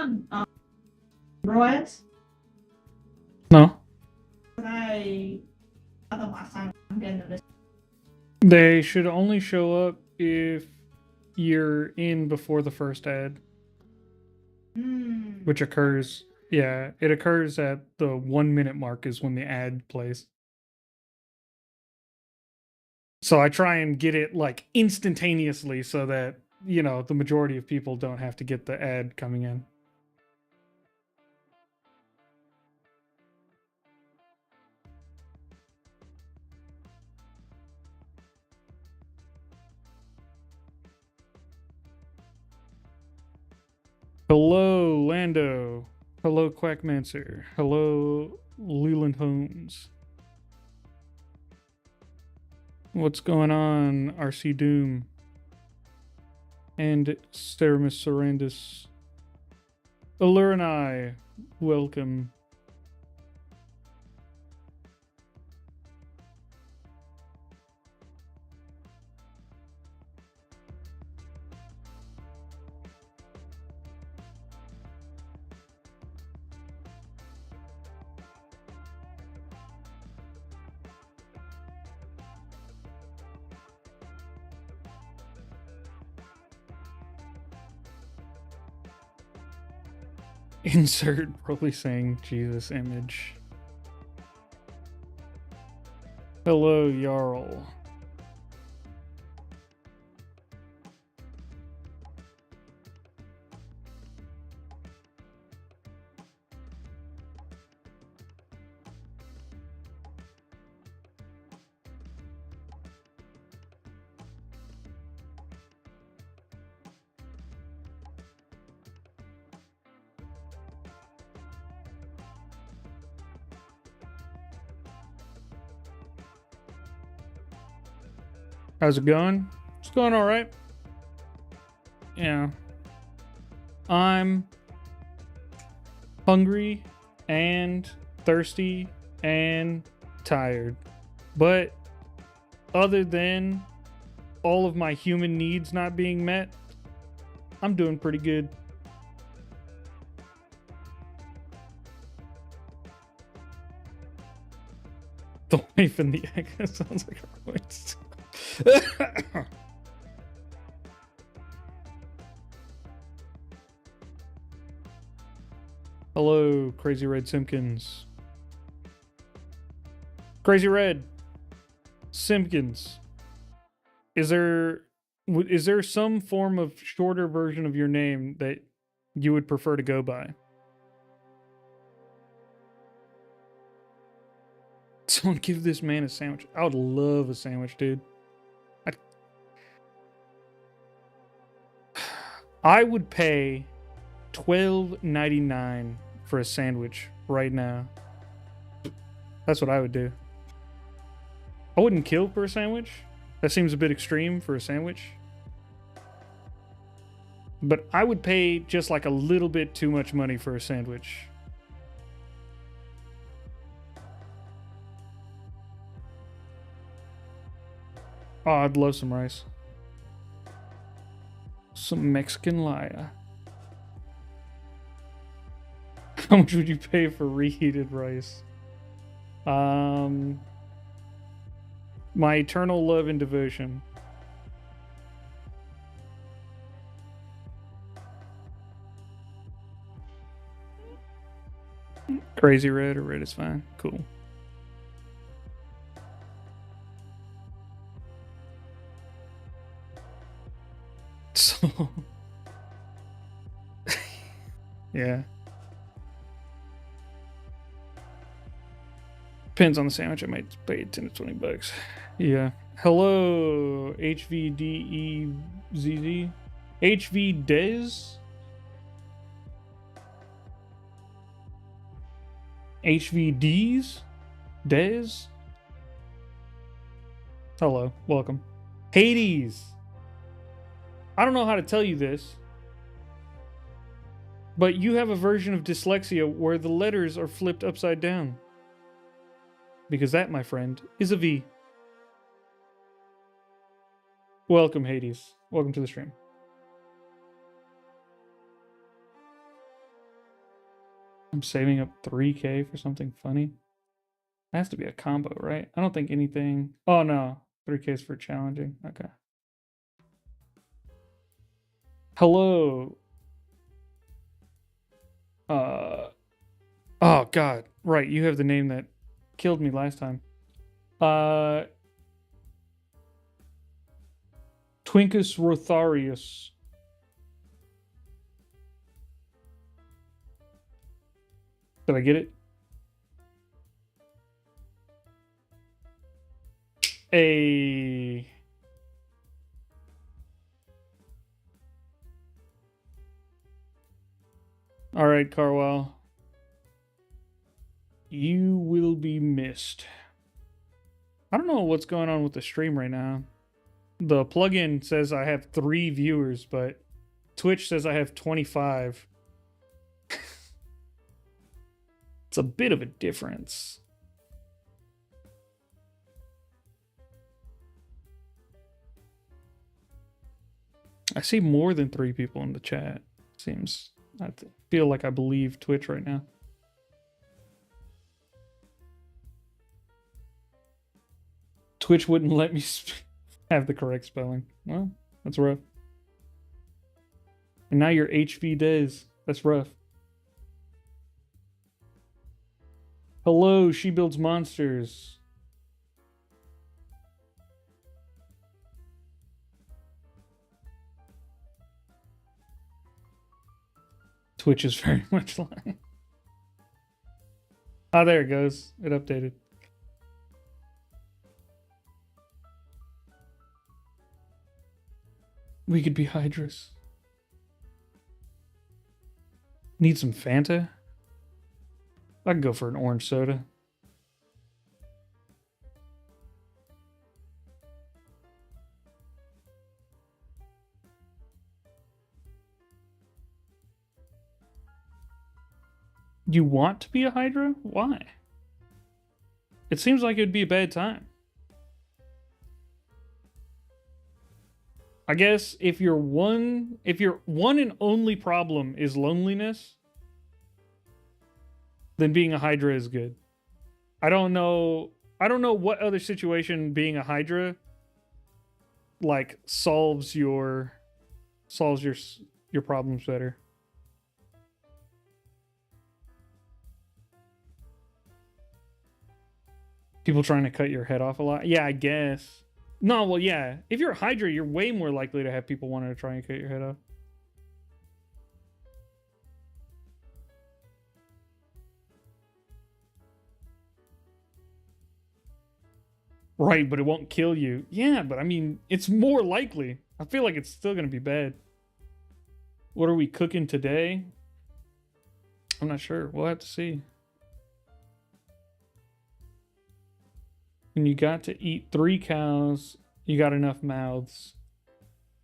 on Android? No. I the last time I'm getting this. They should only show up if you're in before the first ad, which occurs. Yeah, it occurs at the 1 minute mark is when the ad plays. So I try and get it like instantaneously so that, you know, the majority of people don't have to get the ad coming in. Hello, Lando. Hello, Quackmancer. Hello, Leland Holmes. What's going on, RC Doom? And Steramus Sorandus. Allure and I, welcome. Insert probably saying Jesus image. Hello, Jarl. How's it going? It's going all right. Yeah. I'm hungry and thirsty and tired. But other than all of my human needs not being met, I'm doing pretty good. The wife and the egg. That sounds like a voice. Hello, Crazy Red Simpkins. Crazy Red Simpkins. Is there some form of shorter version of your name that you would prefer to go by? Someone give this man a sandwich. I would love a sandwich, dude. I would pay $12.99 for a sandwich right now. That's what I would do. I wouldn't kill for a sandwich. That seems a bit extreme for a sandwich. But I would pay just like a little bit too much money for a sandwich. Oh, I'd love some rice. Some Mexican liar. How much would you pay for reheated rice? My eternal love and devotion. Crazy red or red is fine. Cool. So, yeah. Depends on the sandwich. I might pay 10 to 20 bucks. Yeah. Hello, HVDEZZ. HVDez? HVDs? Dez? Hello, welcome. Hades. I don't know how to tell you this, but you have a version of dyslexia where the letters are flipped upside down. Because that, my friend, is a V. Welcome, Hades. Welcome to the stream. I'm saving up 3K for something funny. It has to be a combo, right? I don't think anything. Oh no, 3K is for challenging. Okay. Hello. Oh god. Right, you have the name that killed me last time. Twinkus Rotharius. Did I get it? A. All right, Carwell. You will be missed. I don't know what's going on with the stream right now. The plugin says I have 3 viewers, but Twitch says I have 25. It's a bit of a difference. I see more than 3 people in the chat. Seems, I feel like I believe Twitch right now. Twitch wouldn't let me have the correct spelling. Well, that's rough. And now you're HV Days. That's rough. Hello, She Builds Monsters. Twitch is very much lying. Oh, there it goes. It updated. We could be Hydras. Need some Fanta? I can go for an orange soda. You want to be a Hydra? Why? It seems like it would be a bad time. I guess if your one and only problem is loneliness, then being a Hydra is good. I don't know what other situation being a Hydra like solves your problems better. People trying to cut your head off a lot? Yeah, I guess. No, well, yeah. If you're a Hydra, you're way more likely to have people wanting to try and cut your head off. Right, but it won't kill you. Yeah, but I mean, it's more likely. I feel like it's still going to be bad. What are we cooking today? I'm not sure. We'll have to see. When you got to eat 3 cows, you got enough mouths.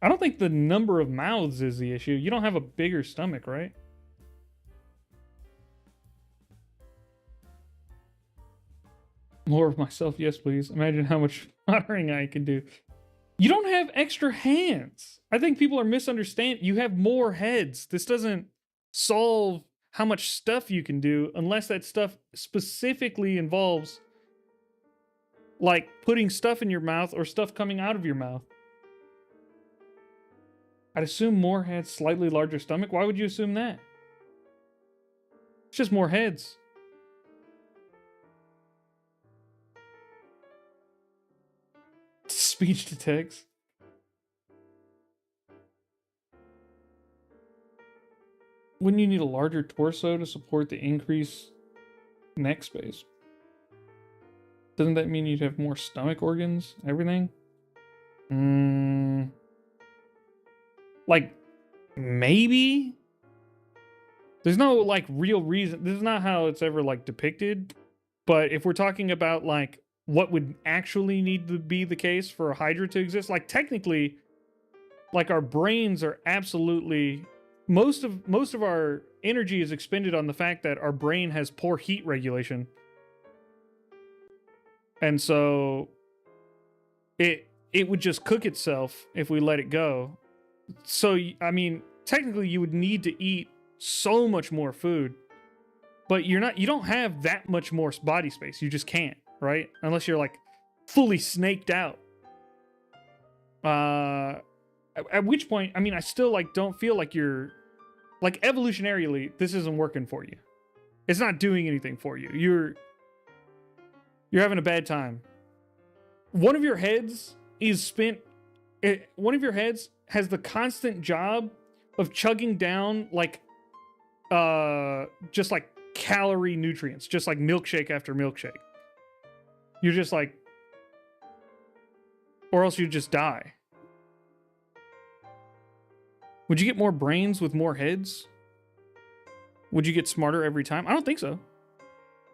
I don't think the number of mouths is the issue. You don't have a bigger stomach, right? More of myself, yes, please. Imagine how much modding I can do. You don't have extra hands. I think people are misunderstanding. You have more heads. This doesn't solve how much stuff you can do unless that stuff specifically involves like putting stuff in your mouth or stuff coming out of your mouth. I'd assume more heads, slightly larger stomach. Why would you assume that? It's just more heads. Speech to text. Wouldn't you need a larger torso to support the increased neck space? Doesn't that mean you'd have more stomach organs? Everything? Like, maybe? There's no, like, real reason. This is not how it's ever, like, depicted. But if we're talking about, like, what would actually need to be the case for a Hydra to exist, like, technically, like, our brains are absolutely... Most of our energy is expended on the fact that our brain has poor heat regulation. And so it would just cook itself if we let it go. So, I mean, technically you would need to eat so much more food. but you don't have that much more body space. You just can't, right? Unless you're like fully snaked out. At which point, I mean, I still like don't feel like you're like evolutionarily, this isn't working for you. It's not doing anything for you. You're having a bad time. One of your heads one of your heads has the constant job of chugging down like just like calorie nutrients, just like milkshake after milkshake. You're just like, or else you just die. Would you get more brains with more heads? Would you get smarter every time? I don't think so.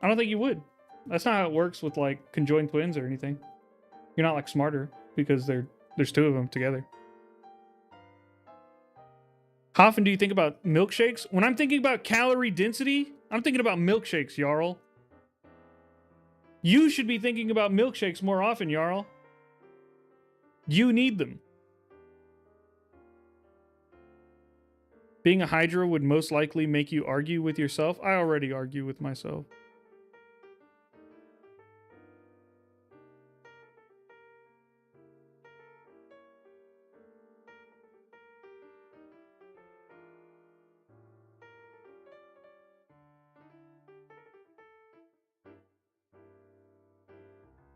I don't think you would. That's not how it works with like conjoined twins or anything. You're not like smarter because there's two of them together. How often do you think about milkshakes? When I'm thinking about calorie density, I'm thinking about milkshakes, Jarl. You should be thinking about milkshakes more often, Jarl. You need them. Being a Hydra would most likely make you argue with yourself. I already argue with myself.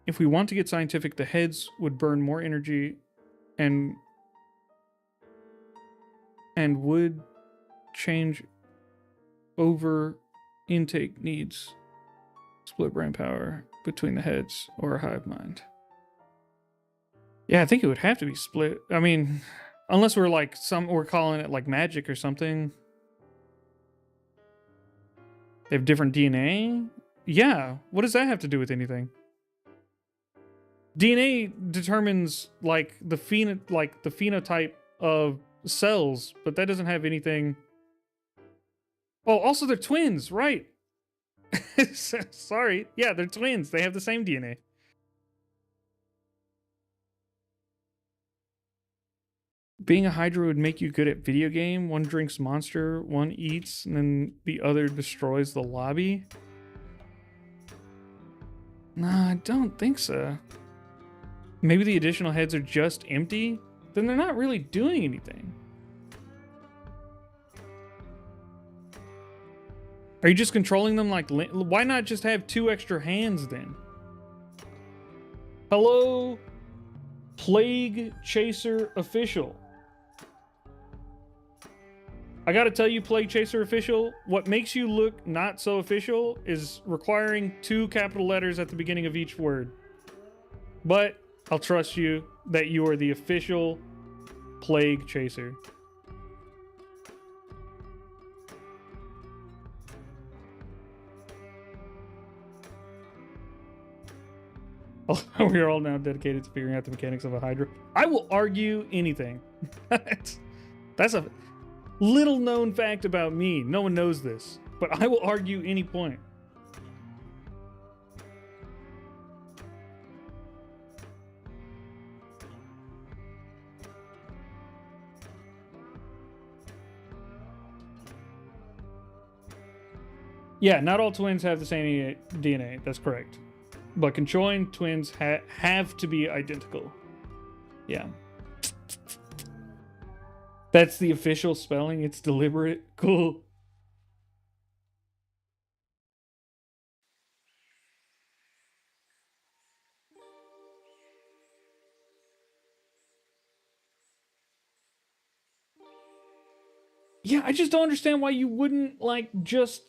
If we want to get scientific, the heads would burn more energy and would change over intake needs. Split brain power between the heads or a hive mind. Yeah, I think it would have to be split. I mean, unless we're like we're calling it like magic or something. They have different DNA? Yeah, what does that have to do with anything? DNA determines like the phenotype of cells, but that doesn't have anything. Oh, also they're twins, right? Sorry. Yeah, they're twins. They have the same DNA. Being a Hydra would make you good at video game. One drinks Monster, one eats, and then the other destroys the lobby. Nah, I don't think so. Maybe the additional heads are just empty? Then they're not really doing anything. Are you just controlling them like... Why not just have 2 extra hands then? Hello, Plague Chaser Official. I gotta tell you, Plague Chaser Official, what makes you look not so official is requiring 2 capital letters at the beginning of each word. But I'll trust you that you are the official Plague Chaser. We're all now dedicated to figuring out the mechanics of a Hydra. I will argue anything. That's a little known fact about me. No one knows this, but I will argue any point. Yeah, not all twins have the same DNA. That's correct. But conjoined twins have to be identical. Yeah. That's the official spelling. It's deliberate. Cool. Yeah, I just don't understand why you wouldn't like just...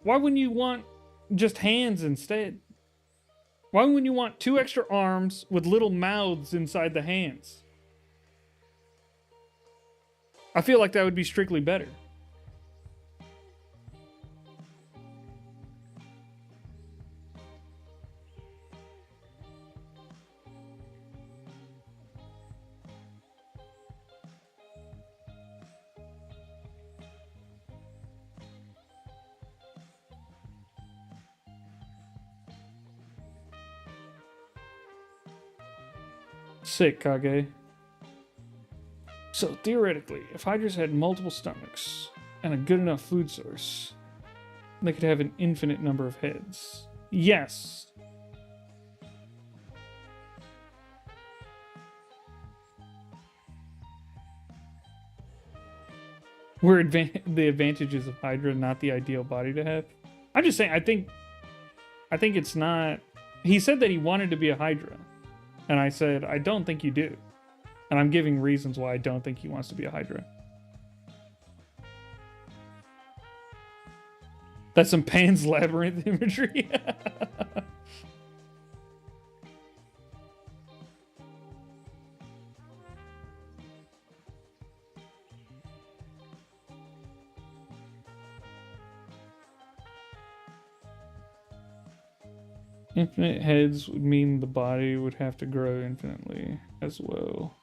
Why wouldn't you want just hands instead? Why wouldn't you want 2 extra arms with little mouths inside the hands? I feel like that would be strictly better. Sick, Kage. So, theoretically, if Hydras had multiple stomachs and a good enough food source, They could have an infinite number of heads. Yes. Where the advantages of Hydra, not the ideal body to have. I'm just saying, I think it's not. He said that he wanted to be a Hydra. And I said, I don't think you do. And I'm giving reasons why I don't think he wants to be a Hydra. That's some Pan's Labyrinth imagery. Infinite heads would mean the body would have to grow infinitely as well.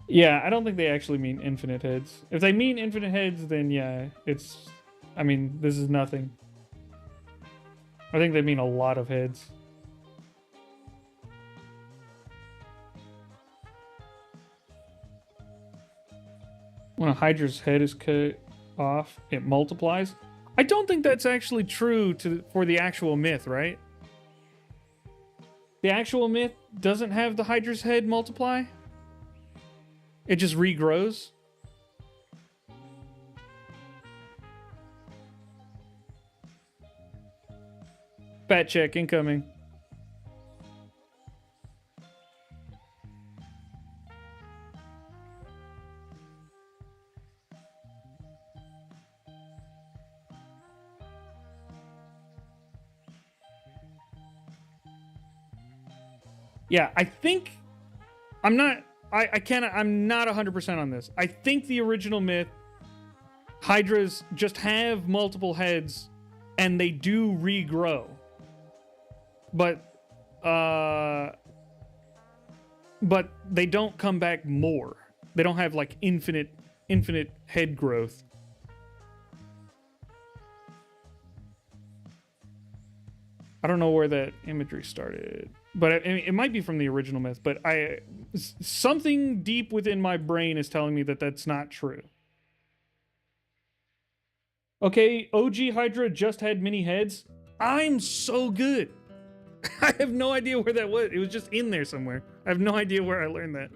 Yeah, I don't think they actually mean infinite heads. If they mean infinite heads, then yeah, it's... I mean, this is nothing. I think they mean a lot of heads. When a Hydra's head is cut off, it multiplies. I don't think that's actually true for the actual myth, right? The actual myth doesn't have the Hydra's head multiply. It just regrows. Fat check incoming. Yeah, I think I'm not 100% on this. I think the original myth, Hydras just have multiple heads and they do regrow. But they don't come back more. They don't have like infinite head growth. I don't know where that imagery started, but it might be from the original myth, but something deep within my brain is telling me that that's not true. Okay, OG Hydra just had many heads. I'm so good. I have no idea where that was. It was just in there somewhere. I have no idea where I learned that.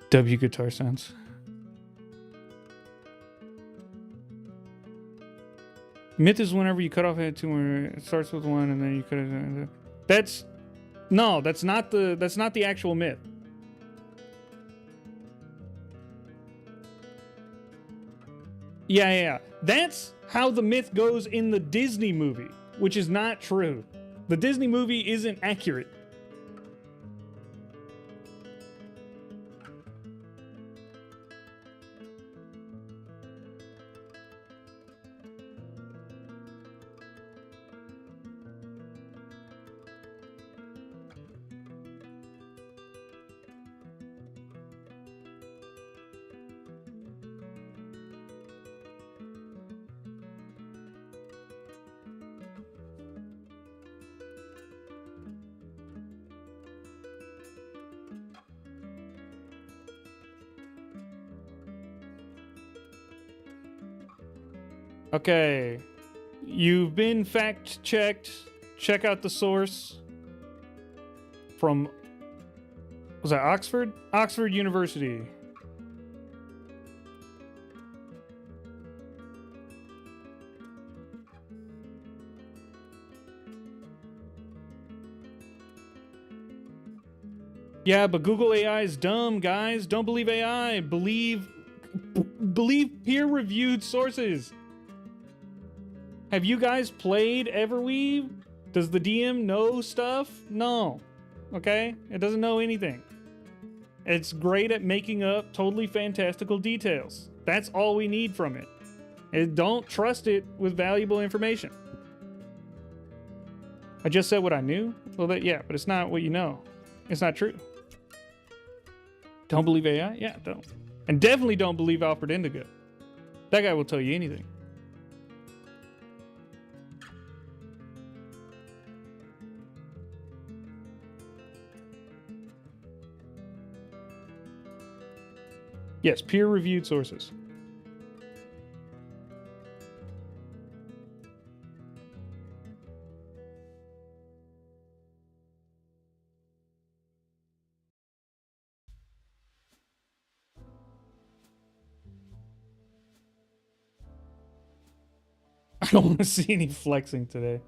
W guitar sounds. Myth is whenever you cut off head two, where it starts with one and then you cut it. That's not the actual myth. Yeah. That's how the myth goes in the Disney movie, which is not true. The Disney movie isn't accurate. Okay, you've been fact-checked. Check out the source from, was that Oxford? Oxford University. Yeah, but Google AI is dumb, guys. Don't believe AI. Believe peer-reviewed sources. Have you guys played Everweave? Does the DM know stuff? No. Okay? It doesn't know anything. It's great at making up totally fantastical details. That's all we need from it. Don't trust it with valuable information. I just said what I knew? Well, yeah, but it's not what you know. It's not true. Don't believe AI? Yeah, don't. And definitely don't believe Alfred Indigo. That guy will tell you anything. Yes, peer-reviewed sources. I don't want to see any flexing today.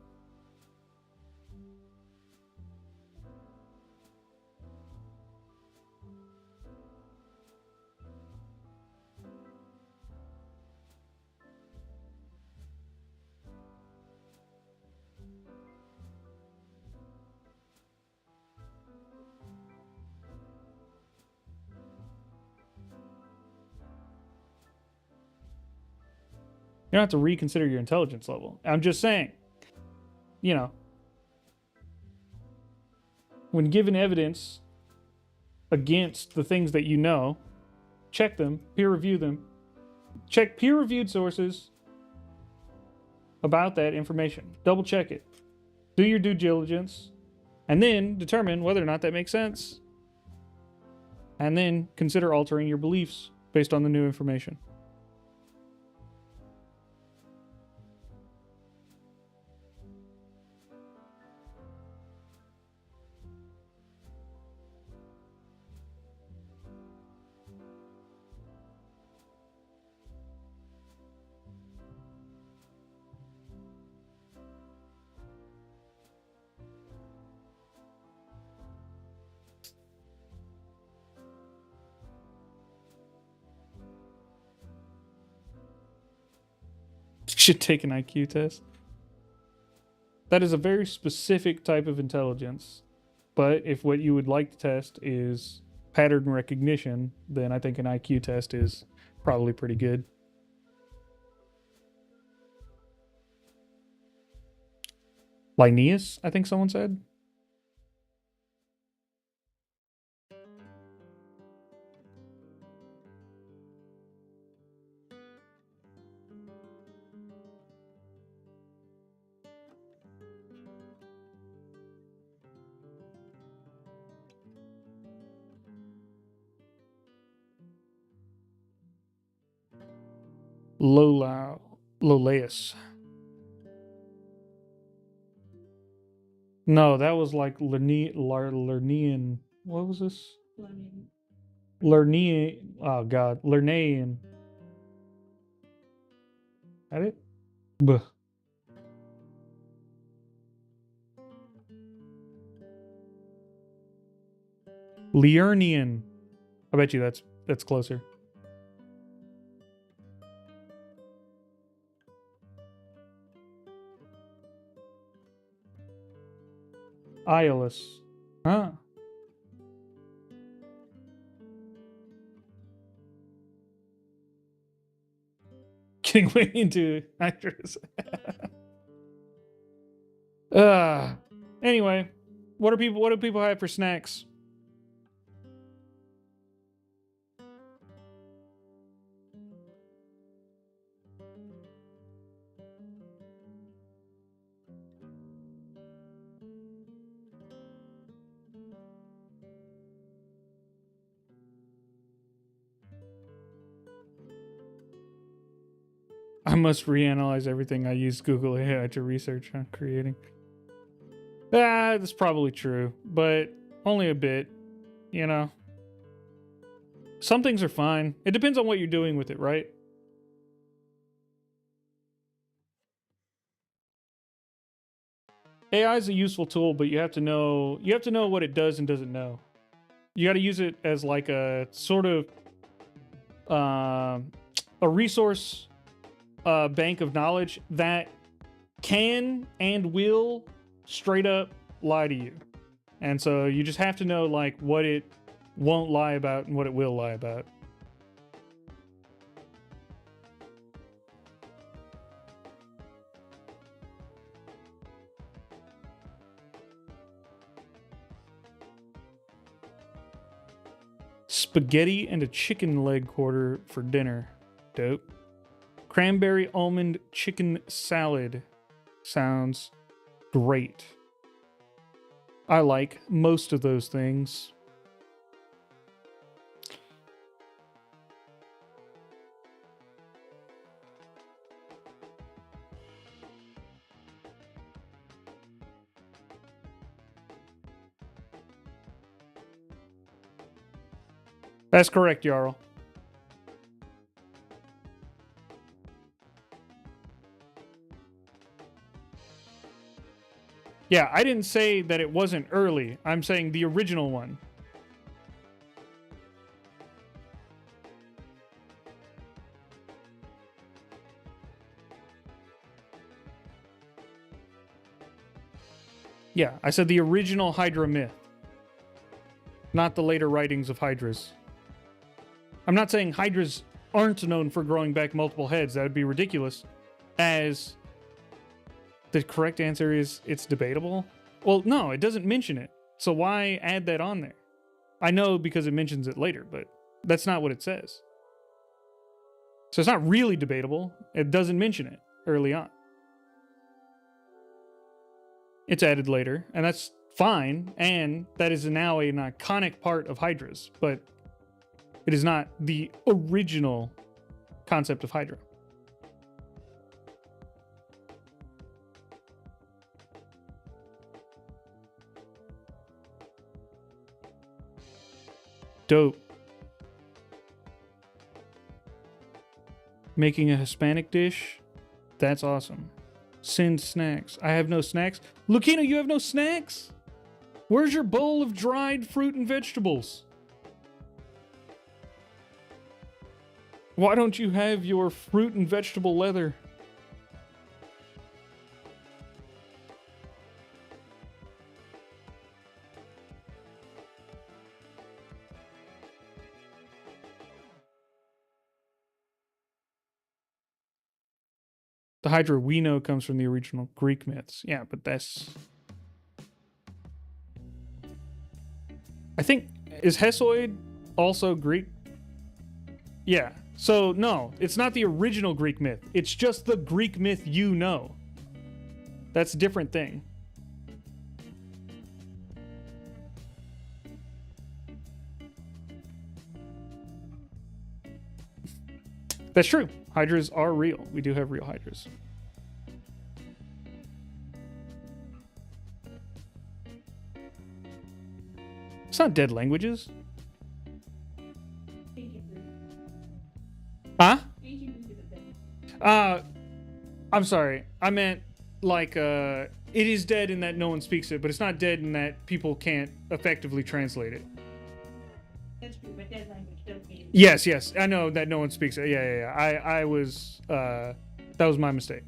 You don't have to reconsider your intelligence level. I'm just saying, you know, when given evidence against the things that you know, check them, peer review them, check peer-reviewed sources about that information. Double check it. Do your due diligence, and then determine whether or not that makes sense. And then consider altering your beliefs based on the new information. Should take an IQ test. That is a very specific type of intelligence. But if what you would like to test is pattern recognition, then I think an IQ test is probably pretty good. Linnaeus, I think someone said. Lolaeus. No, that was like Lernean. What was this? Lernean. Oh God, Lernean. Had it? Buh. Liurnian. I bet you that's closer. Iolus. Huh. Getting way into actors. Anyway, what do people have for snacks? I must reanalyze everything I use Google AI to research on creating. That's probably true, but only a bit, you know. Some things are fine. It depends on what you're doing with it, right? AI is a useful tool, but you have to know what it does and doesn't know. You got to use it as like a sort of a resource bank of knowledge that can and will straight up lie to you. And so you just have to know like what it won't lie about and what it will lie about. spaghetti and a chicken leg quarter for dinner. Dope. Cranberry almond chicken salad. Sounds great. I like most of those things. That's correct, Jarl. Yeah, I didn't say that it wasn't early. I'm saying the original one. Yeah, I said the original Hydra myth, not the later writings of Hydras. I'm not saying Hydras aren't known for growing back multiple heads. That would be ridiculous. As the correct answer is it's debatable. Well, no, it doesn't mention it. So why add that on there? I know because it mentions it later, but that's not what it says. So it's not really debatable. It doesn't mention it early on. It's added later, and that's fine, and that is now an iconic part of Hydras, but it is not the original concept of Hydra. Dope. Making a Hispanic dish? That's awesome. Send snacks. I have no snacks. Lucina, you have no snacks? Where's your bowl of dried fruit and vegetables? Why don't you have your fruit and vegetable leather? The Hydra we know comes from the original Greek myths. Yeah, but that's... I think... Is Hesiod also Greek? Yeah. So, no. It's not the original Greek myth. It's just the Greek myth you know. That's a different thing. That's true. Hydras are real. We do have real Hydras. It's not dead languages. Huh? I'm sorry. I meant like it is dead in that no one speaks it, but it's not dead in that people can't effectively translate it. That's true, but dead language does mean. Yes. I know that no one speaks it. Yeah. I was that was my mistake.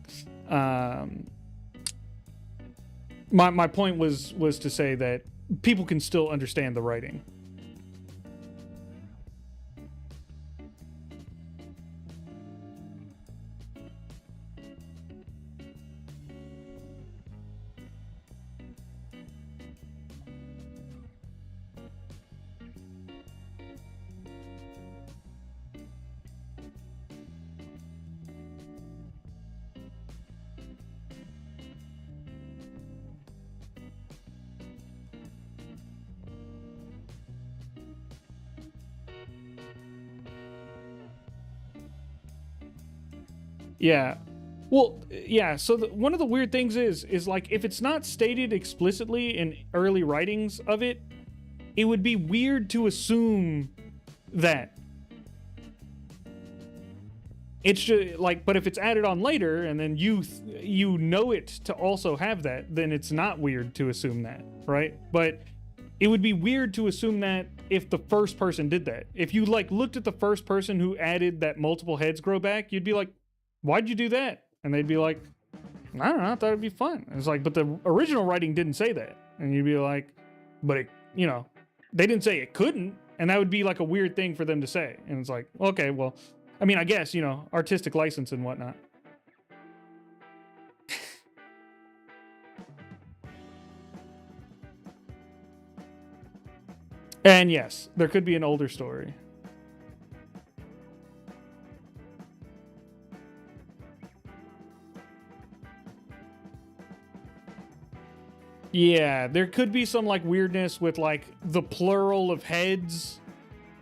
My point was to say that people can still understand the writing. Yeah. Well, yeah, so one of the weird things is like if it's not stated explicitly in early writings of it, it would be weird to assume that. It's just like, but if it's added on later and then you know it to also have that, then it's not weird to assume that, right? But it would be weird to assume that if the first person did that. If you like looked at the first person who added that multiple heads grow back, you'd be like, why'd you do that? And they'd be like, I don't know, I thought it'd be fun. And it's like, but the original writing didn't say that. And you'd be like, but it, you know, they didn't say it couldn't. And that would be like a weird thing for them to say. And it's like, okay, well, I mean, I guess, you know, artistic license and whatnot. And yes, there could be an older story. Yeah, there could be some like weirdness with like the plural of heads,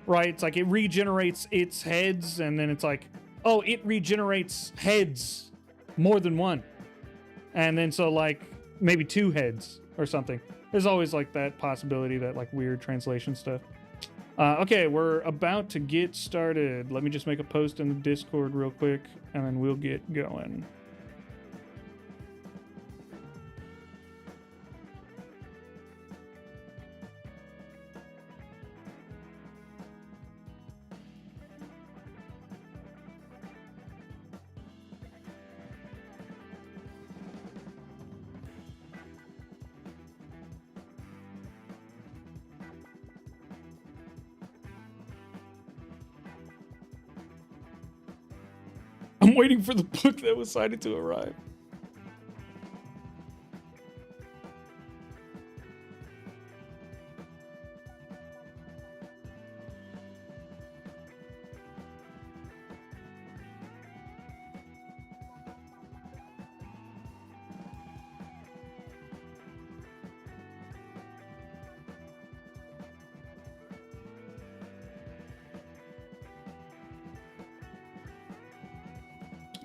right? It's like it regenerates its heads, and then it's like, oh, it regenerates heads more than one. And then so like maybe two heads or something. There's always like that possibility, that like weird translation stuff. Okay, we're about to get started. Let me just make a post in the Discord real quick, and then we'll get going. I'm waiting for the book that was cited to arrive.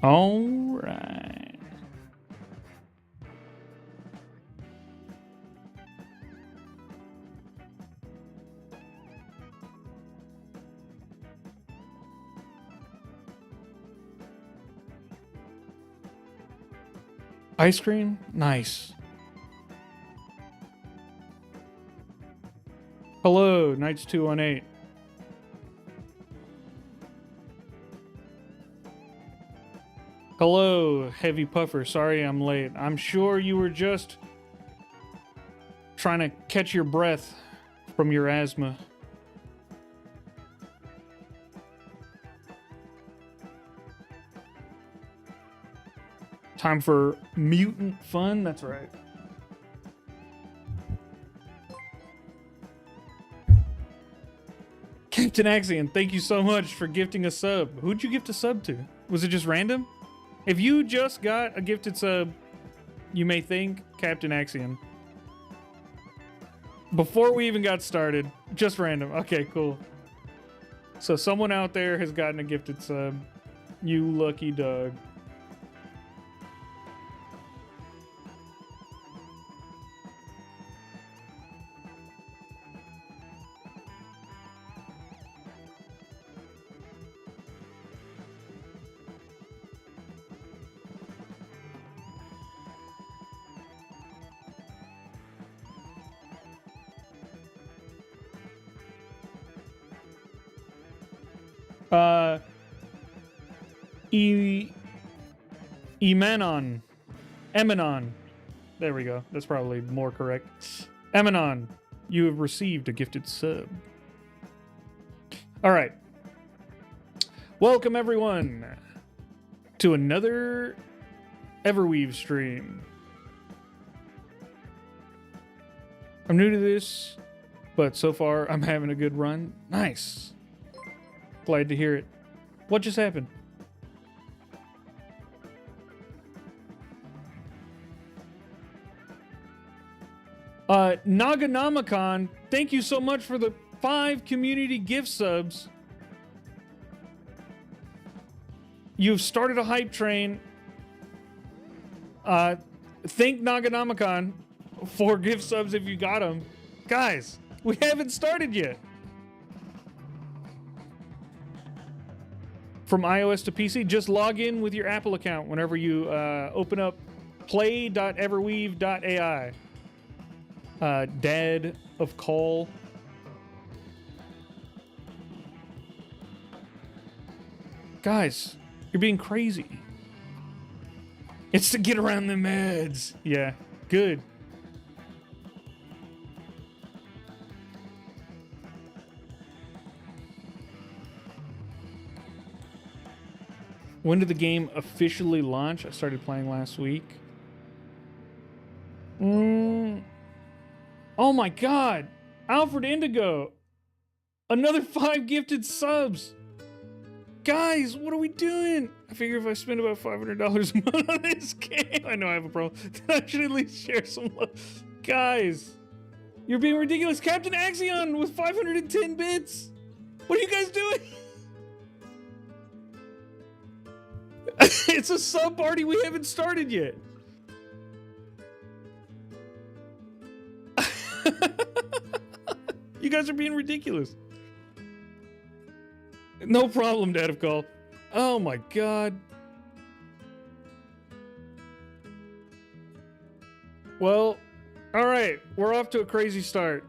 All right. Ice cream? Nice. Hello, Knights 218. Hello, Heavy Puffer. Sorry I'm late. I'm sure you were just trying to catch your breath from your asthma. Time for mutant fun? That's right. Captain Axion, thank you so much for gifting a sub. Who'd you gift a sub to? Was it just random? If you just got a gifted sub, you may thank Captain Axion. Before we even got started, just random. Okay, cool. So someone out there has gotten a gifted sub. You lucky dog. Emanon. There we go. That's probably more correct. Emanon, you have received a gifted sub. All right. Welcome, everyone, to another Everweave stream. I'm new to this, but so far I'm having a good run. Nice. Glad to hear it. What just happened? Naganamakan, thank you so much for the 5 community gift subs. You've started a hype train. Thank Naganamakan for gift subs if you got them. Guys, we haven't started yet. From iOS to PC, just log in with your Apple account whenever you open up play.everweave.ai. Dad of Call. Guys, you're being crazy. It's to get around the meds. Yeah, good. When did the game officially launch? I started playing last week. Oh my god! Alfred Indigo! Another 5 gifted subs. Guys, what are we doing? I figure if I spend about $500 a month on this game, I know I have a problem, then I should at least share some love. Guys, you're being ridiculous. Captain Axion with 510 bits. What are you guys doing? It's a sub party we haven't started yet. You guys are being ridiculous. No problem, Dad of Call. Oh my god. Well, alright. We're off to a crazy start.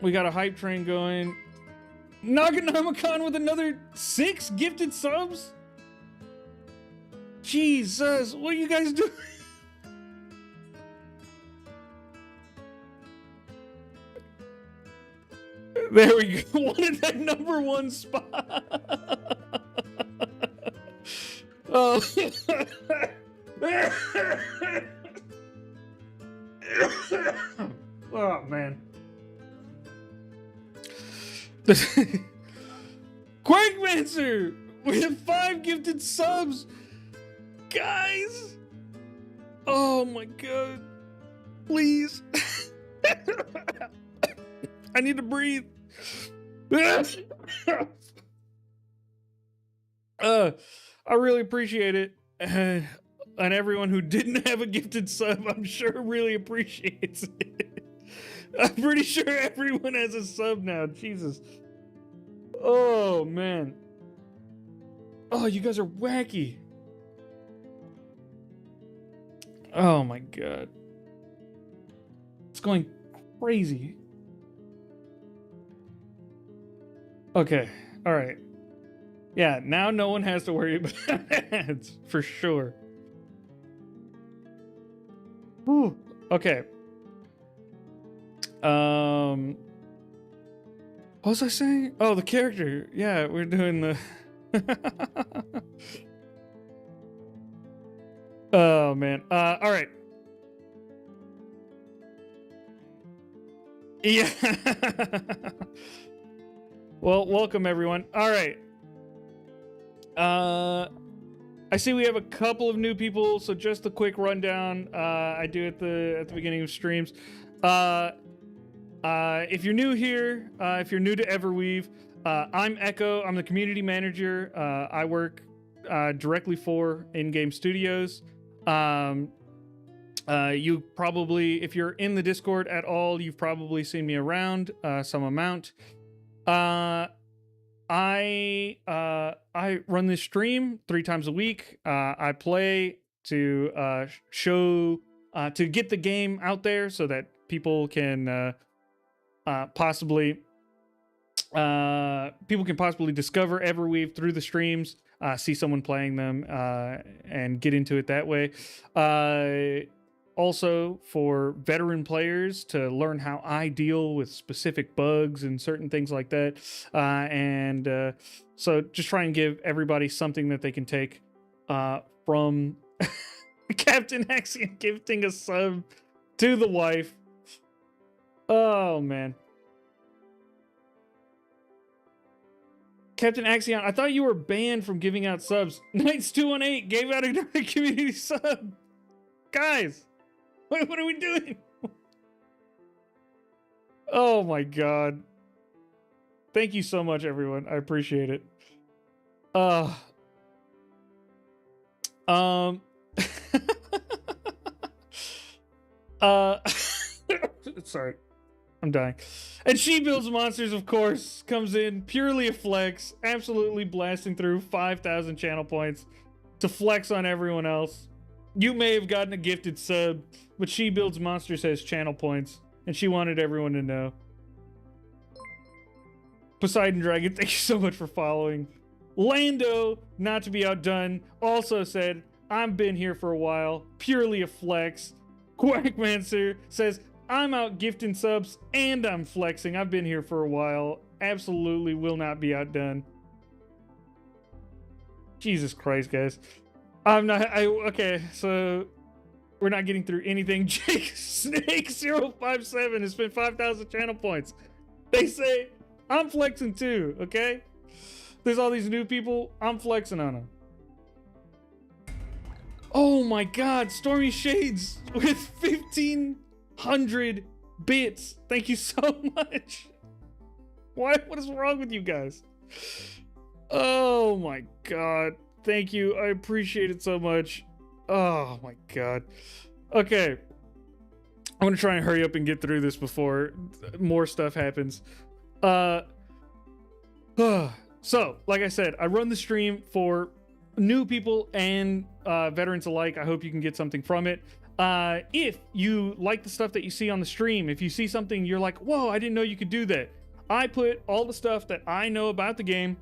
We got a hype train going. Naganamacon with another 6 gifted subs? Jesus, what are you guys doing? There we go. Wanted that #1 spot. Oh. Oh man. Quakemancer with 5 gifted subs. Guys. Oh my god. Please. I need to breathe. I really appreciate it. And everyone who didn't have a gifted sub, I'm sure really appreciates it. I'm pretty sure everyone has a sub now. Jesus. Oh, man. Oh, you guys are wacky. Oh, my God. It's going crazy. Okay, all right. Yeah, now no one has to worry about ads, for sure. Whew. Okay. What was I saying? Oh, the character. Yeah, we're doing the... Oh, man. All right. Yeah. Well, welcome everyone. All right. I see we have a couple of new people, so just a quick rundown. I do at the beginning of streams. If you're new here, if you're new to Everweave, I'm Echo. I'm the community manager. I work directly for in-game studios. You probably, if you're in the Discord at all, you've probably seen me around some amount. I run this stream 3 times a week. I play to show to get the game out there so that people can possibly discover Everweave through the streams, see someone playing them, and get into it that way. Also for veteran players to learn how I deal with specific bugs and certain things like that. So just try and give everybody something that they can take from Captain Axion gifting a sub to the wife. Oh, man. Captain Axion, I thought you were banned from giving out subs. Knights218 gave out a community sub. Guys. What are we doing? Oh my god. Thank you so much, everyone. I appreciate it. Sorry. I'm dying. And She Builds Monsters, of course, comes in purely a flex, absolutely blasting through 5,000 channel points to flex on everyone else. You may have gotten a gifted sub, but She Builds Monsters has channel points, and she wanted everyone to know. Poseidon Dragon, thank you so much for following. Lando, not to be outdone, also said, I've been here for a while, purely a flex. Quackmancer says, I'm out gifting subs and I'm flexing. I've been here for a while. Absolutely will not be outdone. Jesus Christ, guys. Okay, so we're not getting through anything. Jake Snake 057 has spent 5,000 channel points. They say I'm flexing too, okay? There's all these new people. I'm flexing on them. Oh my god, Stormy Shades with 1,500 bits. Thank you so much. What is wrong with you guys? Oh my god. Thank you. I appreciate it so much. Oh my god. Okay. I'm gonna try and hurry up and get through this before more stuff happens. So, like I said, I run the stream for new people and veterans alike. I hope you can get something from it. If you like the stuff that you see on the stream, if you see something you're like, whoa, I didn't know you could do that. I put all the stuff that I know about the game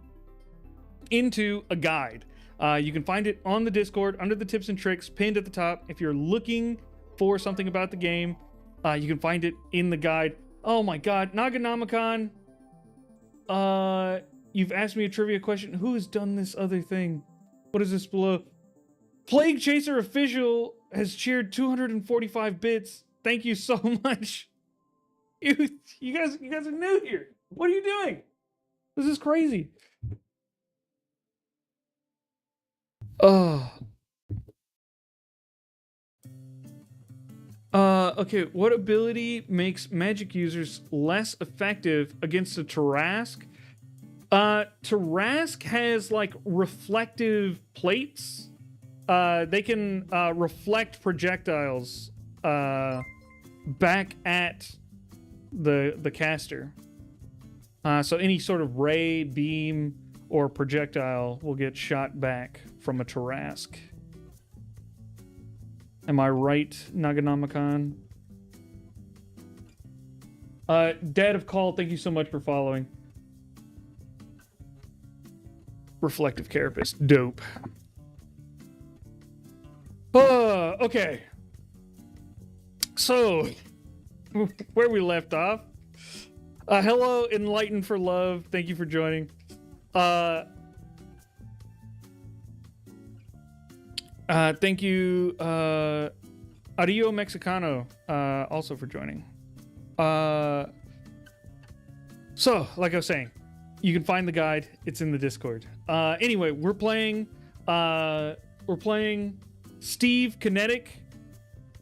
into a guide. You can find it on the Discord under the tips and tricks pinned at the top. If you're looking for something about the game, you can find it in the guide. Oh my god, Naganamicon. You've asked me a trivia question. Who has done this other thing? What is this below? Plague Chaser Official has cheered 245 bits. Thank you so much. You guys are new here. What are you doing? This is crazy. Okay, what ability makes magic users less effective against a Tarrasque? Tarrasque has like reflective plates. They can reflect projectiles back at the caster. So any sort of ray, beam, or projectile will get shot back from a Tarrasque. Am I right, Naganamicon? Dad of Call, thank you so much for following. Reflective Carapace, dope. Okay. So, where we left off. Hello, Enlightened for Love. Thank you for joining. Thank you, Ario Mexicano, also for joining. So, like I was saying, you can find the guide. It's in the Discord. Anyway, we're playing Steve Kinetic,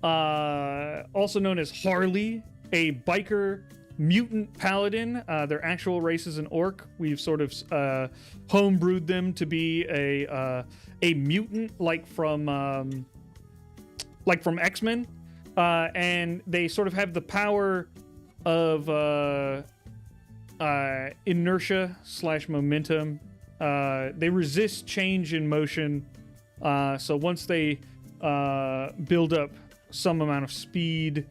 also known as Harley, a biker mutant paladin. Their actual race is an orc. We've sort of homebrewed them to be a mutant, like from X-Men, and they sort of have the power of inertia / momentum. They resist change in motion. So once they build up some amount of speed,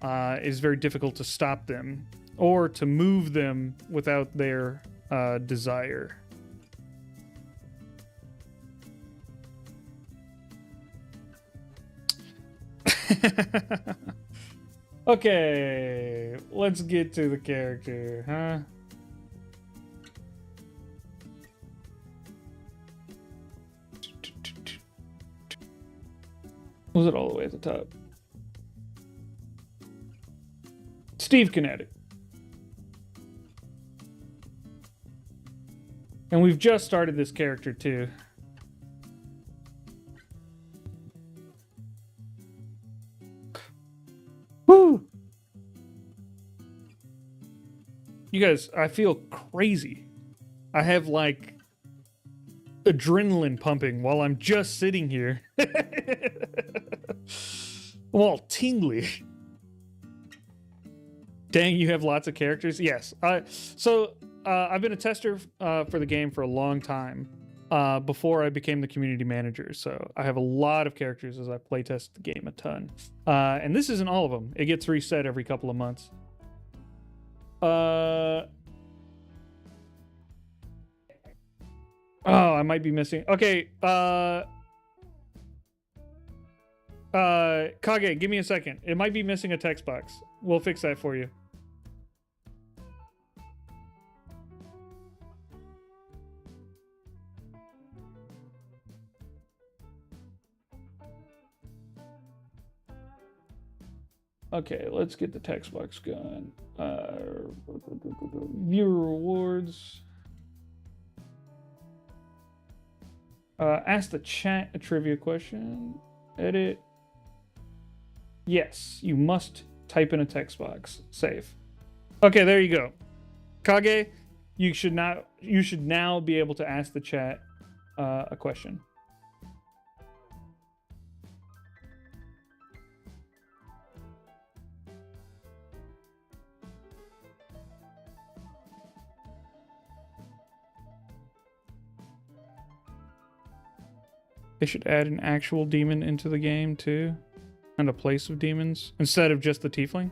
it's very difficult to stop them or to move them without their desire. Okay, let's get to the character, huh? Was it all the way at the top? Steve Kinetic. And we've just started this character too. Woo! You guys, I feel crazy. I have like adrenaline pumping while I'm just sitting here. I'm all tingly. Dang, you have lots of characters? Yes. So I've been a tester for the game for a long time before I became the community manager. So I have a lot of characters as I playtest the game a ton. And this isn't all of them. It gets reset every couple of months. Oh, I might be missing. Okay. Kage, give me a second. It might be missing a text box. We'll fix that for you. Okay, let's get the text box going. Viewer rewards. Ask the chat a trivia question. Edit. Yes, you must type in a text box. Save. Okay, there you go. Kage, you should now be able to ask the chat a question. They should add an actual demon into the game too, and a place of demons instead of just the tiefling.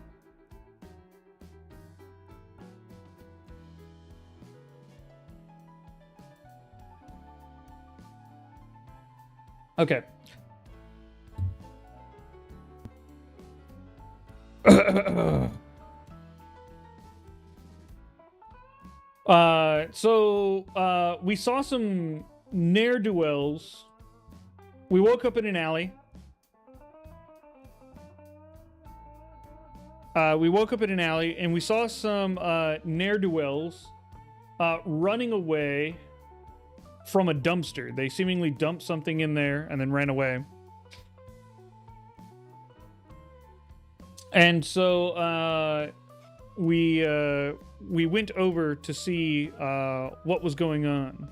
Okay. So we saw some ne'er-do-wells. We woke up in an alley. And we saw some ne'er-do-wells running away from a dumpster. They seemingly dumped something in there and then ran away. And so we went over to see what was going on.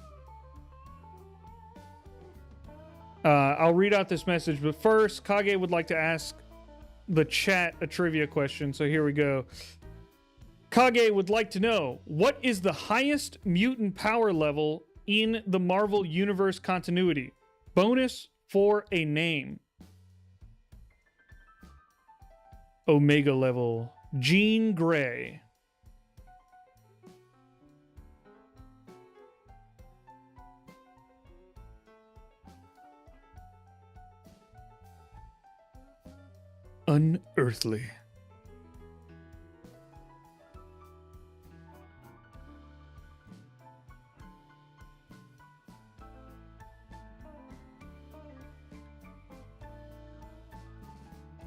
I'll read out this message, but first, Kage would like to ask the chat a trivia question, so here we go. Kage would like to know, what is the highest mutant power level in the Marvel Universe continuity? Bonus for a name. Omega level. Jean Grey. Unearthly.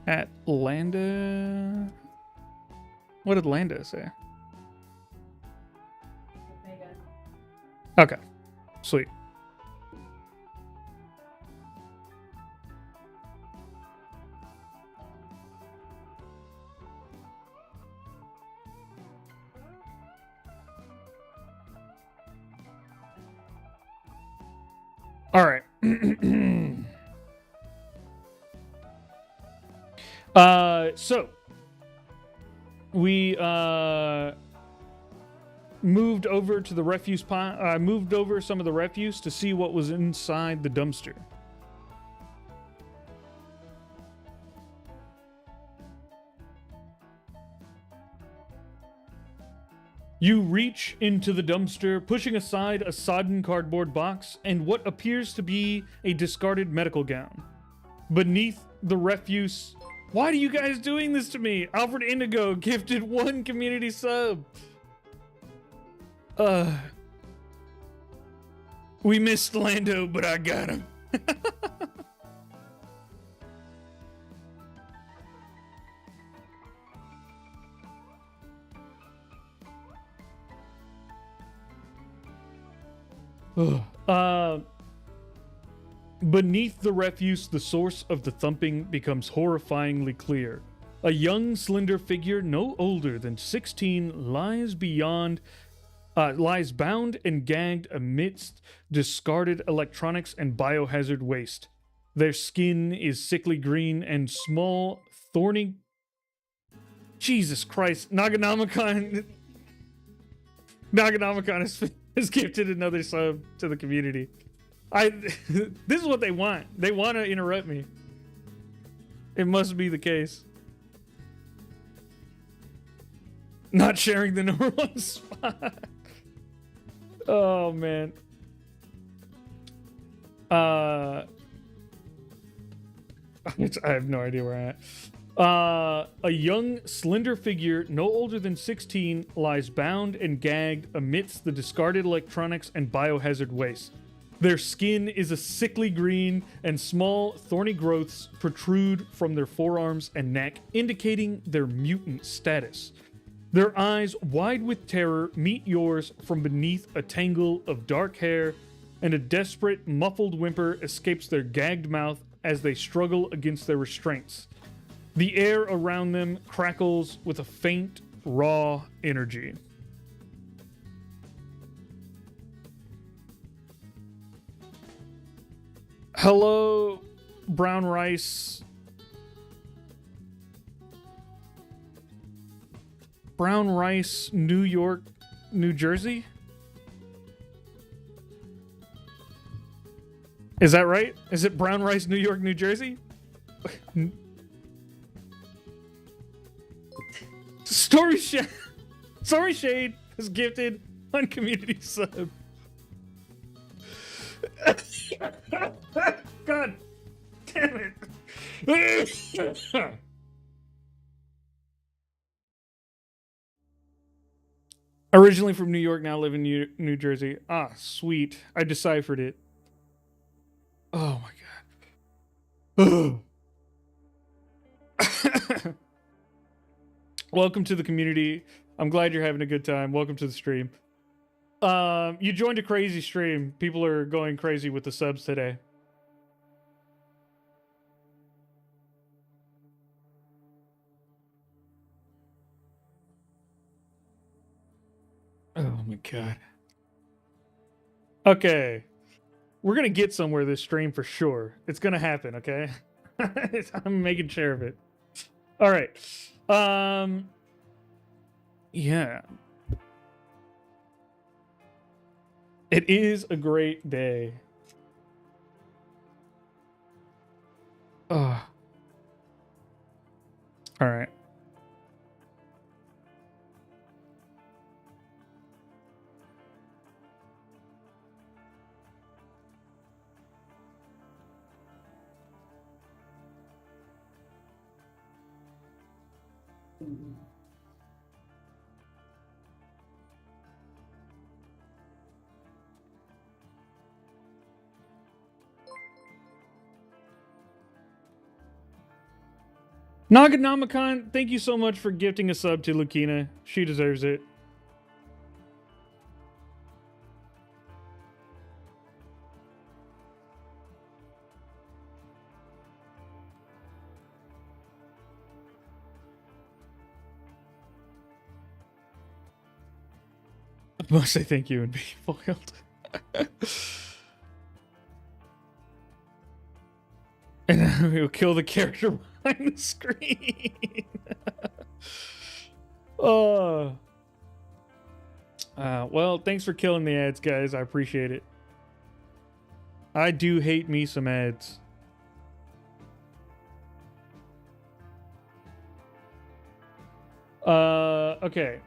At Landa. What did Landa say? Okay, sweet. All right. So we moved over to the refuse pile. Moved over some of the refuse to see what was inside the dumpster. You reach into the dumpster, pushing aside a sodden cardboard box and what appears to be a discarded medical gown. Beneath the refuse... Why are you guys doing this to me? Alfred Indigo gifted 1 community sub. We missed Lando, but I got him. Beneath the refuse, the source of the thumping becomes horrifyingly clear. A young, slender figure no older than 16 lies bound and gagged amidst discarded electronics and biohazard waste. Their skin is sickly green and small, thorny... Jesus Christ, Naganamicon has gifted another sub to the community. This is what they want. They want to interrupt me. It must be the case. Not sharing the number 1 spot. Oh, man. I have no idea where I'm at. A young, slender figure, no older than 16, lies bound and gagged amidst the discarded electronics and biohazard waste. Their skin is a sickly green, and small, thorny growths protrude from their forearms and neck, indicating their mutant status. Their eyes, wide with terror, meet yours from beneath a tangle of dark hair, and a desperate, muffled whimper escapes their gagged mouth as they struggle against their restraints. The air around them crackles with a faint, raw energy. Hello, brown rice. Brown rice, New York, New Jersey? Is that right? Is it brown rice, New York, New Jersey? Story Shade is gifted on community sub. God damn it. Originally from New York, now live in New Jersey. Ah, sweet. I deciphered it. Oh my god. Welcome to the community. I'm glad you're having a good time. Welcome to the stream. You joined a crazy stream. People are going crazy with the subs today. Oh my god. Okay. We're gonna get somewhere this stream for sure. It's gonna happen, okay? I'm making sure of it. All right. Yeah. It is a great day. All right. Naganamacon, thank you so much for gifting a sub to Lucina. She deserves it. I must say thank you and be foiled. And then we'll kill the character behind the screen. Oh. Well, thanks for killing the ads, guys. I appreciate it. I do hate me some ads. Okay.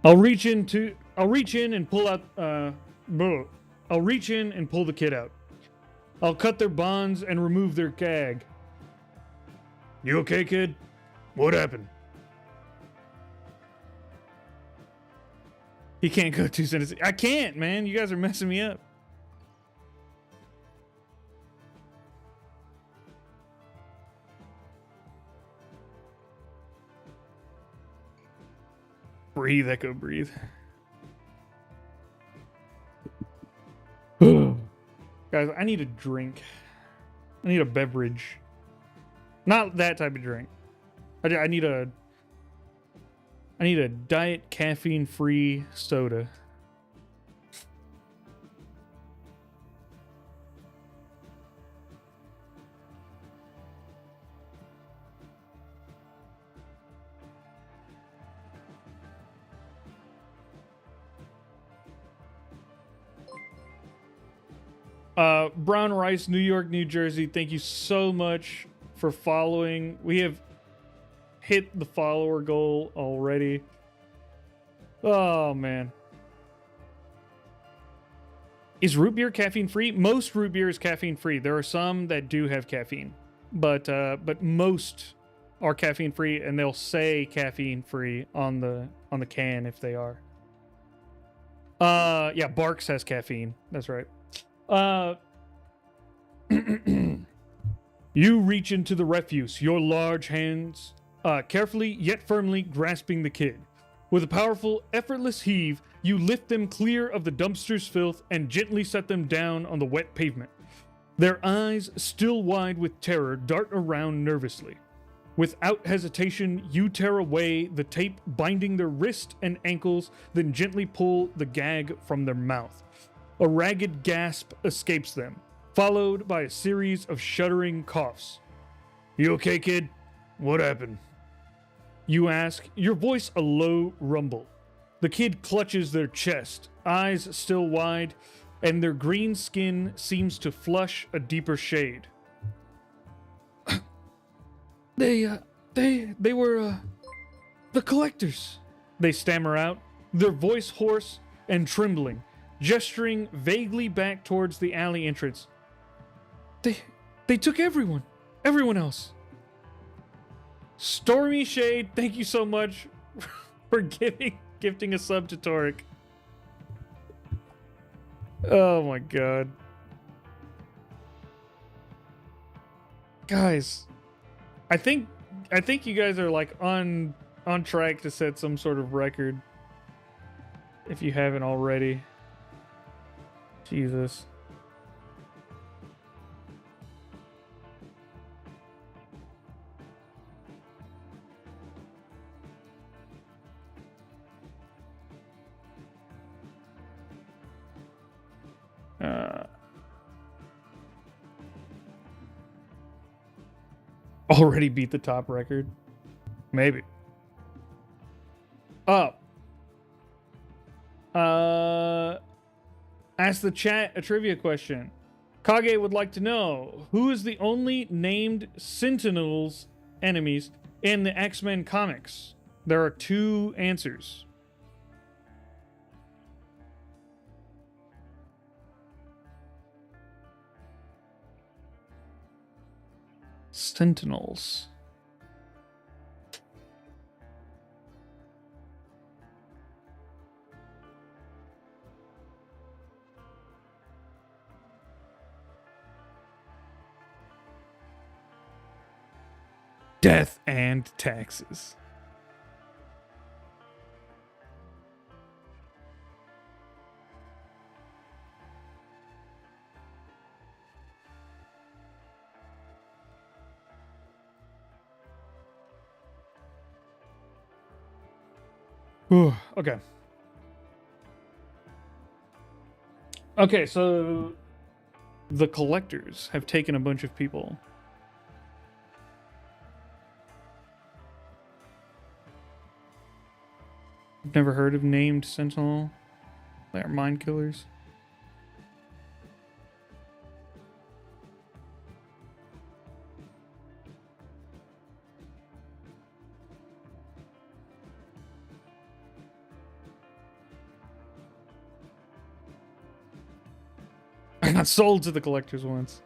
I'll reach in and pull out I'll reach in and pull the kid out. I'll cut their bonds and remove their gag. You okay, kid? What happened? He can't go 2 sentences. I can't, man. You guys are messing me up. Breathe, Echo, breathe. Guys, I need a drink. I need a beverage. Not that type of drink. I need a diet caffeine-free soda. Brown Rice, New York, New Jersey, thank you so much for following. We have hit the follower goal already. Oh, man. Is root beer caffeine free? Most root beer is caffeine free. There are some that do have caffeine, but most are caffeine free, and they'll say caffeine free on the can if they are. Yeah, Barks has caffeine. That's right. You reach into the refuse, your large hands carefully yet firmly grasping the kid. With a powerful, effortless heave, you lift them clear of the dumpster's filth and gently set them down on the wet pavement. Their eyes, still wide with terror, dart around nervously. Without hesitation, you tear away the tape binding their wrist and ankles, then gently pull the gag from their mouth. A ragged gasp escapes them, followed by a series of shuddering coughs. You okay, kid? What happened? You ask, your voice a low rumble. The kid clutches their chest, eyes still wide, and their green skin seems to flush a deeper shade. They were the collectors. They stammer out, their voice hoarse and trembling, gesturing vaguely back towards the alley entrance. They took everyone else. Stormy Shade, thank you so much for gifting a sub to Toric. Oh my god. Guys, I think you guys are like on track to set some sort of record if you haven't already. Jesus. Already beat the top record? Maybe. Ask the chat a trivia question. Kage would like to know, who is the only named Sentinels enemies in the X-Men comics? There are 2 answers. Sentinels. Death and taxes. Ooh, okay. Okay, so the collectors have taken a bunch of people. I've never heard of named Sentinel. They are mind killers. I got sold to the collectors once.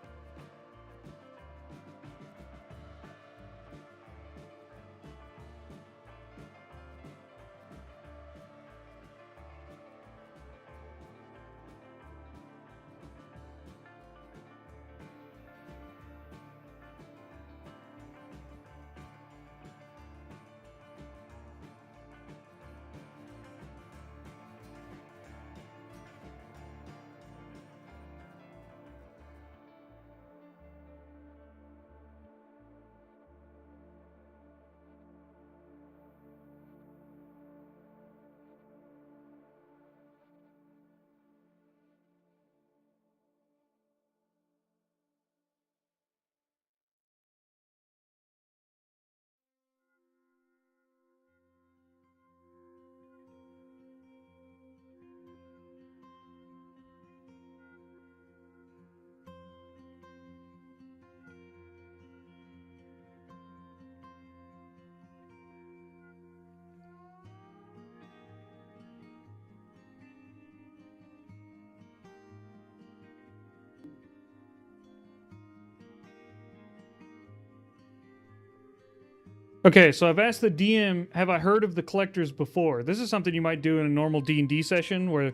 Okay, so I've asked the DM, have I heard of the collectors before? This is something you might do in a normal D&D session where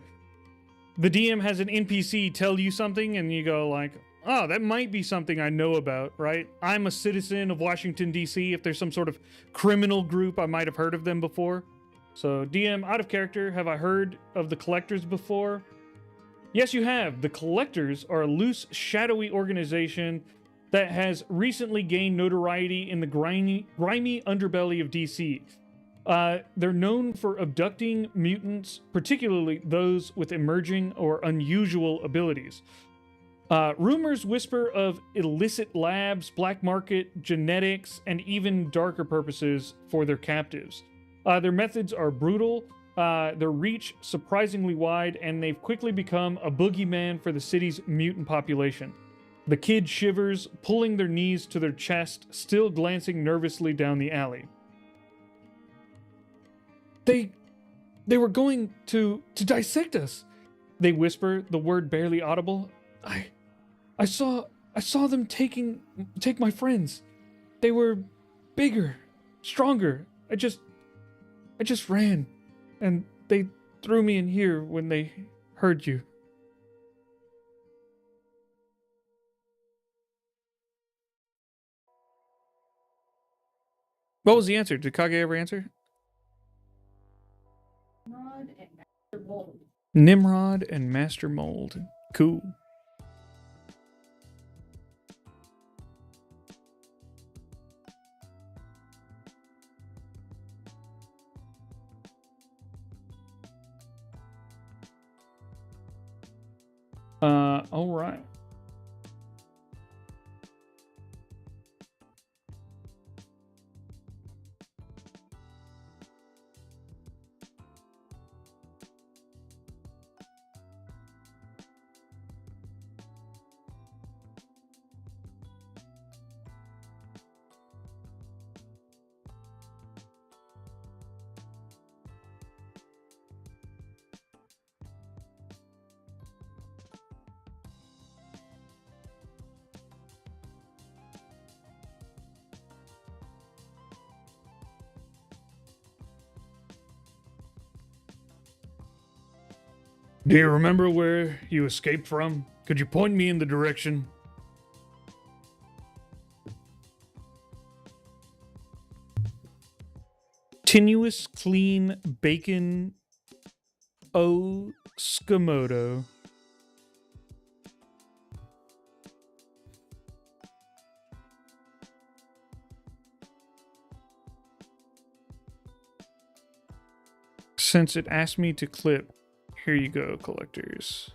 the DM has an NPC tell you something and you go like, oh, that might be something I know about, right? I'm a citizen of Washington, D.C. If there's some sort of criminal group, I might have heard of them before. So, DM, out of character, have I heard of the collectors before? Yes, you have. The collectors are a loose, shadowy organization that has recently gained notoriety in the grimy underbelly of DC. They're known for abducting mutants, particularly those with emerging or unusual abilities. Rumors whisper of illicit labs, black market, genetics, and even darker purposes for their captives. Their methods are brutal, their reach surprisingly wide, and they've quickly become a boogeyman for the city's mutant population. The kid shivers, pulling their knees to their chest, still glancing nervously down the alley. They were going to dissect us, they whisper, the word barely audible. I saw them take my friends. They were bigger, stronger. I just ran, and they threw me in here when they heard you. What was the answer? Did Kage ever answer? Nimrod and Master Mold. Nimrod and Master Mold. Cool. All right. Do you remember where you escaped from? Could you point me in the direction? Tenuous, clean bacon. Oh, Skamoto. Since it asked me to clip, here you go, collectors.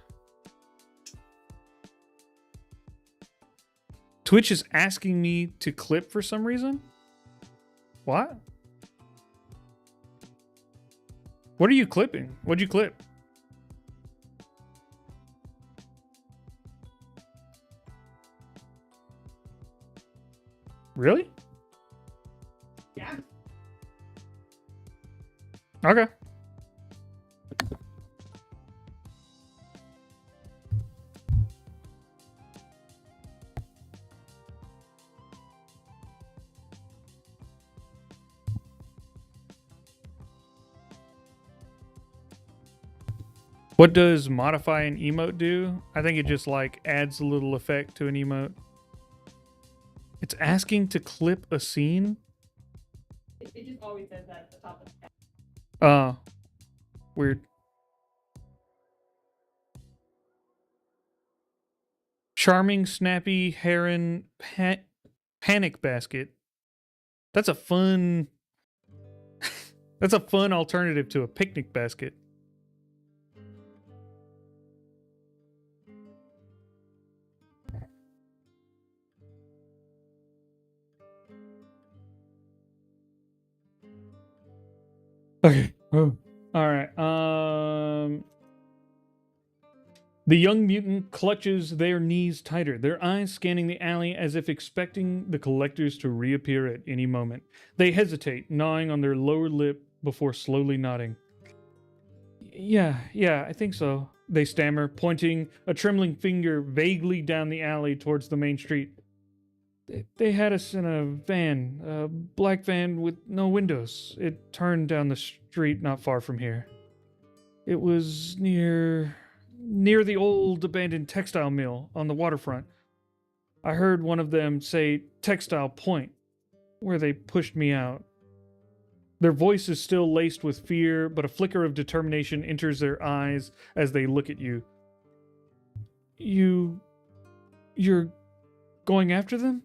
Twitch is asking me to clip for some reason? What? What are you clipping? What'd you clip? Really? Yeah. Okay. What does modify an emote do? I think it just like adds a little effect to an emote. It's asking to clip a scene. It just always says that at the top of the tab. Weird. Charming, snappy heron panic basket. That's a fun. That's a fun alternative to a picnic basket. Okay. Oh. All right. The young mutant clutches their knees tighter, their eyes scanning the alley as if expecting the collectors to reappear at any moment. They hesitate, gnawing on their lower lip before slowly nodding. Yeah, I think so, they stammer, pointing a trembling finger vaguely down the alley towards the main street. They had us in a van, a black van with no windows. It turned down the street not far from here. It was near the old abandoned textile mill on the waterfront. I heard one of them say Textile Point, where they pushed me out. Their voice is still laced with fear, but a flicker of determination enters their eyes as they look at you. You're going after them?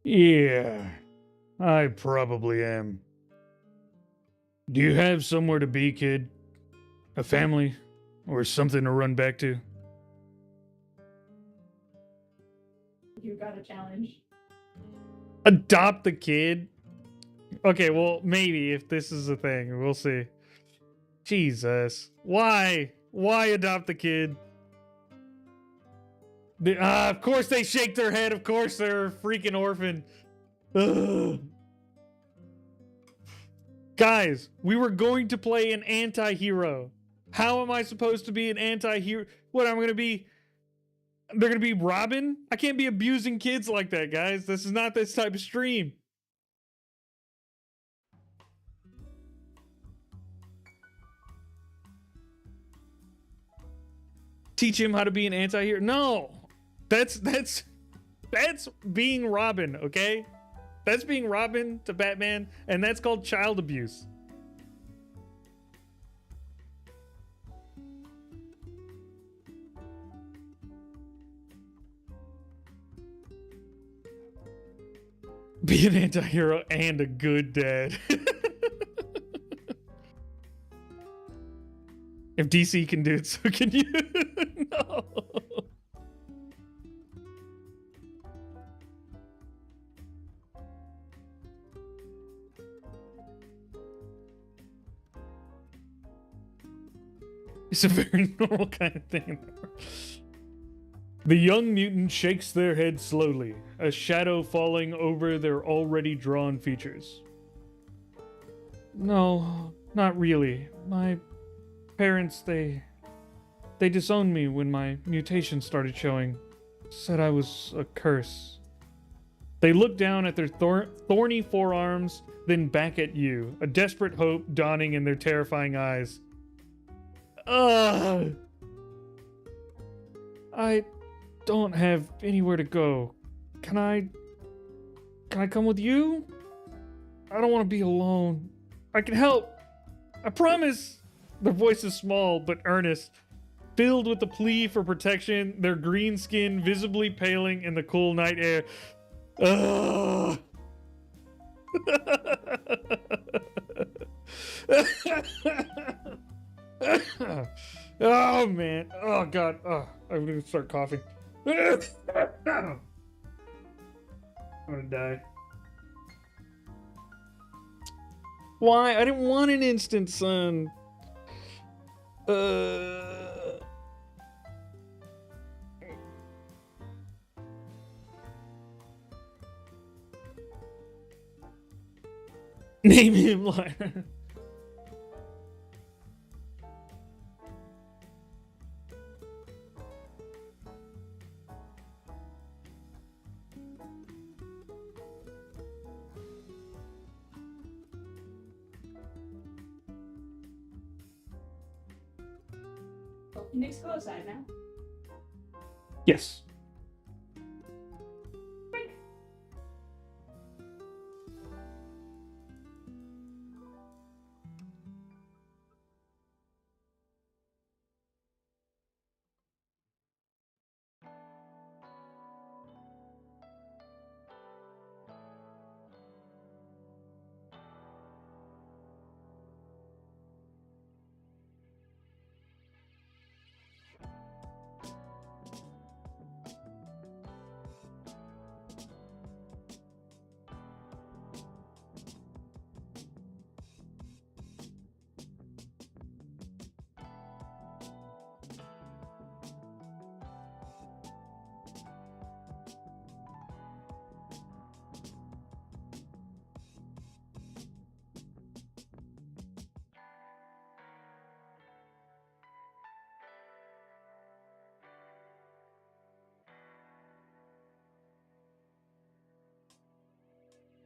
Yeah, I probably am. Do you have somewhere to be, kid? A family? Or something to run back to? You got a challenge. Adopt the kid? Okay, well, maybe if this is a thing. We'll see. Jesus. Why? Why adopt the kid? Of course they shake their head. Of course they're a freaking orphan. Ugh. Guys, we were going to play an anti-hero. How am I supposed to be an anti-hero? What, I'm going to be... They're going to be Robin? I can't be abusing kids like that, guys. This is not this type of stream. Teach him how to be an anti-hero? No. That's being Robin, okay? That's being Robin to Batman, and that's called child abuse. Be an anti-hero and a good dad. If DC can do it, so can you. No. It's a very normal kind of thing. The young mutant shakes their head slowly, a shadow falling over their already drawn features. No, not really. My parents, they disowned me when my mutation started showing. Said I was a curse. They look down at their thorny forearms, then back at you, a desperate hope dawning in their terrifying eyes. Ugh! I don't have anywhere to go. Can I come with you? I don't want to be alone. I can help. I promise. Their voice is small but earnest, filled with the plea for protection, their green skin visibly paling in the cool night air. Ugh. Oh man. Oh god. Oh, I'm gonna start coughing. I'm gonna die. Why? I didn't want an instant son. Name him liar. Nick's go outside now. Yes.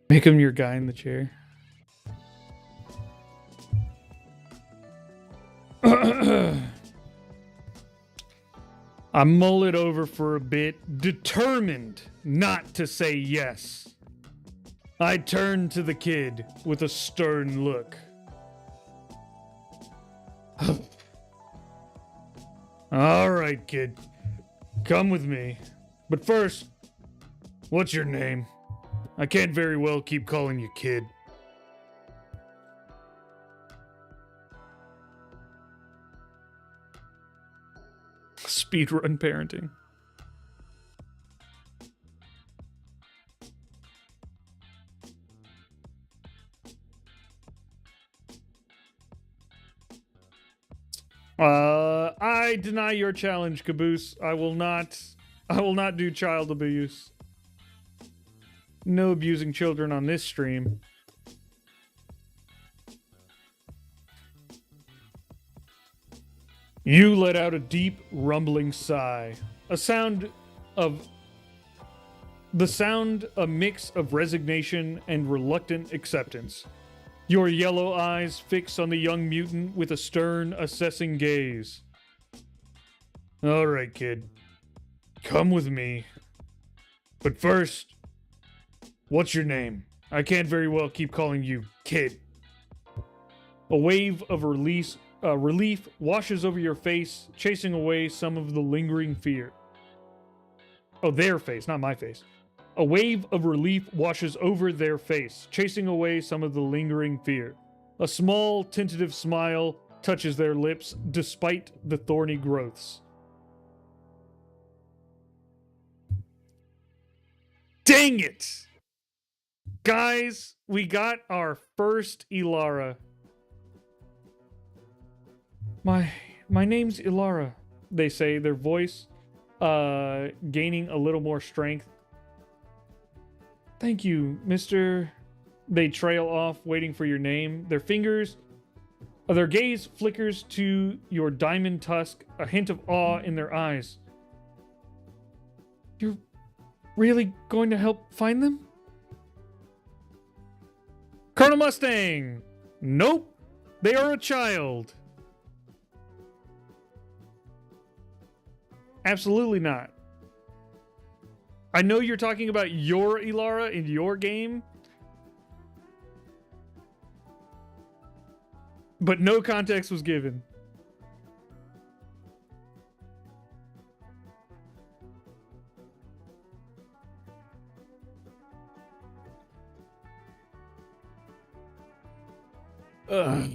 Make him your guy in the chair. I mull it over for a bit, determined not to say yes. I turn to the kid with a stern look. All right, kid. Come with me. But first, what's your name? I can't very well keep calling you kid. Speedrun parenting. I deny your challenge, Caboose. I will not do child abuse. No abusing children on this stream. You let out a deep, rumbling sigh. A sound, a mix of resignation and reluctant acceptance. Your yellow eyes fix on the young mutant with a stern, assessing gaze. All right, kid. Come with me. But first, what's your name? I can't very well keep calling you kid. A wave of relief washes over your face, chasing away some of the lingering fear. Oh, their face, not my face. A wave of relief washes over their face, chasing away some of the lingering fear. A small, tentative smile touches their lips despite the thorny growths. Dang it! Guys, we got our first Ilara. My name's Ilara, they say, their voice gaining a little more strength. Thank you, Mr. They trail off, waiting for your name. Their gaze flickers to your diamond tusk, a hint of awe in their eyes. You're really going to help find them? Colonel Mustang! Nope, they are a child. Absolutely not. I know you're talking about your Ilara in your game, but no context was given. Ugh.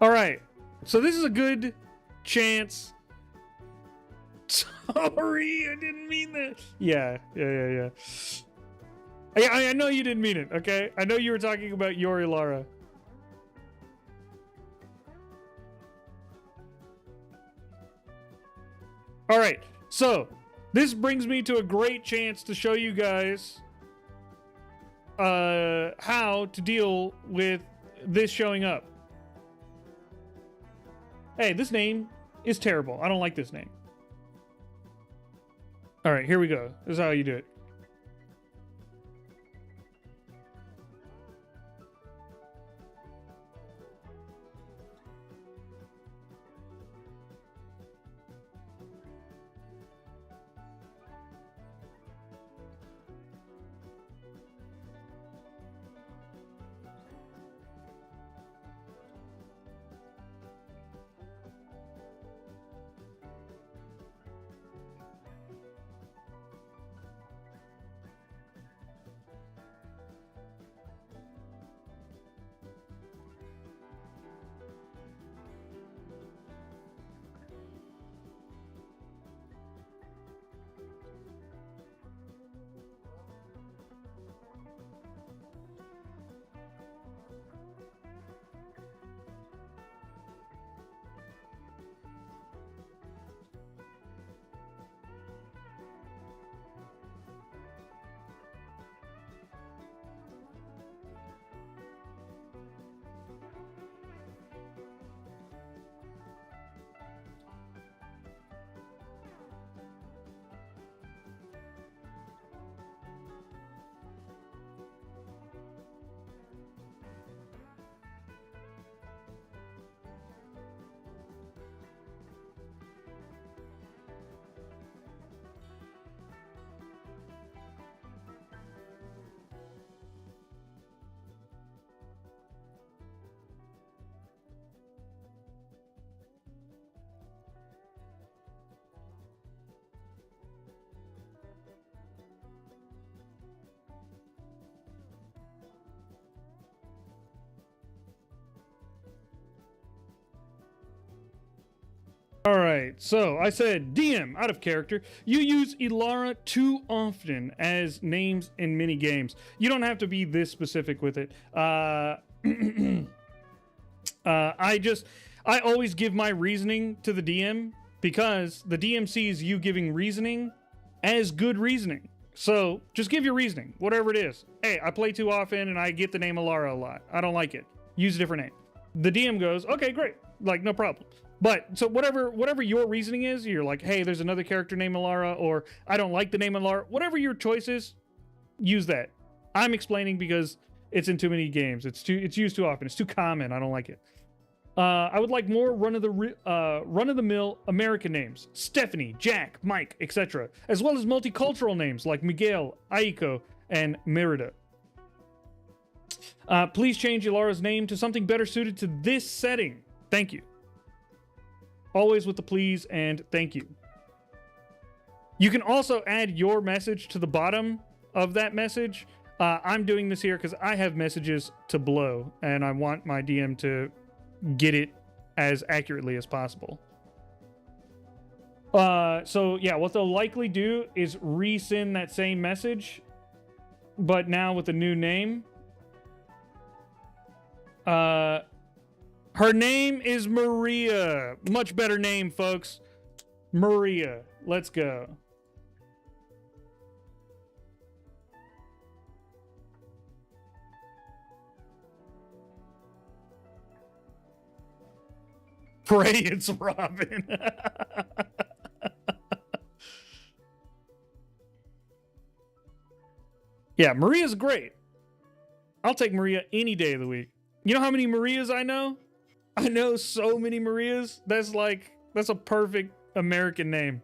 All right, so this is a good chance. Sorry, I didn't mean that. Yeah. I know you didn't mean it, okay? I know you were talking about your Ilara. All right, so this brings me to a great chance to show you guys how to deal with this showing up. Hey, this name is terrible. I don't like this name. All right, here we go. This is how you do it. right. So I said DM out of character. You use Ilara too often as names in mini games. You don't have to be this specific with it. I always give my reasoning to the DM because the DM sees you giving reasoning as good reasoning. So just give your reasoning, whatever it is. Hey, I play too often and I get the name Ilara a lot. I don't like it. Use a different name. The DM goes, okay, great. Like, no problem. But so whatever your reasoning is, you're like, hey, there's another character named Ilara, or I don't like the name Ilara. Whatever your choice is, use that. I'm explaining because it's in too many games. It's used too often. It's too common. I don't like it. I would like more run-of-the-mill American names: Stephanie, Jack, Mike, etc., as well as multicultural names like Miguel, Aiko, and Merida. Please change Ilara's name to something better suited to this setting. Thank you. Always with the please and thank you. You can also add your message to the bottom of that message. I'm doing this here because I have messages to blow, and I want my DM to get it as accurately as possible. So yeah, what they'll likely do is resend that same message, but now with a new name. Her name is Maria. Much better name, folks. Maria. Let's go. Pray it's Robin. Yeah, Maria's great. I'll take Maria any day of the week. You know how many Marias I know? I know so many Marias. That's a perfect American name.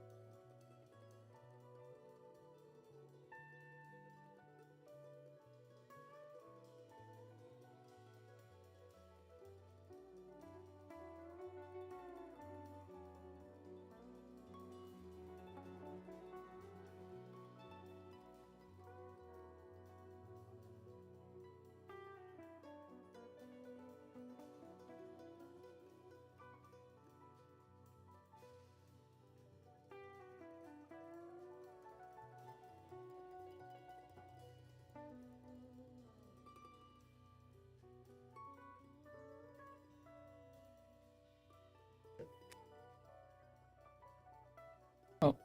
Oh,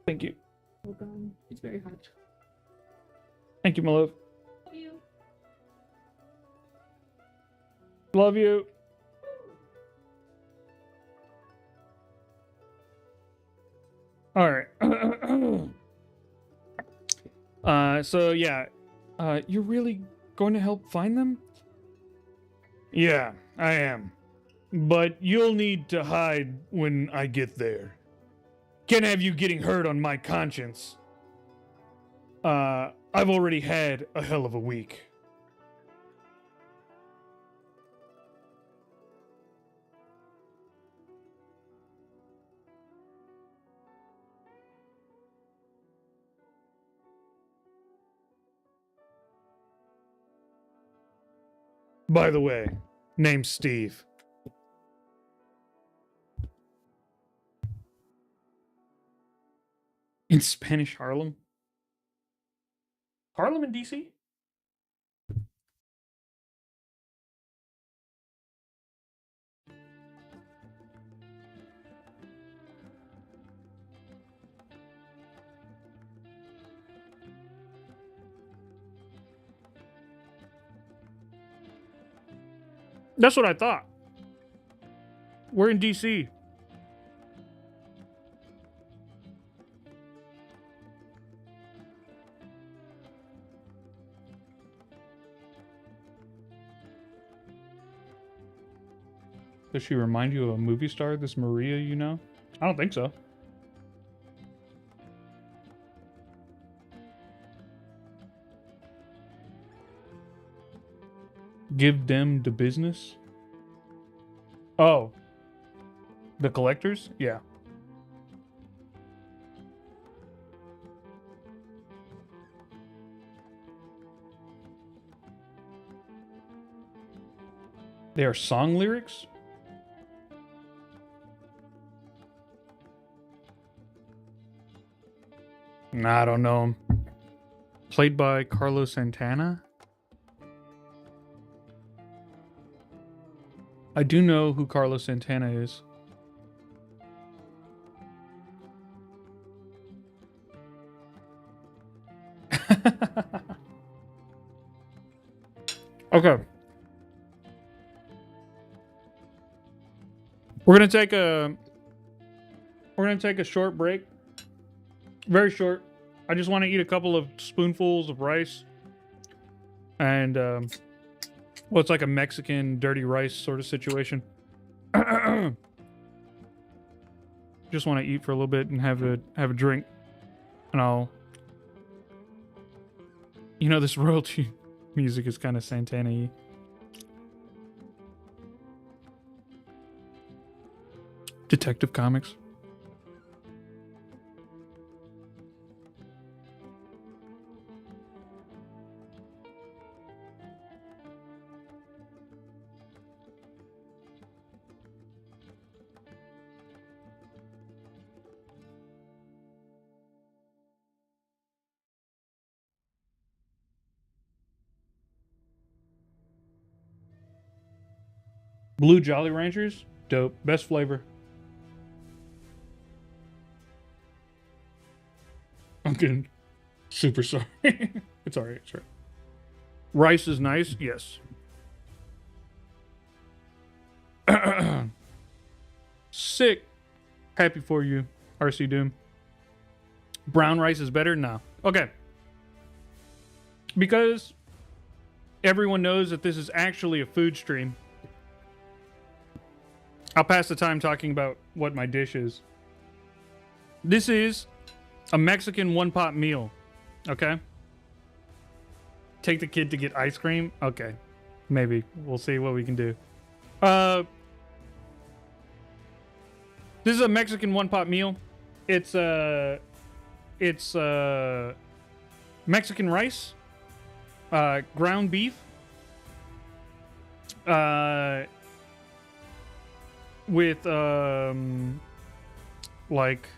thank you. Hold on. It's very hot. Thank you, my love. Love you. Love you. All right. So yeah, you're really going to help find them? Yeah, I am. But you'll need to hide when I get there. Can't have you getting hurt on my conscience. I've already had a hell of a week. By the way, name's Steve. In Spanish Harlem? Harlem in DC? That's what I thought. We're in DC. Does she remind you of a movie star, this Maria, you know? I don't think so. Give them the business? Oh. The collectors? Yeah. They are song lyrics? Nah, I don't know him. Played by Carlos Santana? I do know who Carlos Santana is. Okay. We're gonna take a short break. Very short. I just want to eat a couple of spoonfuls of rice. And well, it's like a Mexican dirty rice sort of situation. Just want to eat for a little bit and have a drink. And I'll, you know, this royalty music is kind of Santana-y. Detective Comics. Blue Jolly Ranchers? Dope. Best flavor. I'm getting super sorry. It's alright, it's alright. Rice is nice? Yes. Sick. Happy for you, RC Doom. Brown rice is better? No. Okay. Because everyone knows that this is actually a food stream, I'll pass the time talking about what my dish is. This is a Mexican one-pot meal. Okay? Take the kid to get ice cream? Okay. Maybe. We'll see what we can do. This is a Mexican one-pot meal. It's Mexican rice, ground beef, with like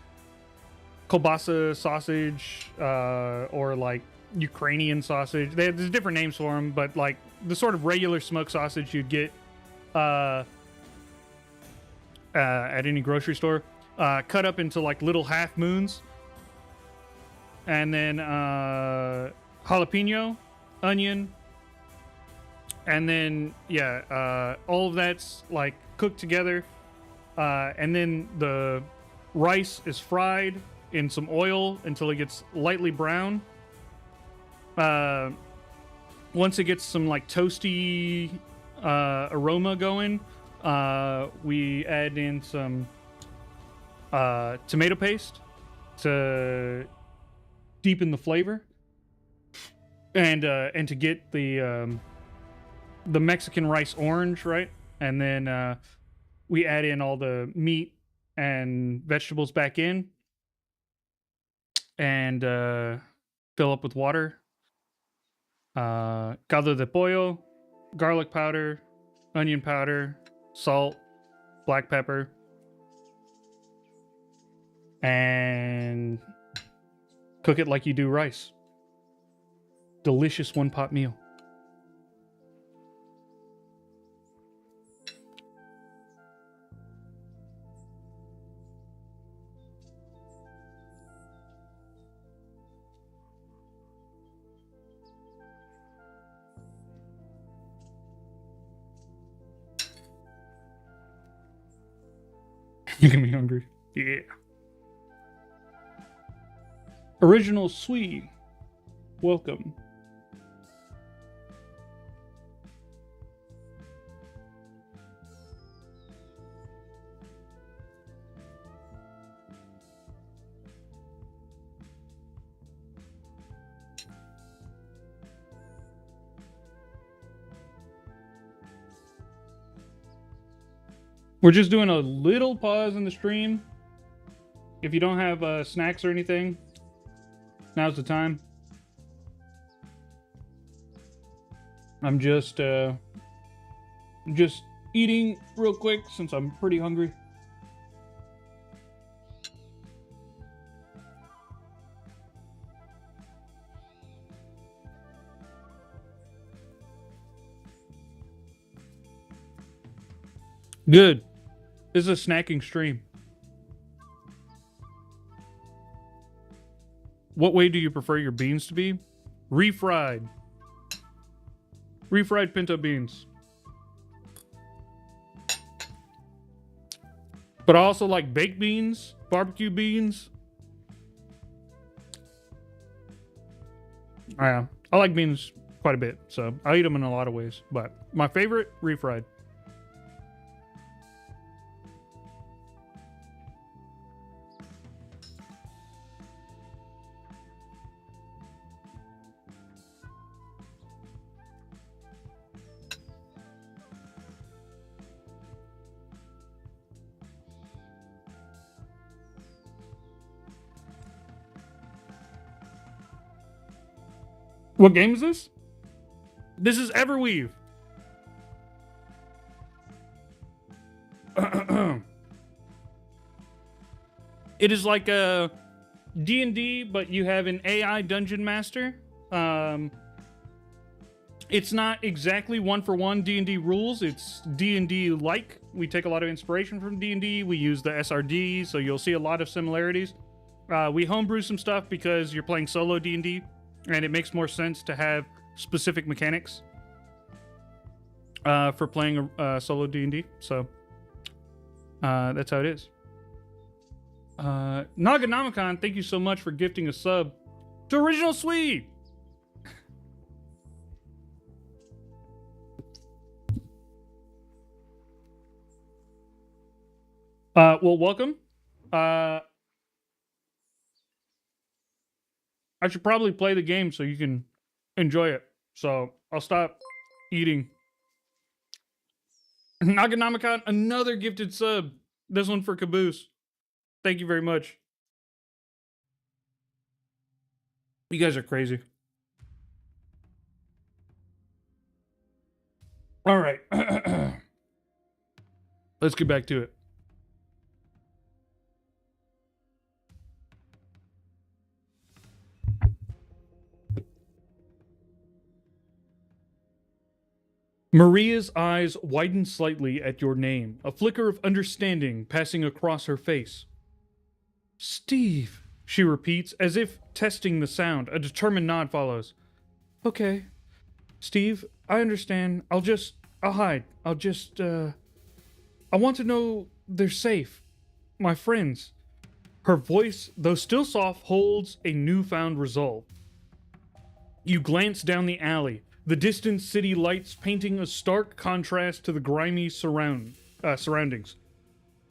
kielbasa sausage, or like Ukrainian sausage. There's different names for them, but like the sort of regular smoked sausage you'd get at any grocery store, cut up into like little half moons, and then jalapeno, onion, and then all of that's like cooked together, and then the rice is fried in some oil until it gets lightly brown. Once it gets some like toasty aroma going, we add in some tomato paste to deepen the flavor, and to get the Mexican rice orange, right? And then we add in all the meat and vegetables back in, and fill up with water. Caldo de pollo, garlic powder, onion powder, salt, black pepper, and cook it like you do rice. Delicious one-pot meal. Making me hungry. Yeah. Original Sweet. Welcome. We're just doing a little pause in the stream. If you don't have snacks or anything, now's the time. I'm just eating real quick since I'm pretty hungry. Good. This is a snacking stream. What way do you prefer your beans to be? Refried. Refried pinto beans. But I also like baked beans, barbecue beans. Yeah, I like beans quite a bit, so I eat them in a lot of ways. But my favorite, refried. What game is this? This is Everweave. It is like a D&D, but you have an AI dungeon master. It's not exactly one-for-one D&D rules. It's D&D-like. We take a lot of inspiration from D&D. We use the SRD, so you'll see a lot of similarities. We homebrew some stuff because you're playing solo D&D, and it makes more sense to have specific mechanics for playing a solo D&D. So that's how it is. Naganamicon, thank you so much for gifting a sub to Original Sweet. Well, welcome. I should probably play the game so you can enjoy it. So I'll stop eating. Naganamicon, another gifted sub. This one for Caboose. Thank you very much. You guys are crazy. All right. Let's get back to it. Maria's eyes widen slightly at your name, a flicker of understanding passing across her face. Steve, she repeats, as if testing the sound. A determined nod follows. Okay. Steve, I understand. I'll hide. I want to know they're safe. My friends. Her voice, though still soft, holds a newfound resolve. You glance down the alley, the distant city lights painting a stark contrast to the grimy surroundings.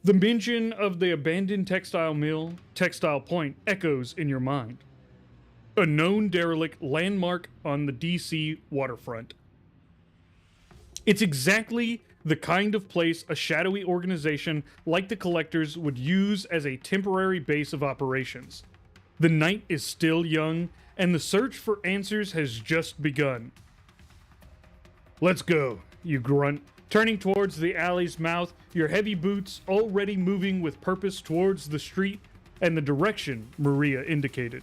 The mention of the abandoned textile mill, Textile Point, echoes in your mind. A known derelict landmark on the DC waterfront. It's exactly the kind of place a shadowy organization like the Collectors would use as a temporary base of operations. The night is still young, and the search for answers has just begun. Let's go, you grunt, turning towards the alley's mouth, your heavy boots already moving with purpose towards the street and the direction Maria indicated.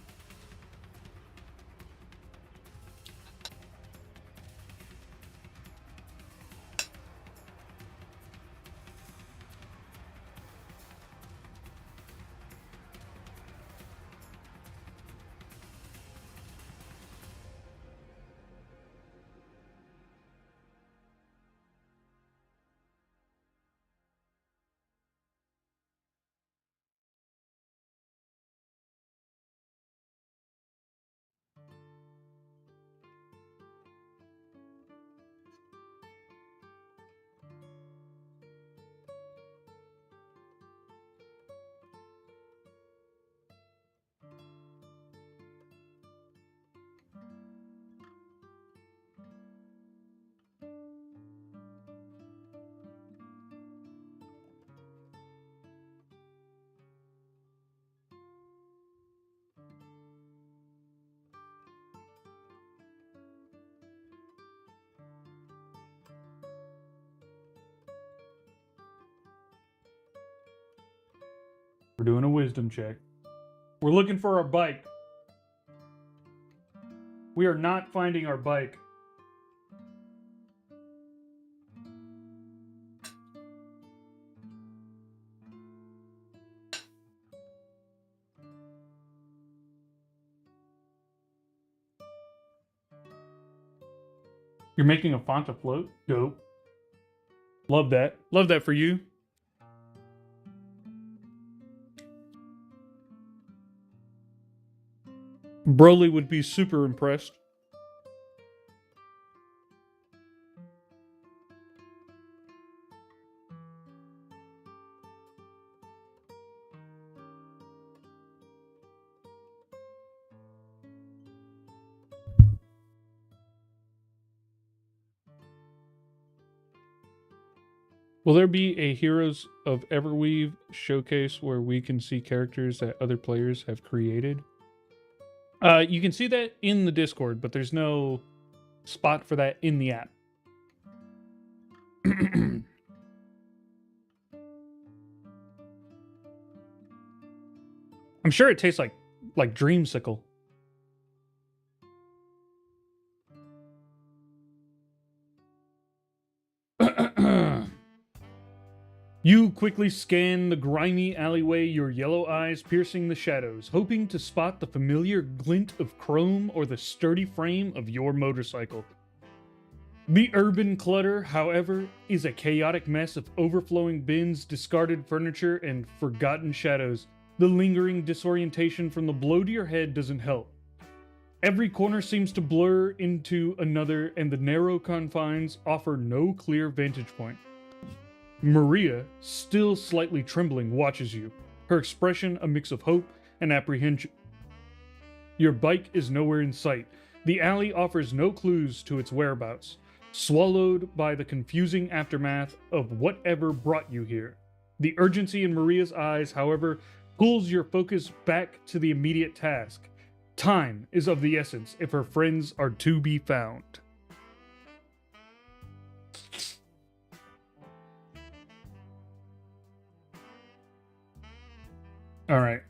We're doing a wisdom check. We're looking for our bike. We are not finding our bike. You're making a font to float? Dope. Love that. Love that for you. Broly would be super impressed. Will there be a Heroes of Everweave showcase where we can see characters that other players have created? You can see that in the Discord, but there's no spot for that in the app. I'm sure it tastes like dreamsicle. You quickly scan the grimy alleyway, your yellow eyes piercing the shadows, hoping to spot the familiar glint of chrome or the sturdy frame of your motorcycle. The urban clutter, however, is a chaotic mess of overflowing bins, discarded furniture, and forgotten shadows. The lingering disorientation from the blow to your head doesn't help. Every corner seems to blur into another, and the narrow confines offer no clear vantage point. Maria, still slightly trembling, watches you, her expression a mix of hope and apprehension. Your bike is nowhere in sight. The alley offers no clues to its whereabouts, swallowed by the confusing aftermath of whatever brought you here. The urgency in Maria's eyes, however, pulls your focus back to the immediate task. Time is of the essence if her friends are to be found. All right.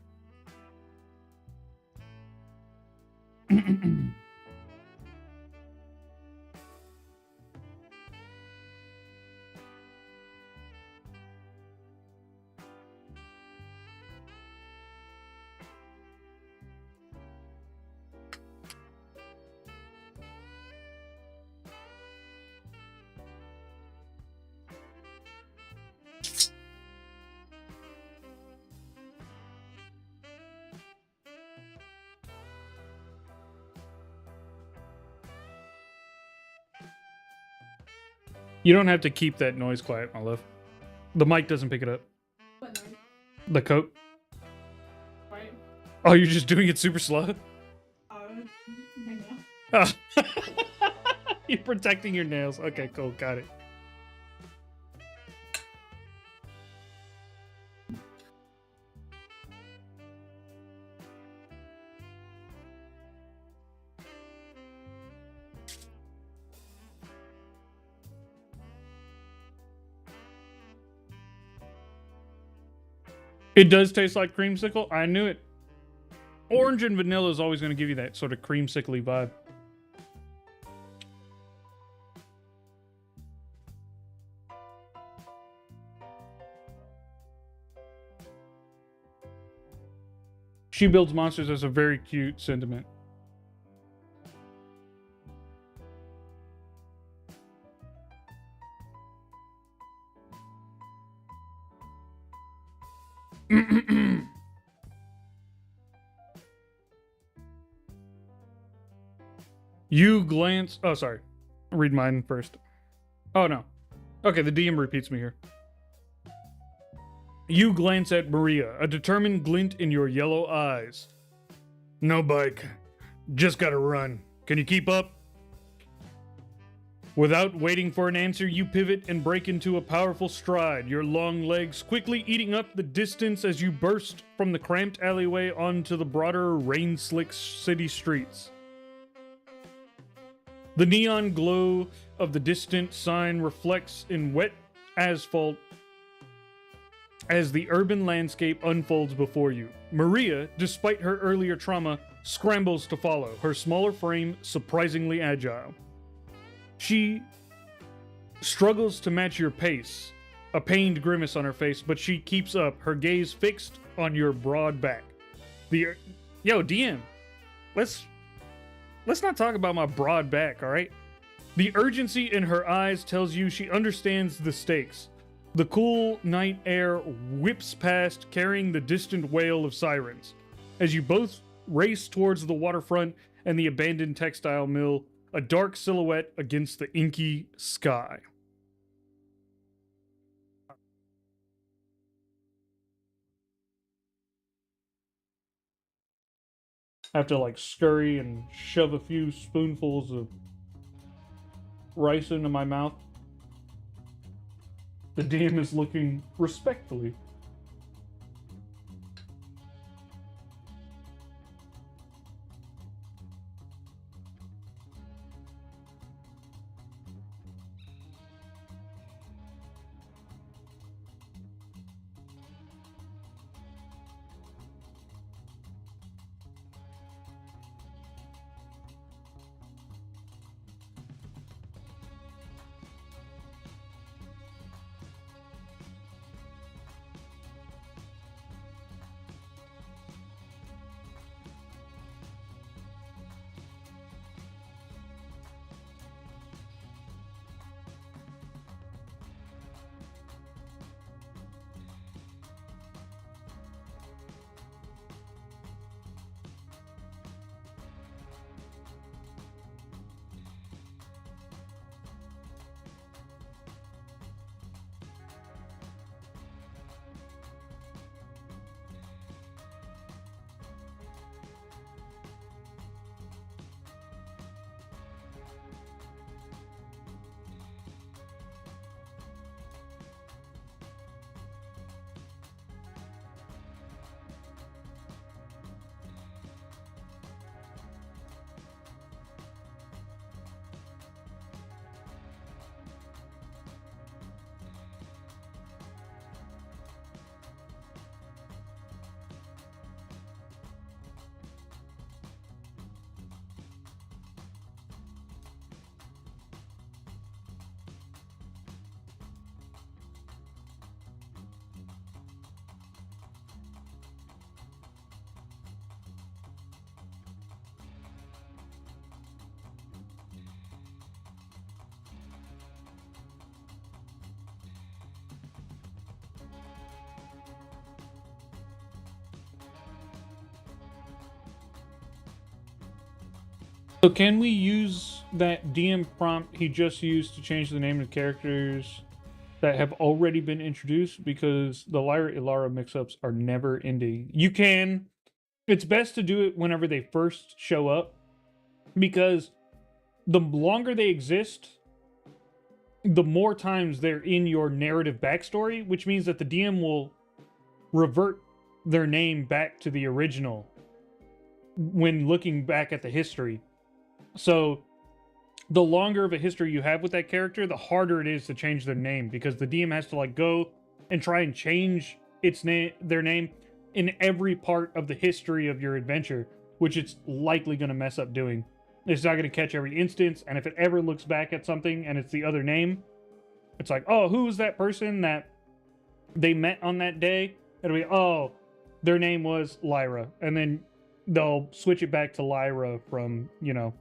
You don't have to keep that noise quiet, my love. The mic doesn't pick it up. What noise? The coat. Right? Oh, you're just doing it super slow? Yeah. Oh. You're protecting your nails. Okay, cool. Got it. It does taste like creamsicle. I knew it. Orange and vanilla is always going to give you that sort of creamsicle-y vibe. She builds monsters as a very cute sentiment. You glance... Oh, sorry. Read mine first. Oh, no. Okay, the DM repeats me here. You glance at Maria, a determined glint in your yellow eyes. No bike. Just gotta run. Can you keep up? Without waiting for an answer, you pivot and break into a powerful stride, your long legs quickly eating up the distance as you burst from the cramped alleyway onto the broader, rain-slick city streets. The neon glow of the distant sign reflects in wet asphalt as the urban landscape unfolds before you. Maria, despite her earlier trauma, scrambles to follow, her smaller frame surprisingly agile. She struggles to match your pace, a pained grimace on her face, but she keeps up, her gaze fixed on your broad back. Yo, DM, let's not talk about my broad back, all right? The urgency in her eyes tells you she understands the stakes. The cool night air whips past, carrying the distant wail of sirens. As you both race towards the waterfront and the abandoned textile mill, a dark silhouette against the inky sky. I have to like scurry and shove a few spoonfuls of rice into my mouth. The DM is looking respectfully. So can we use that DM prompt he just used to change the name of characters that have already been introduced? Because the Lyra Ilara mix-ups are never ending. You can. It's best to do it whenever they first show up, because the longer they exist, the more times they're in your narrative backstory, which means that the DM will revert their name back to the original when looking back at the history. So the longer of a history you have with that character, the harder it is to change their name, because the DM has to like go and try and change their name in every part of the history of your adventure, which it's likely going to mess up doing. It's not going to catch every instance, and if it ever looks back at something and it's the other name, it's like, oh, who was that person that they met on that day? It'll be, oh, their name was Lyra, and then they'll switch it back to Lyra from, you know,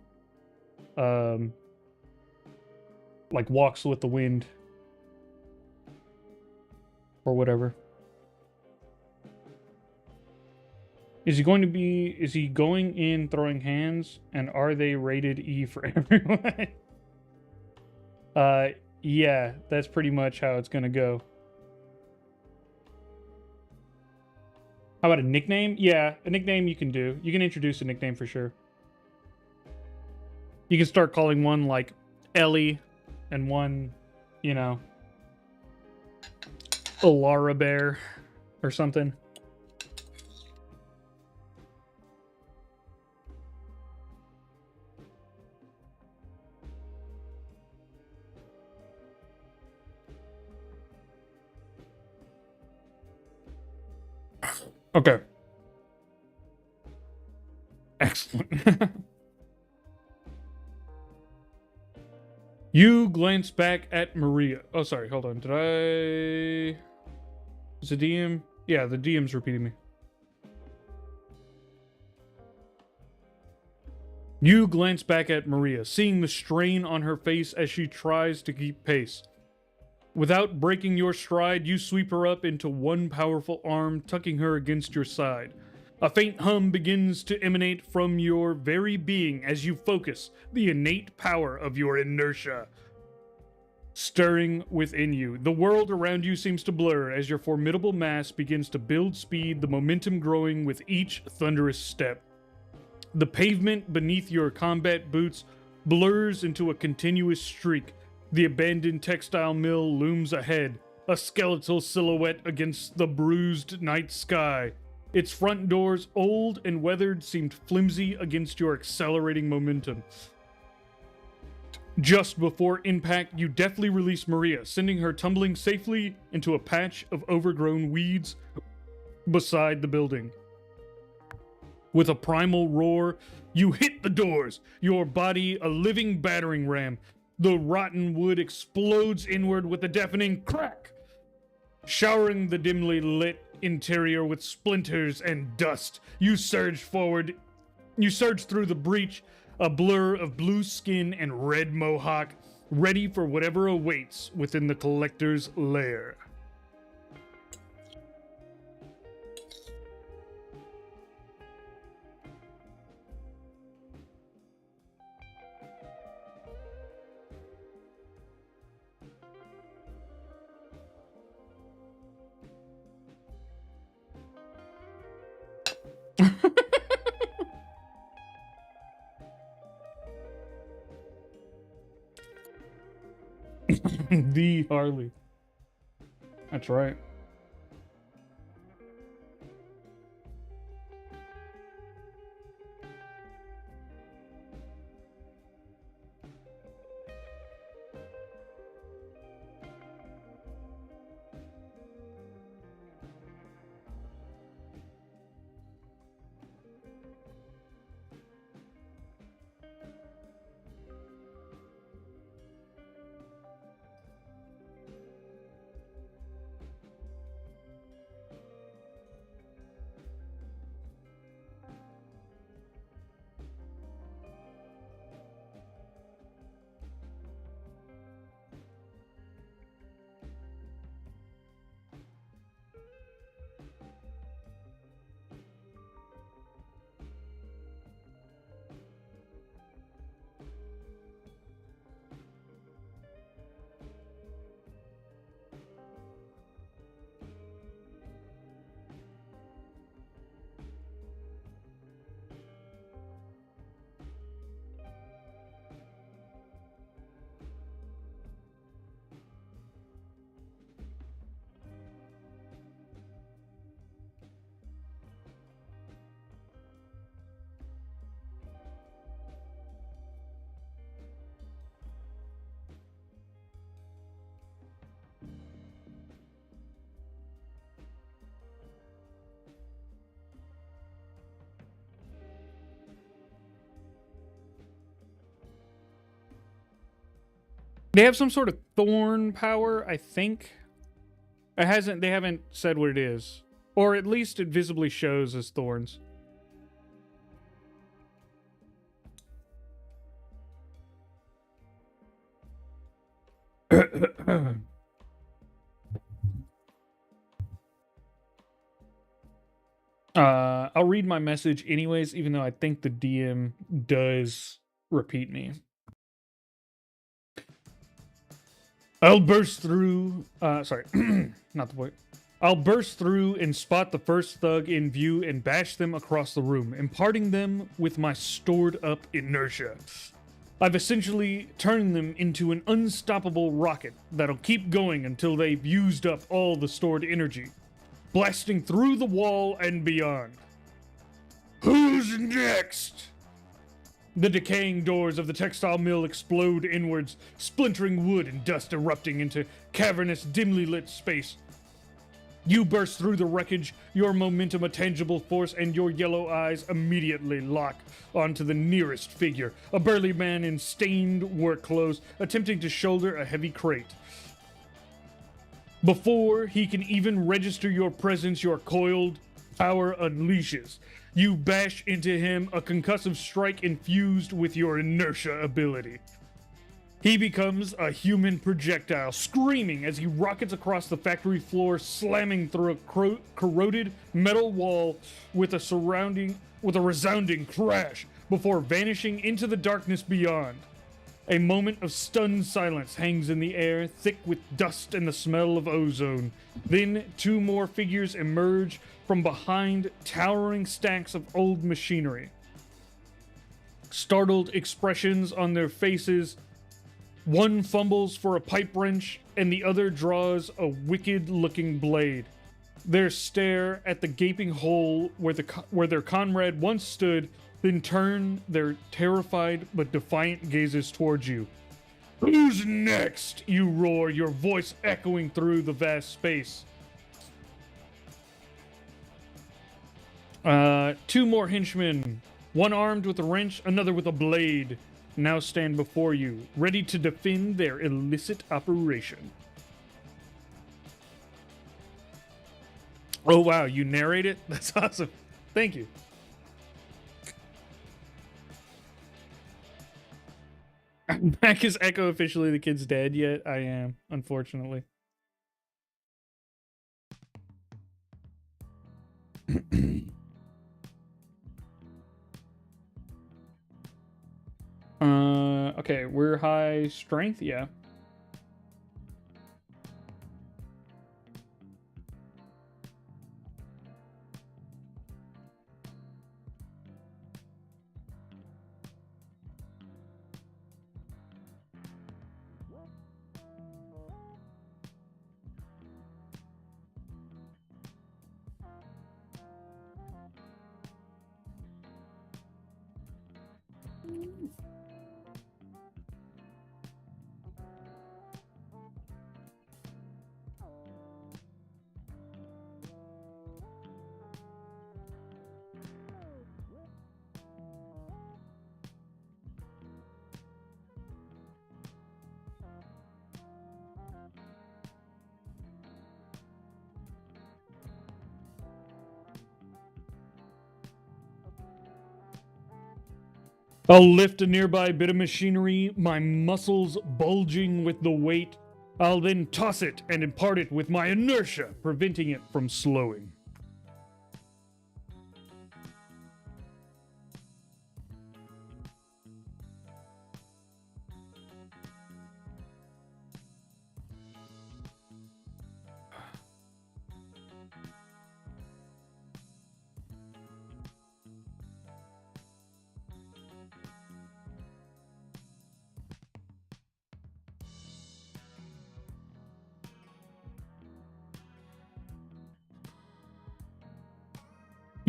like Walks with the Wind or whatever. Is he going in throwing hands, and are they rated E for everyone? Yeah, that's pretty much how it's gonna go. How about a nickname? Yeah, a nickname you can do. You can introduce a nickname for sure. You can start calling one like Ellie and one, you know, Alara Bear or something. Okay. Excellent. You glance back at Maria. Oh, sorry. Hold on. Did I... Is the DM? Yeah, the DM's repeating me. You glance back at Maria, seeing the strain on her face as she tries to keep pace. Without breaking your stride, you sweep her up into one powerful arm, tucking her against your side. A faint hum begins to emanate from your very being as you focus the innate power of your inertia stirring within you. The world around you seems to blur as your formidable mass begins to build speed, the momentum growing with each thunderous step. The pavement beneath your combat boots blurs into a continuous streak. The abandoned textile mill looms ahead, a skeletal silhouette against the bruised night sky. Its front doors, old and weathered, seemed flimsy against your accelerating momentum. Just before impact, you deftly release Maria, sending her tumbling safely into a patch of overgrown weeds beside the building. With a primal roar, you hit the doors, your body a living battering ram. The rotten wood explodes inward with a deafening crack, showering the dimly lit interior with splinters and dust. You surge forward. You surge through the breach, a blur of blue skin and red mohawk, ready for whatever awaits within the collector's lair. The Harley. That's right. They have some sort of thorn power, I think. They haven't said what it is. Or at least it visibly shows as thorns. I'll read my message anyways, even though I think the DM does repeat me. I'll burst through, sorry, not the point. I'll burst through and spot the first thug in view and bash them across the room, imparting them with my stored up inertia. I've essentially turned them into an unstoppable rocket that'll keep going until they've used up all the stored energy, blasting through the wall and beyond. Who's next? The decaying doors of the textile mill explode inwards, splintering wood and dust erupting into cavernous, dimly lit space. You burst through the wreckage, your momentum a tangible force, and your yellow eyes immediately lock onto the nearest figure, a burly man in stained work clothes, attempting to shoulder a heavy crate. Before he can even register your presence, your coiled, power unleashes. You bash into him, a concussive strike infused with your inertia ability. He becomes a human projectile, screaming as he rockets across the factory floor, slamming through a corroded metal wall with a resounding crash before vanishing into the darkness beyond. A moment of stunned silence hangs in the air, thick with dust and the smell of ozone. Then two more figures emerge from behind towering stacks of old machinery. Startled expressions on their faces. One fumbles for a pipe wrench, and the other draws a wicked-looking blade. Their stare at the gaping hole where their comrade once stood, then turn their terrified but defiant gazes towards you. "Who's next?" you roar, your voice echoing through the vast space. Two more henchmen, one armed with a wrench, another with a blade, now stand before you, ready to defend their illicit operation. Oh wow, you narrate it? That's awesome. Thank you. Mac, is Echo officially the kid's dad yet? I am, unfortunately. Okay, we're high strength, yeah. I'll lift a nearby bit of machinery, my muscles bulging with the weight. I'll then toss it and impart it with my inertia, preventing it from slowing.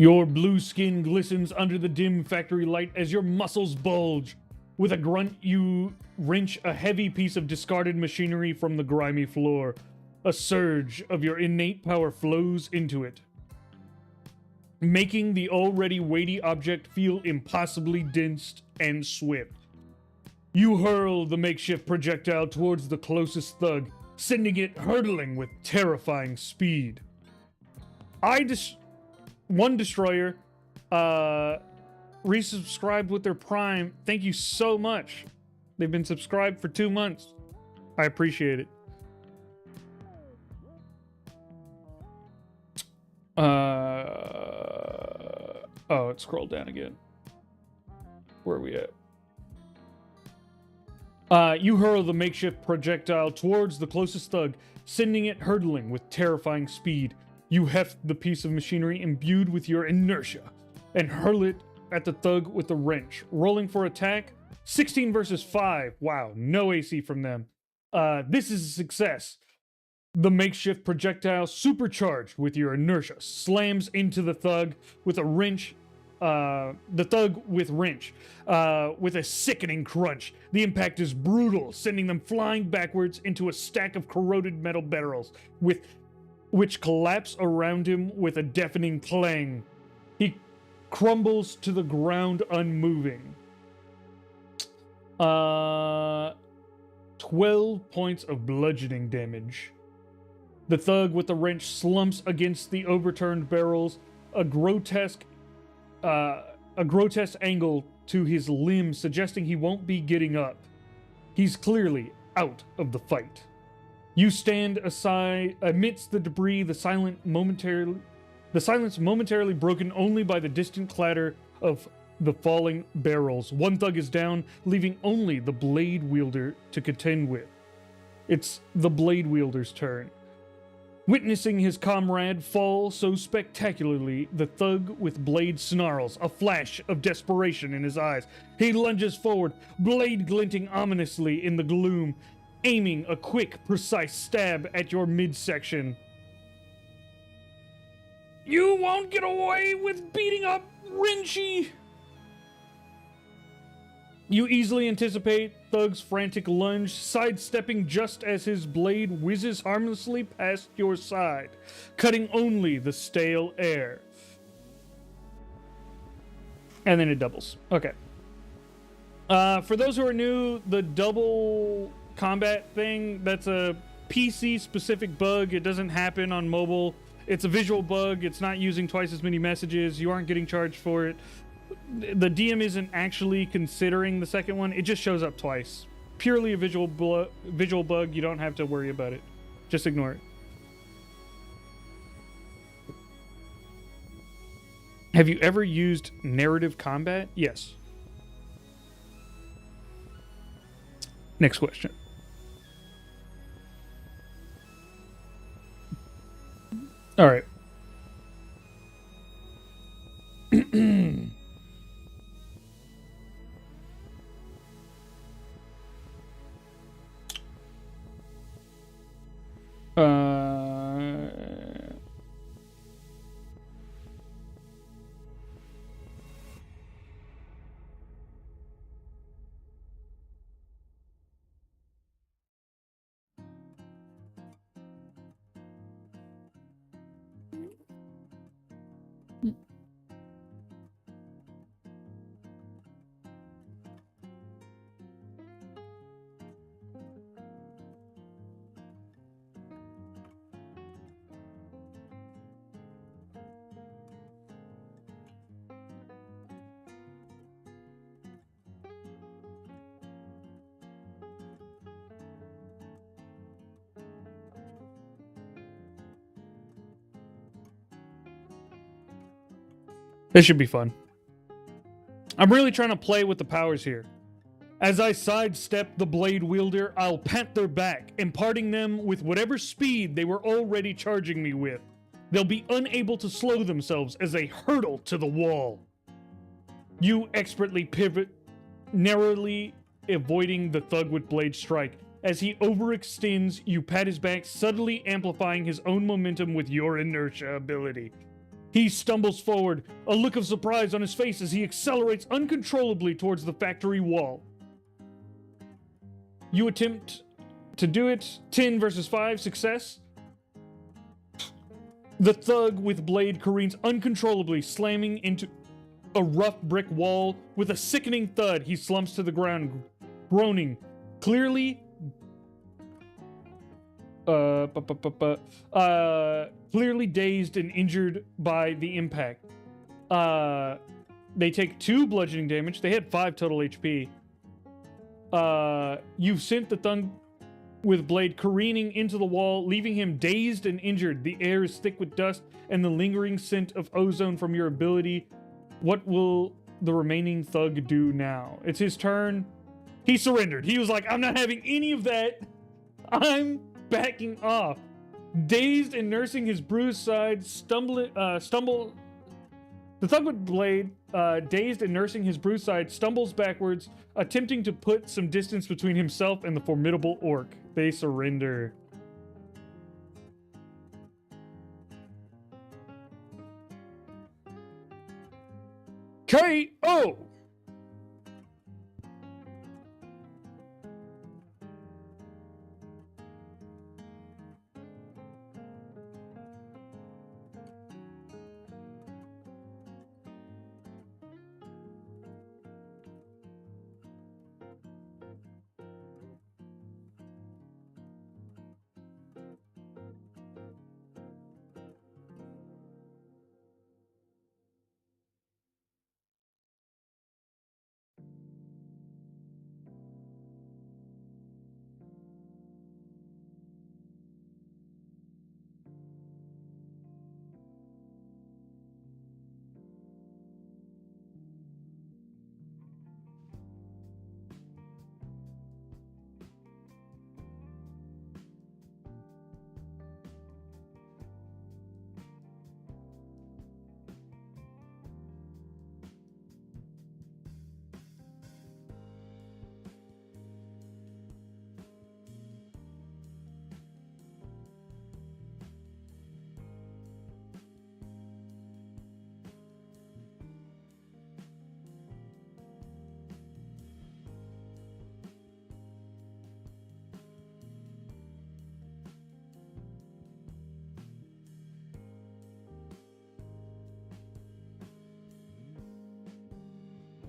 Your blue skin glistens under the dim factory light as your muscles bulge. With a grunt, you wrench a heavy piece of discarded machinery from the grimy floor. A surge of your innate power flows into it, making the already weighty object feel impossibly dense and swift. You hurl the makeshift projectile towards the closest thug, sending it hurtling with terrifying speed. One destroyer resubscribed with their Prime. Thank you so much. They've been subscribed for 2 months. I appreciate it. Oh, it scrolled down again. Where are we at? You hurl the makeshift projectile towards the closest thug, sending it hurtling with terrifying speed. You heft the piece of machinery imbued with your inertia and hurl it at the thug with a wrench. Rolling for attack, 16 versus 5. Wow, no AC from them. This is a success. The makeshift projectile, supercharged with your inertia, slams into the thug with a wrench. With a sickening crunch. The impact is brutal, sending them flying backwards into a stack of corroded metal barrels, which collapse around him with a deafening clang. He crumbles to the ground unmoving. 12 points of bludgeoning damage. The thug with the wrench slumps against the overturned barrels, a grotesque angle to his limb, suggesting he won't be getting up. He's clearly out of the fight. You stand aside amidst the debris, the silence momentarily broken only by the distant clatter of the falling barrels. One thug is down, leaving only the blade wielder to contend with. It's the blade wielder's turn. Witnessing his comrade fall so spectacularly, the thug with blade snarls, a flash of desperation in his eyes. He lunges forward, blade glinting ominously in the gloom, aiming a quick, precise stab at your midsection. You won't get away with beating up Rinchi! You easily anticipate Thug's frantic lunge, sidestepping just as his blade whizzes harmlessly past your side, cutting only the stale air. And then it doubles. Okay. For those who are new, the double combat thing, that's a PC-specific bug. It doesn't happen on mobile. It's a visual bug. It's not using twice as many messages. You aren't getting charged for it. The DM isn't actually considering the second one. It just shows up twice. Purely a visual bug. You don't have to worry about it. Just ignore it. Have you ever used narrative combat? Yes. Next question. All right. This should be fun. I'm really trying to play with the powers here. As I sidestep the blade wielder, I'll pat their back, imparting them with whatever speed they were already charging me with. They'll be unable to slow themselves as they hurtle to the wall. You expertly pivot, narrowly avoiding the thug with blade strike. As he overextends, you pat his back, subtly amplifying his own momentum with your inertia ability. He stumbles forward, a look of surprise on his face as he accelerates uncontrollably towards the factory wall. You attempt to do it. 10 versus 5, success. The thug with blade careens uncontrollably, slamming into a rough brick wall. With a sickening thud, he slumps to the ground, groaning, clearly clearly dazed and injured by the impact. They take 2 bludgeoning damage. They had 5 total HP. You've sent the thug with blade careening into the wall, leaving him dazed and injured. The air is thick with dust and the lingering scent of ozone from your ability. What will the remaining thug do now? It's his turn. He surrendered. He was like, I'm not having any of that. I'm backing off. Dazed and nursing his bruised side, the thug with blade, dazed and nursing his bruised side, stumbles backwards, attempting to put some distance between himself and the formidable orc. They surrender. KO!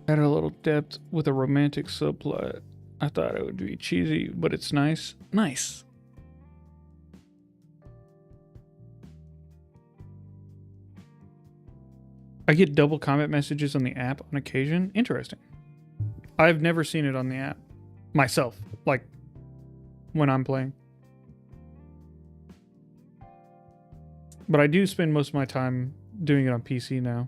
Add a little depth with a romantic subplot. I thought it would be cheesy, but it's nice. Nice. I get double comment messages on the app on occasion. Interesting. I've never seen it on the app myself, like when I'm playing. But I do spend most of my time doing it on PC now.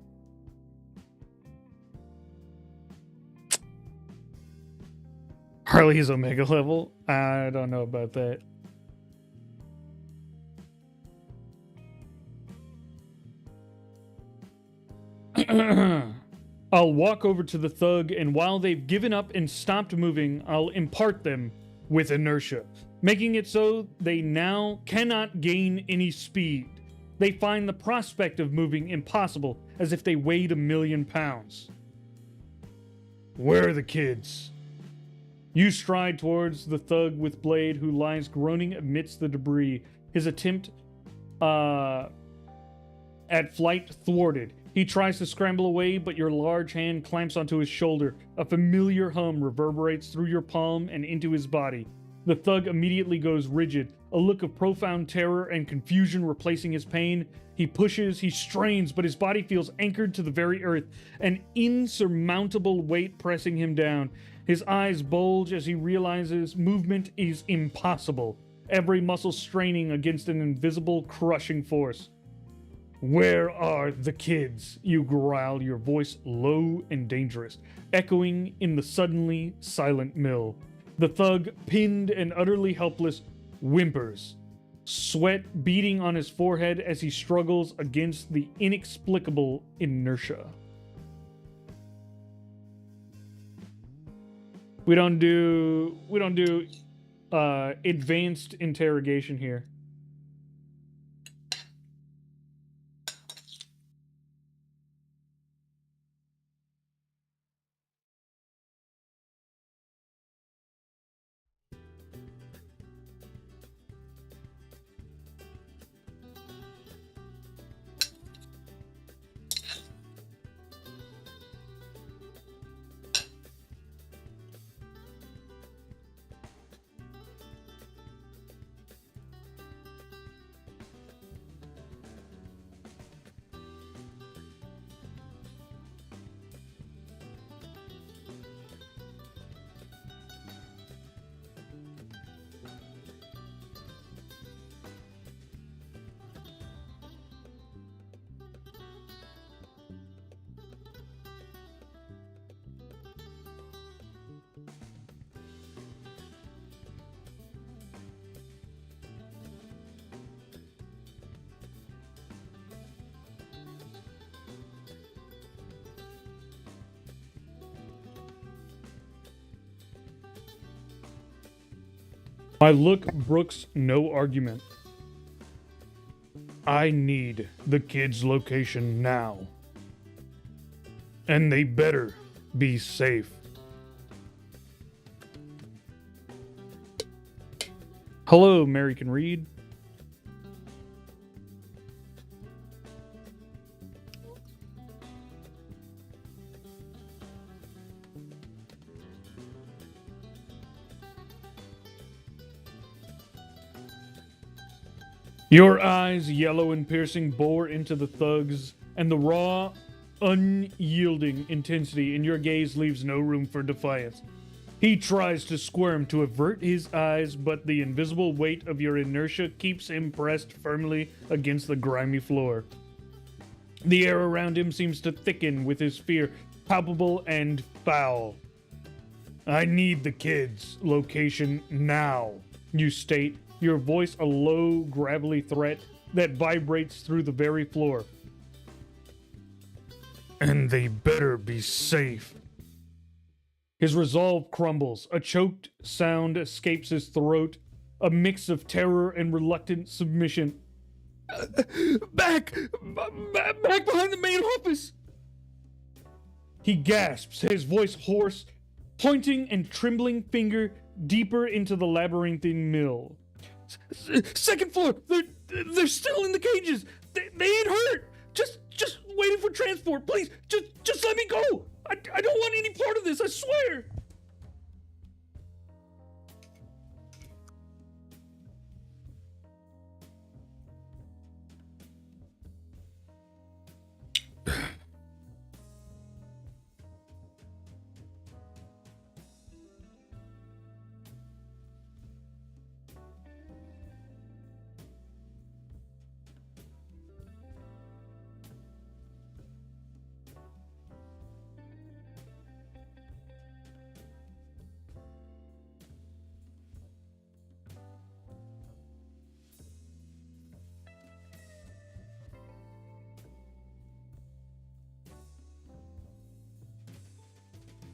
Harley is Omega level? I don't know about that. I'll walk over to the thug, and while they've given up and stopped moving, I'll impart them with inertia, making it so they now cannot gain any speed. They find the prospect of moving impossible, as if they weighed 1,000,000 pounds. Where are the kids? You stride towards the thug with blade, who lies groaning amidst the debris, his attempt at flight thwarted. He tries to scramble away, but your large hand clamps onto his shoulder. A familiar hum reverberates through your palm and into his body. The thug immediately goes rigid, a look of profound terror and confusion replacing his pain. He pushes, he strains, but his body feels anchored to the very earth, an insurmountable weight pressing him down. His eyes bulge as he realizes movement is impossible, every muscle straining against an invisible, crushing force. Where are the kids? You growl, your voice low and dangerous, echoing in the suddenly silent mill. The thug, pinned and utterly helpless, whimpers, sweat beading on his forehead as he struggles against the inexplicable inertia. We don't do advanced interrogation here. My look brooks no argument. I need the kids' location now. And they better be safe. Hello, Mary can read. Your eyes, yellow and piercing, bore into the thug's, and the raw, unyielding intensity in your gaze leaves no room for defiance. He tries to squirm to avert his eyes, but the invisible weight of your inertia keeps him pressed firmly against the grimy floor. The air around him seems to thicken with his fear, palpable and foul. I need the kids' location now, you state, your voice a low, gravelly threat that vibrates through the very floor. And they better be safe. His resolve crumbles. A choked sound escapes his throat, a mix of terror and reluctant submission. Back behind the main office! He gasps, his voice hoarse, pointing and trembling finger deeper into the labyrinthine mill. Second floor! They're still in the cages! They ain't hurt! Just waiting for transport, please! Just let me go! I don't want any part of this, I swear!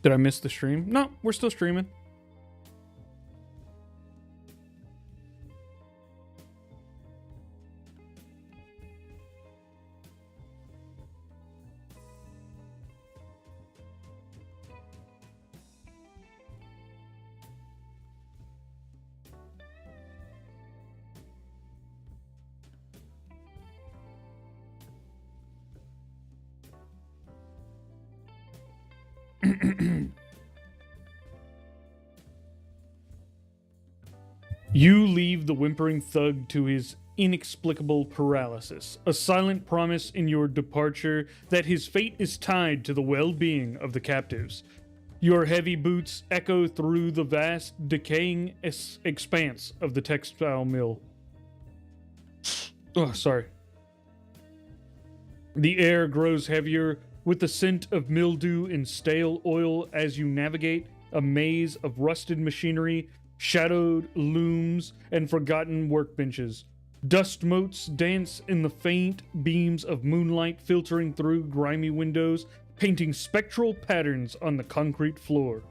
Did I miss the stream? No, we're still streaming. You leave the whimpering thug to his inexplicable paralysis, a silent promise in your departure that his fate is tied to the well-being of the captives. Your heavy boots echo through the vast, decaying expanse of the textile mill. Oh, sorry. The air grows heavier with the scent of mildew and stale oil as you navigate a maze of rusted machinery, shadowed looms, and forgotten workbenches. Dust motes dance in the faint beams of moonlight filtering through grimy windows, painting spectral patterns on the concrete floor.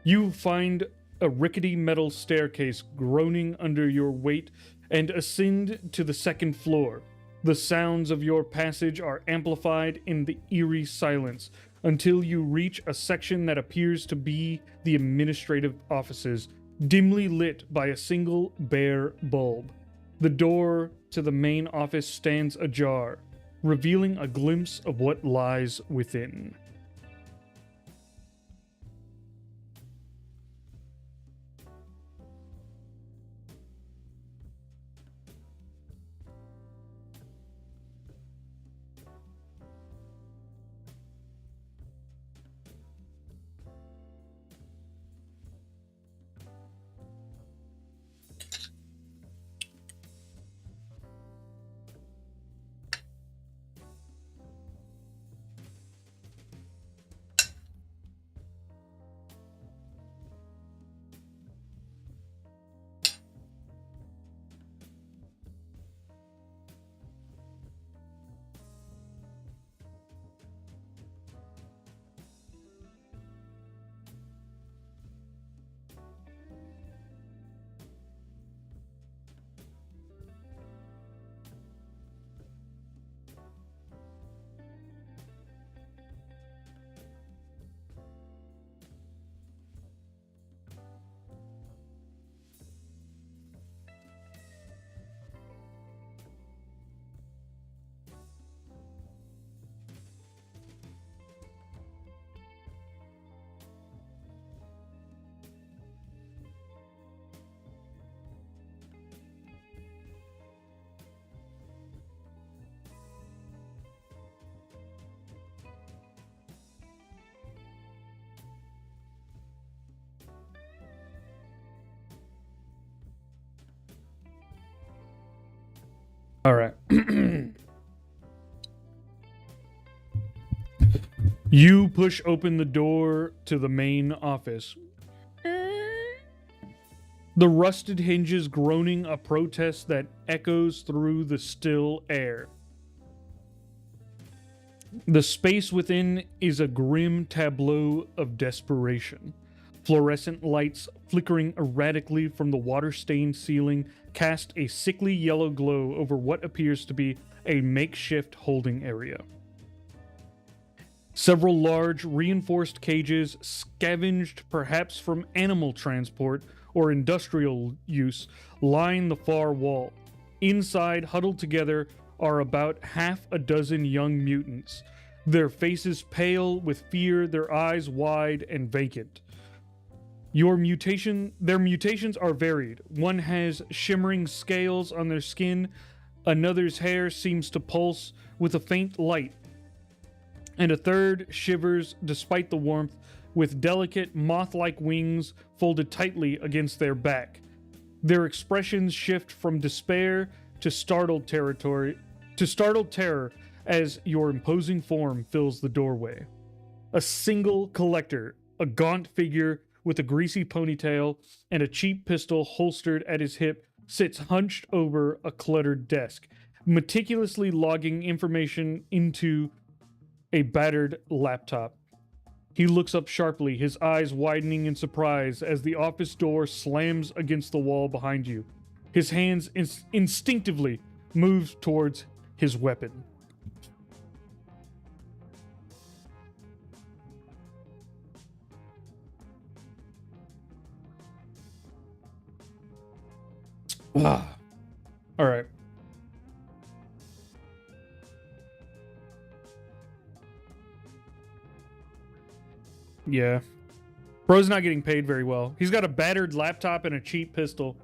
You find a rickety metal staircase groaning under your weight and ascend to the second floor. The sounds of your passage are amplified in the eerie silence until you reach a section that appears to be the administrative offices, dimly lit by a single bare bulb. The door to the main office stands ajar, revealing a glimpse of what lies within. All right. You push open the door to the main office. The rusted hinges groaning a protest that echoes through the still air. The space within is a grim tableau of desperation. Fluorescent lights flickering erratically from the water-stained ceiling cast a sickly yellow glow over what appears to be a makeshift holding area. Several large, reinforced cages, scavenged perhaps from animal transport or industrial use, line the far wall. Inside, huddled together, are about half a dozen young mutants. their faces pale with fear, their eyes wide and vacant. Their mutations are varied. One has shimmering scales on their skin, another's hair seems to pulse with a faint light, and a third shivers despite the warmth with delicate moth-like wings folded tightly against their back. Their expressions shift from despair to startled terror as your imposing form fills the doorway. A single collector, a gaunt figure with a greasy ponytail and a cheap pistol holstered at his hip, sits hunched over a cluttered desk, meticulously logging information into a battered laptop. He looks up sharply, his eyes widening in surprise as the office door slams against the wall behind you. His hands instinctively move towards his weapon. All right. Yeah. Bro's not getting paid very well. He's got a battered laptop and a cheap pistol.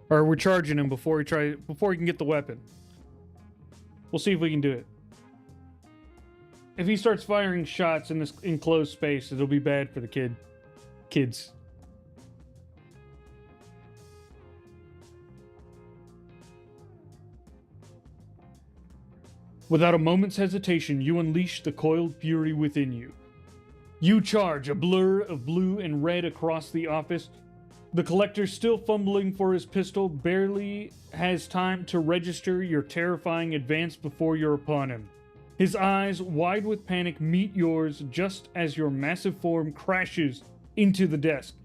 Or we're charging him before he can get the weapon. We'll see if we can do it. If he starts firing shots in this enclosed space, it'll be bad for the kids. Without a moment's hesitation, you unleash the coiled fury within you. You charge, a blur of blue and red across the office. The collector, still fumbling for his pistol, barely has time to register your terrifying advance before you're upon him. His eyes, wide with panic, meet yours just as your massive form crashes into the desk.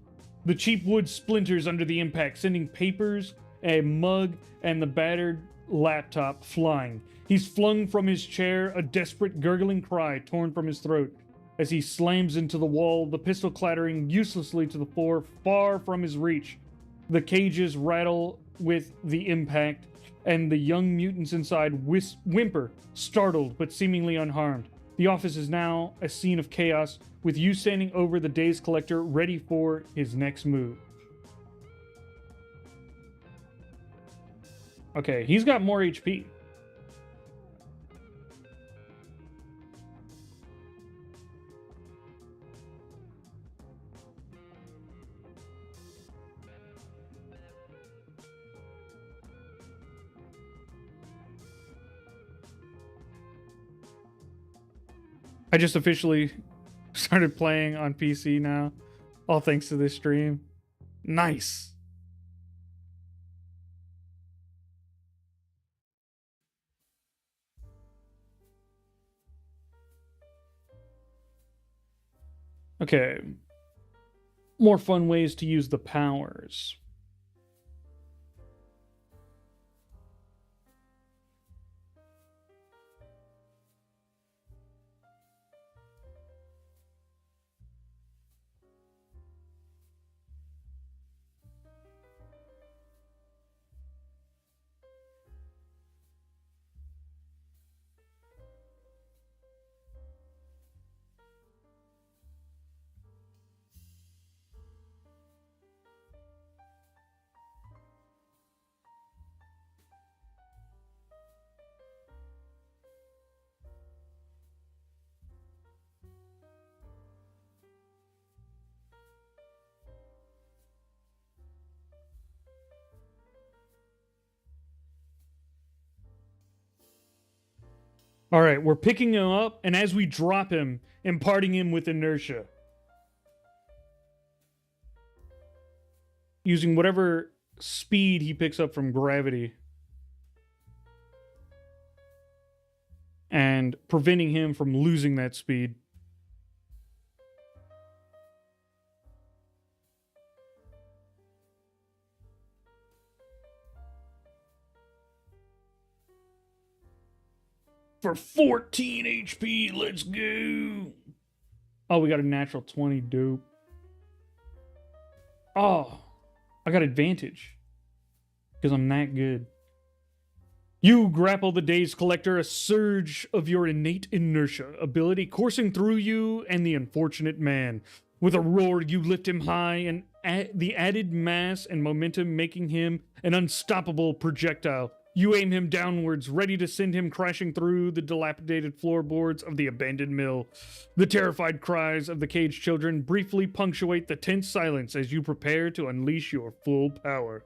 The cheap wood splinters under the impact, sending papers, a mug, and the battered laptop flying. He's flung from his chair, a desperate gurgling cry torn from his throat as he slams into the wall, the pistol clattering uselessly to the floor far from his reach. The cages rattle with the impact, and the young mutants inside whimper, startled but seemingly unharmed. The office is now a scene of chaos, with you standing over the dazed collector, ready for his next move. Okay, he's got more HP. I just officially started playing on PC now, all thanks to this stream. Nice. Okay. More fun ways to use the powers. All right, we're picking him up, and as we drop him, imparting him with inertia. Using whatever speed he picks up from gravity. And preventing him from losing that speed. For 14 HP, let's go. Oh, we got a natural 20, dope. Oh, I got advantage. Because I'm that good. You grapple the Dazed Collector, a surge of your innate inertia ability coursing through you and the unfortunate man. With a roar, you lift him high, and the added mass and momentum making him an unstoppable projectile. You aim him downwards, ready to send him crashing through the dilapidated floorboards of the abandoned mill. The terrified cries of the caged children briefly punctuate the tense silence as you prepare to unleash your full power.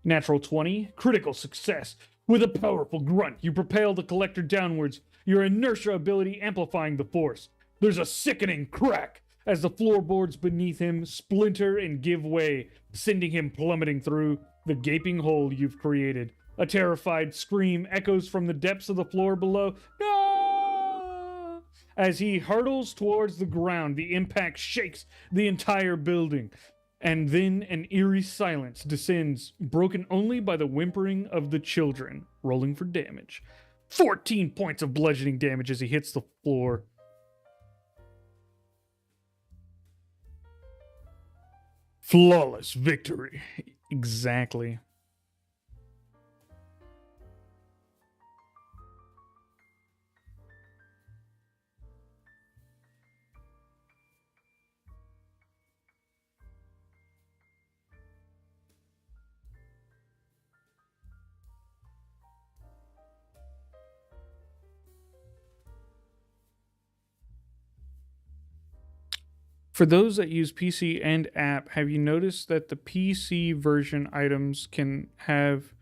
Natural 20, critical success. With a powerful grunt, you propel the collector downwards, your inertia ability amplifying the force. There's a sickening crack as the floorboards beneath him splinter and give way, sending him plummeting through the gaping hole you've created. A terrified scream echoes from the depths of the floor below. No! As he hurtles towards the ground, the impact shakes the entire building. And then an eerie silence descends, broken only by the whimpering of the children, rolling for damage. 14 points of bludgeoning damage as he hits the floor. Flawless victory. Exactly. For those that use PC and app, have you noticed that the PC version items can have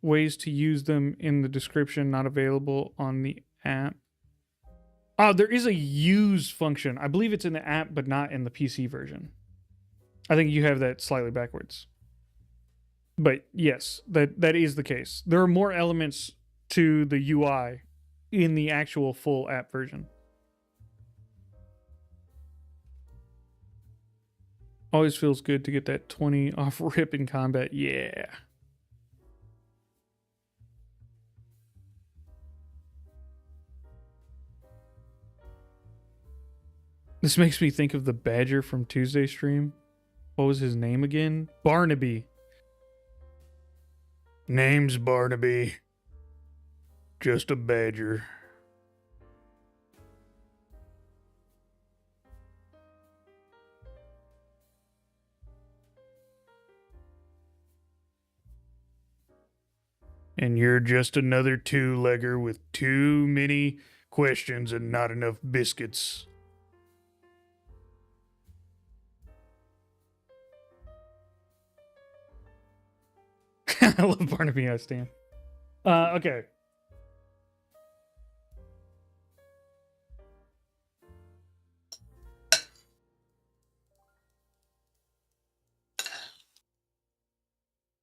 ways to use them in the description not available on the app? Oh, there is a use function. I believe it's in the app, but not in the PC version. I think you have that slightly backwards. But yes, that is the case. There are more elements to the UI in the actual full app version. Always feels good to get that 20 off rip in combat. Yeah. This makes me think of the badger from Tuesday stream. What was his name again? Barnaby. Name's Barnaby. Just a badger. And you're just another two-legger with too many questions and not enough biscuits. I love Barnaby, I stand. Okay.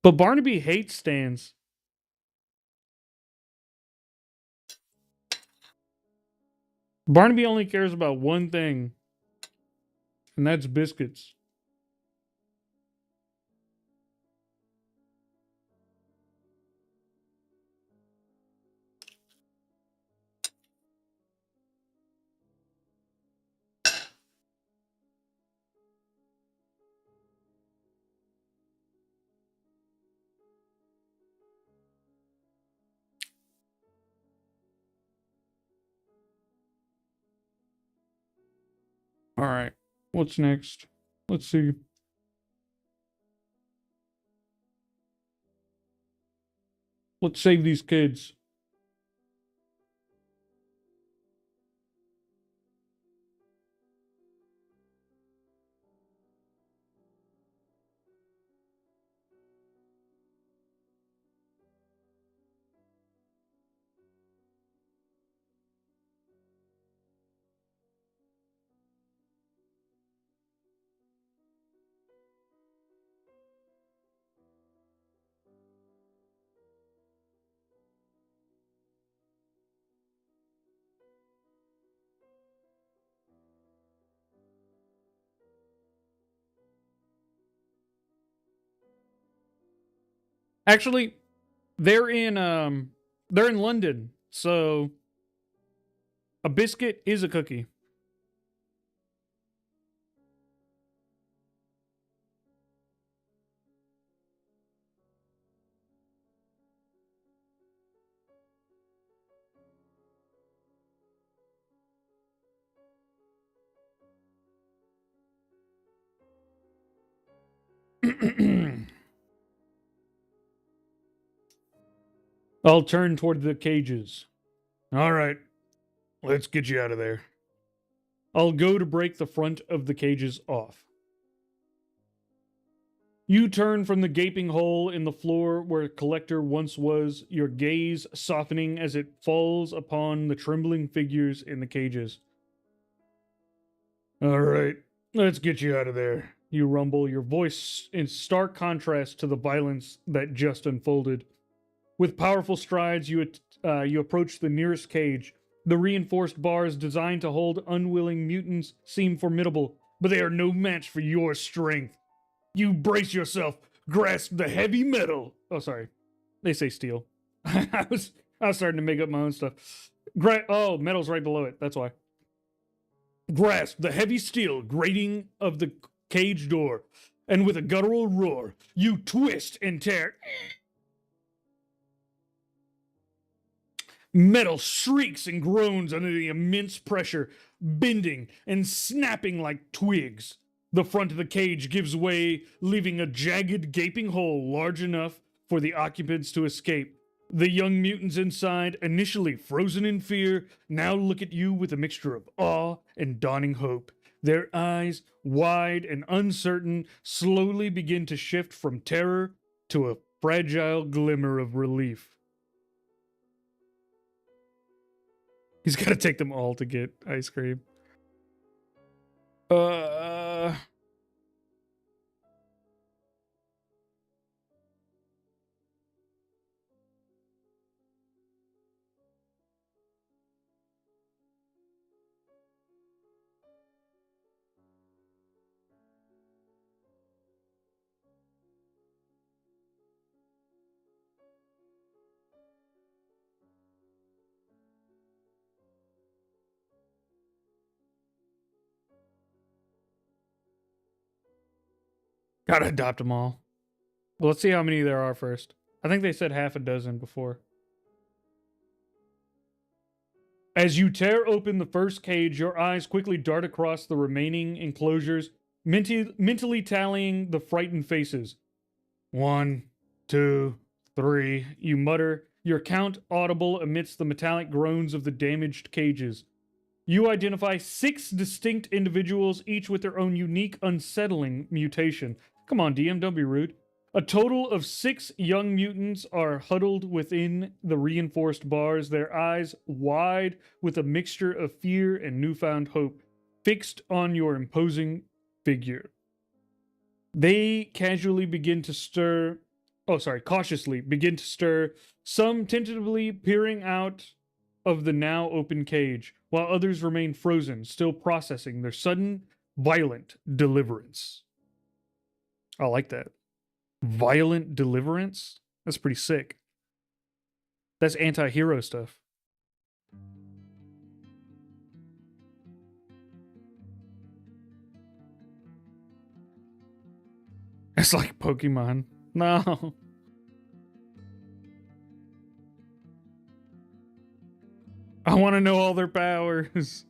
But Barnaby hates stands. Barnaby only cares about one thing, and that's biscuits. All right. What's next? Let's see. Let's save these kids. Actually, they're in London, so a biscuit is a cookie. I'll turn toward the cages. All right, let's get you out of there. I'll go to break the front of the cages off. You turn from the gaping hole in the floor where Collector once was, your gaze softening as it falls upon the trembling figures in the cages. All right, let's get you out of there. You rumble, your voice in stark contrast to the violence that just unfolded. With powerful strides, you approach the nearest cage. The reinforced bars designed to hold unwilling mutants seem formidable, but they are no match for your strength. You brace yourself, grasp the heavy metal. Oh, sorry. They say steel. I was starting to make up my own stuff. Metal's right below it. That's why. Grasp the heavy steel grating of the cage door, and with a guttural roar, you twist and tear. Metal shrieks and groans under the immense pressure, bending and snapping like twigs. The front of the cage gives way, leaving a jagged, gaping hole large enough for the occupants to escape. The young mutants inside, initially frozen in fear, now look at you with a mixture of awe and dawning hope. Their eyes, wide and uncertain, slowly begin to shift from terror to a fragile glimmer of relief. He's got to take them all to get ice cream. Gotta adopt them all. Well, let's see how many there are first. I think they said half a dozen before. As you tear open the first cage, your eyes quickly dart across the remaining enclosures, mentally tallying the frightened faces. 1, 2, 3, you mutter, your count audible amidst the metallic groans of the damaged cages. You identify 6 distinct individuals, each with their own unique, unsettling mutation. Come on, DM, don't be rude. A total of 6 young mutants are huddled within the reinforced bars, their eyes wide with a mixture of fear and newfound hope, fixed on your imposing figure. They cautiously begin to stir, some tentatively peering out of the now open cage, while others remain frozen, still processing their sudden, violent deliverance. I like that. Violent deliverance? That's pretty sick. That's anti-hero stuff. It's like Pokemon. No. I want to know all their powers.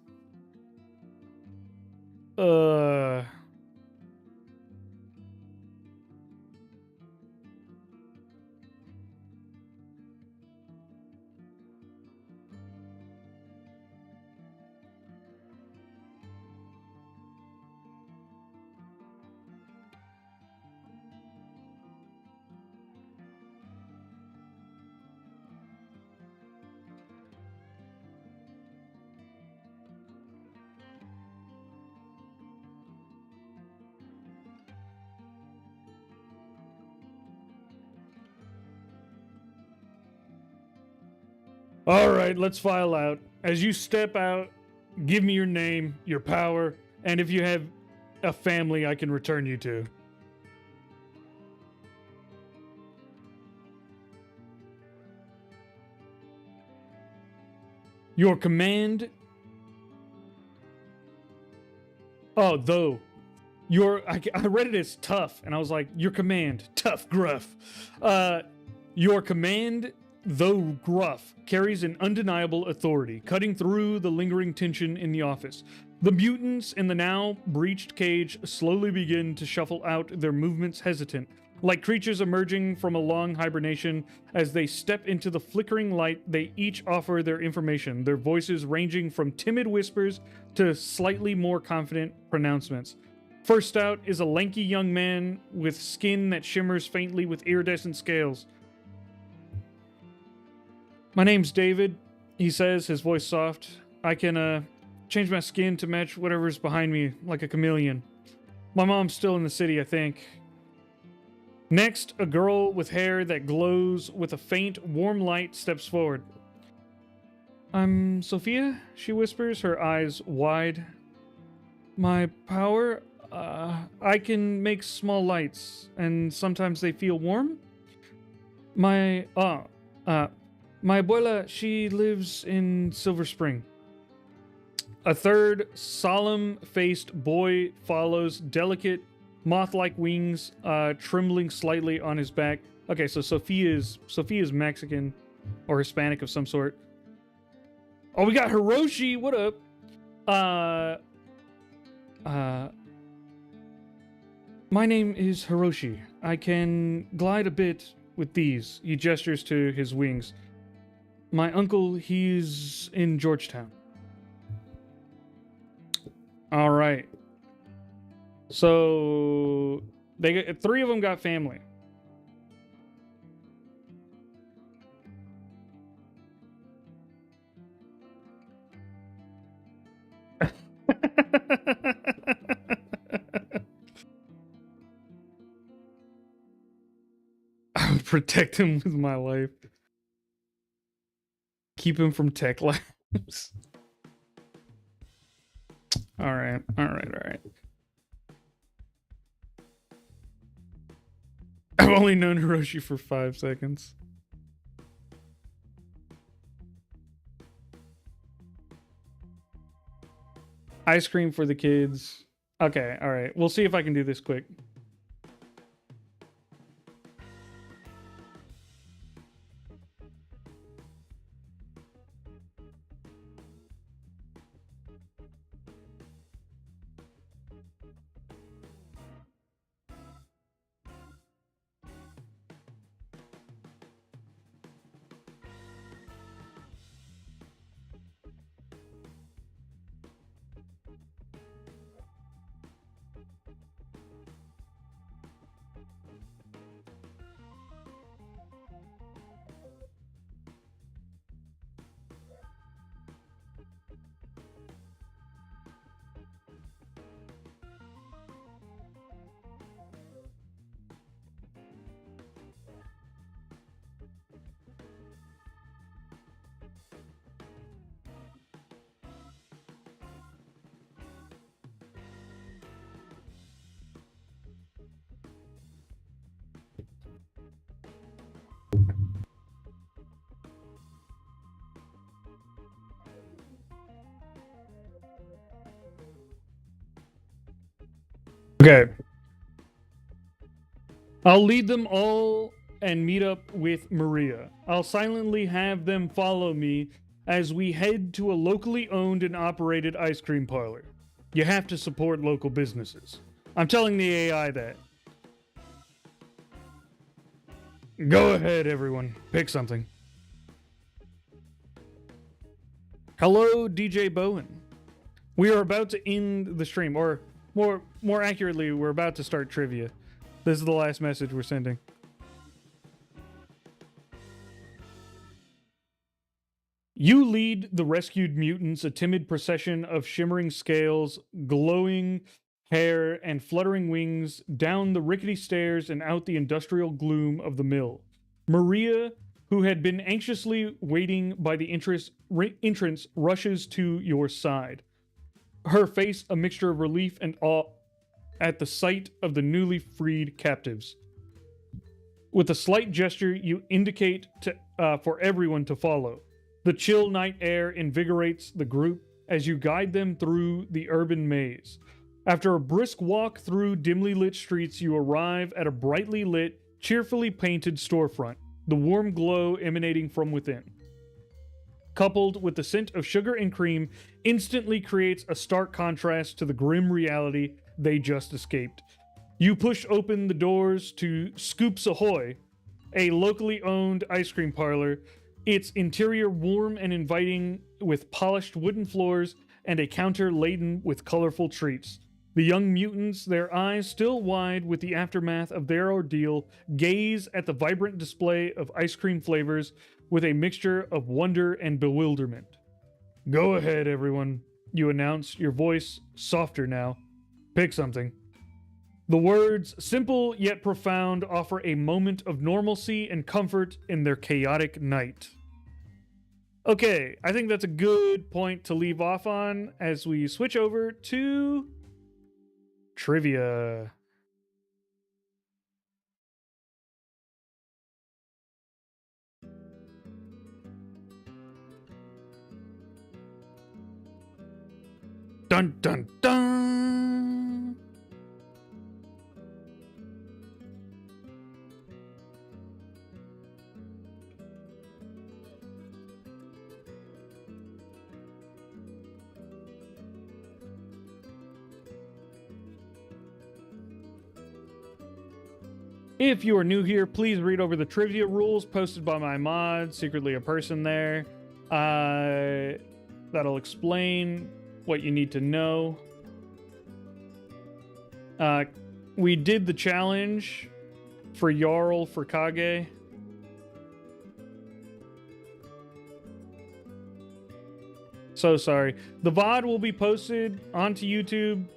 All right, let's file out. As you step out, give me your name, your power, and if you have a family I can return you to. Your command... Oh, though. I read it as tough, and I was like, your command, tough, gruff. Your command, though gruff, carries an undeniable authority, cutting through the lingering tension in the office. The mutants in the now breached cage slowly begin to shuffle out, their movements hesitant, like creatures emerging from a long hibernation. As they step into the flickering light, they each offer their information, their voices ranging from timid whispers to slightly more confident pronouncements. First out is a lanky young man with skin that shimmers faintly with iridescent scales. My name's David, he says, his voice soft. I can, change my skin to match whatever's behind me, like a chameleon. My mom's still in the city, I think. Next, a girl with hair that glows with a faint, warm light steps forward. I'm Sophia, she whispers, her eyes wide. My power? I can make small lights, and sometimes they feel warm. My abuela, she lives in Silver Spring. A third solemn-faced boy follows, delicate, moth-like wings trembling slightly on his back. Okay, so Sophia's Mexican or Hispanic of some sort. Oh, we got Hiroshi. What up? My name is Hiroshi. I can glide a bit with these. He gestures to his wings. My uncle, he's in Georgetown. All right. So three of them got family. I would protect him with my life. Keep him from tech labs. All right. I've only known Hiroshi for 5 seconds. Ice cream for the kids. Okay, all right. We'll see if I can do this quick. Okay. I'll lead them all and meet up with Maria. I'll silently have them follow me as we head to a locally owned and operated ice cream parlor. You have to support local businesses. I'm telling the AI that. Go ahead, everyone. Pick something. Hello, DJ Bowen. We are about to end the stream, or more accurately, we're about to start trivia. This is the last message we're sending. You lead the rescued mutants, a timid procession of shimmering scales, glowing hair, and fluttering wings, down the rickety stairs and out the industrial gloom of the mill. Maria, who had been anxiously waiting by the entrance, rushes to your side. Her face a mixture of relief and awe at the sight of the newly freed captives. With a slight gesture, you indicate for everyone to follow. The chill night air invigorates the group as you guide them through the urban maze. After a brisk walk through dimly lit streets, you arrive at a brightly lit, cheerfully painted storefront, the warm glow emanating from within, coupled with the scent of sugar and cream, instantly creates a stark contrast to the grim reality they just escaped. You push open the doors to Scoops Ahoy, a locally owned ice cream parlor, its interior warm and inviting with polished wooden floors and a counter laden with colorful treats. The young mutants, their eyes still wide with the aftermath of their ordeal, gaze at the vibrant display of ice cream flavors with a mixture of wonder and bewilderment. Go ahead, everyone, you announce, your voice softer now. Pick something. The words, simple yet profound, offer a moment of normalcy and comfort in their chaotic night. Okay, I think that's a good point to leave off on as we switch over to trivia. Dun dun dun! If you are new here, please read over the trivia rules posted by my mod, secretly a person there. That'll explain what you need to know. We did the challenge for Jarl for Kage. So sorry. The VOD will be posted onto YouTube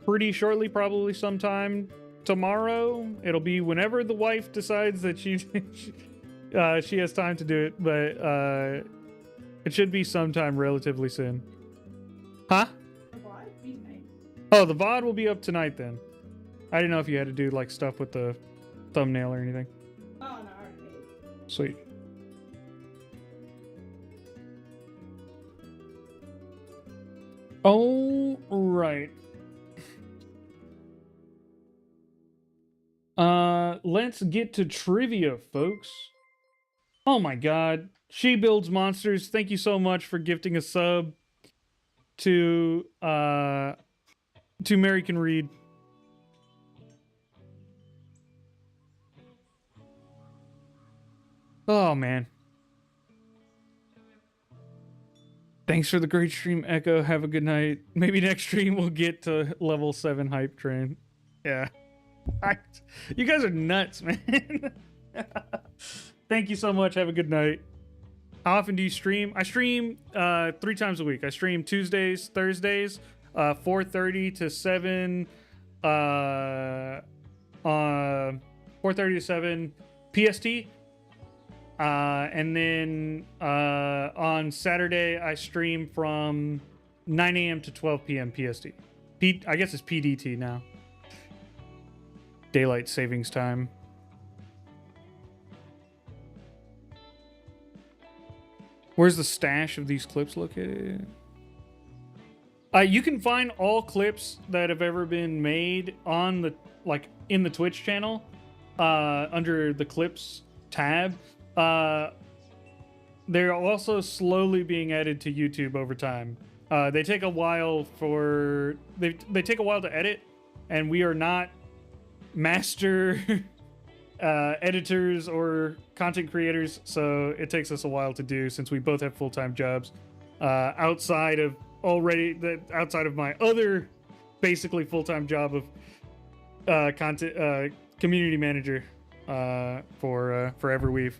pretty shortly, probably sometime tomorrow. It'll be whenever the wife decides that she has time to do it, but it should be sometime relatively soon. Huh? Oh, the VOD will be up tonight then. I didn't know if you had to do like stuff with the thumbnail or anything. Oh, no, alright. Sweet. All right. Let's get to trivia, folks. Oh my god. She Builds Monsters, thank you so much for gifting a sub to Mary Can Read. Oh man. Thanks for the great stream, Echo. Have a good night. Maybe next stream we'll get to level 7 hype train. Yeah. You guys are nuts, man. Thank you so much. Have a good night. How often do you stream? I stream 3 times a week. I stream Tuesdays, Thursdays, 4:30 to 7 4:30 to 7 PST. And then on Saturday I stream from 9 a.m. to 12 p.m. PST. I guess it's PDT now. Daylight savings time. Where's the stash of these clips located? You can find all clips that have ever been made on the in the Twitch channel under the clips tab. They're also slowly being added to YouTube over time. They take a while they take a while to edit, and we are not master editors or content creators, so it takes us a while to do since we both have full-time jobs outside of my other basically full-time job of content community manager for Everweave.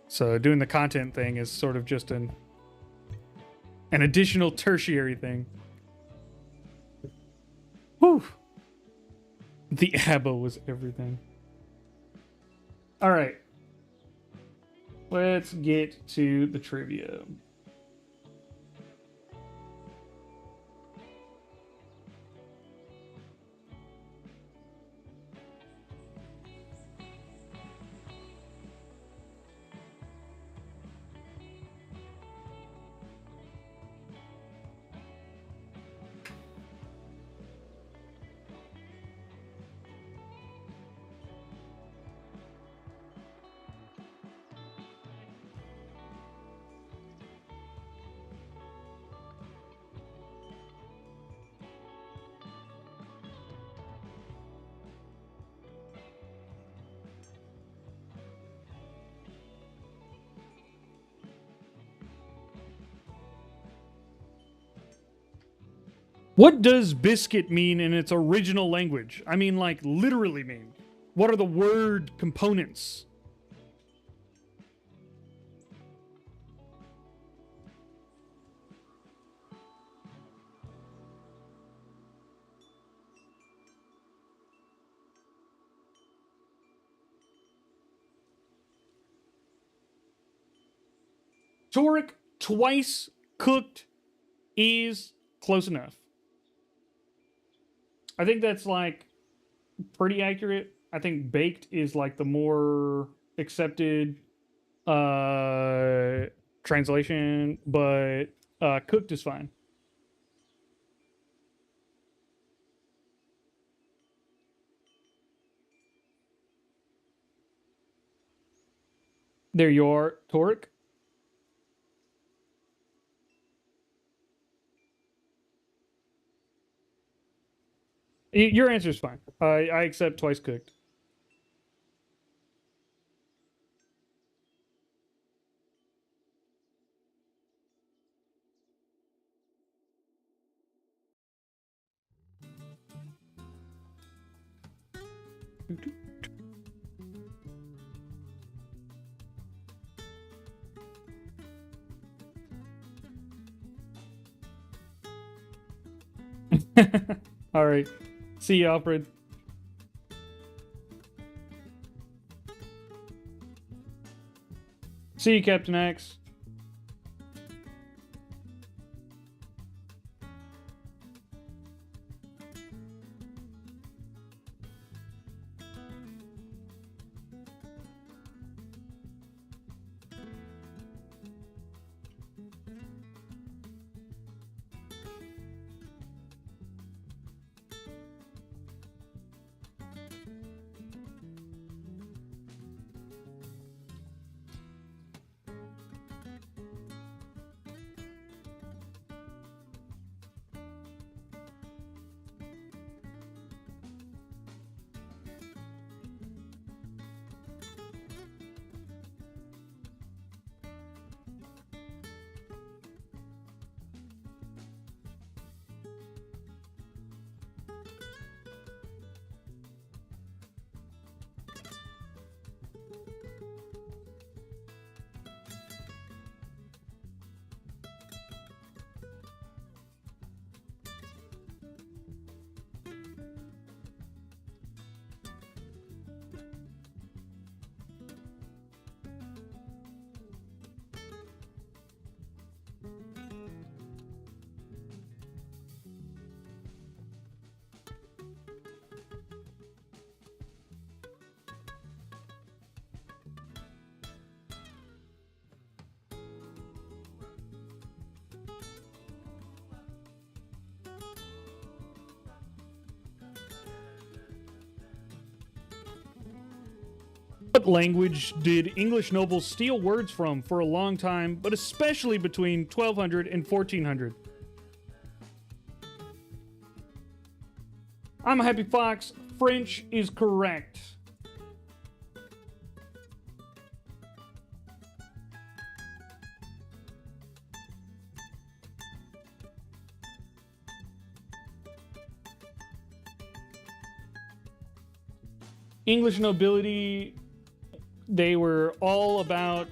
So doing the content thing is sort of just an additional tertiary thing. Whew. The ABBA was everything. All right. Let's get to the trivia. What does biscuit mean in its original language? I mean, like, literally mean. What are the word components? Toric, twice cooked is close enough. I think that's like pretty accurate. I think baked is like the more accepted translation, but cooked is fine. There you are, Toric. Your answer is fine. I accept twice cooked. All right. See you, Alfred. See you, Captain X. What language did English nobles steal words from for a long time, but especially between 1200 and 1400? I'm a happy fox. French is correct. English nobility, they were all about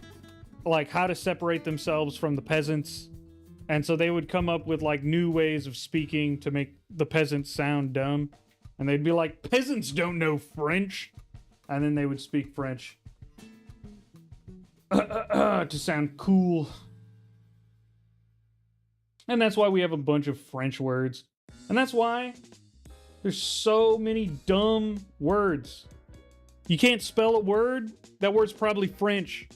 like how to separate themselves from the peasants, and so they would come up with like new ways of speaking to make the peasants sound dumb, and they'd be like, peasants don't know French, and then they would speak French to sound cool. And that's why we have a bunch of French words, and that's why there's so many dumb words. You can't spell a word? That word's probably French.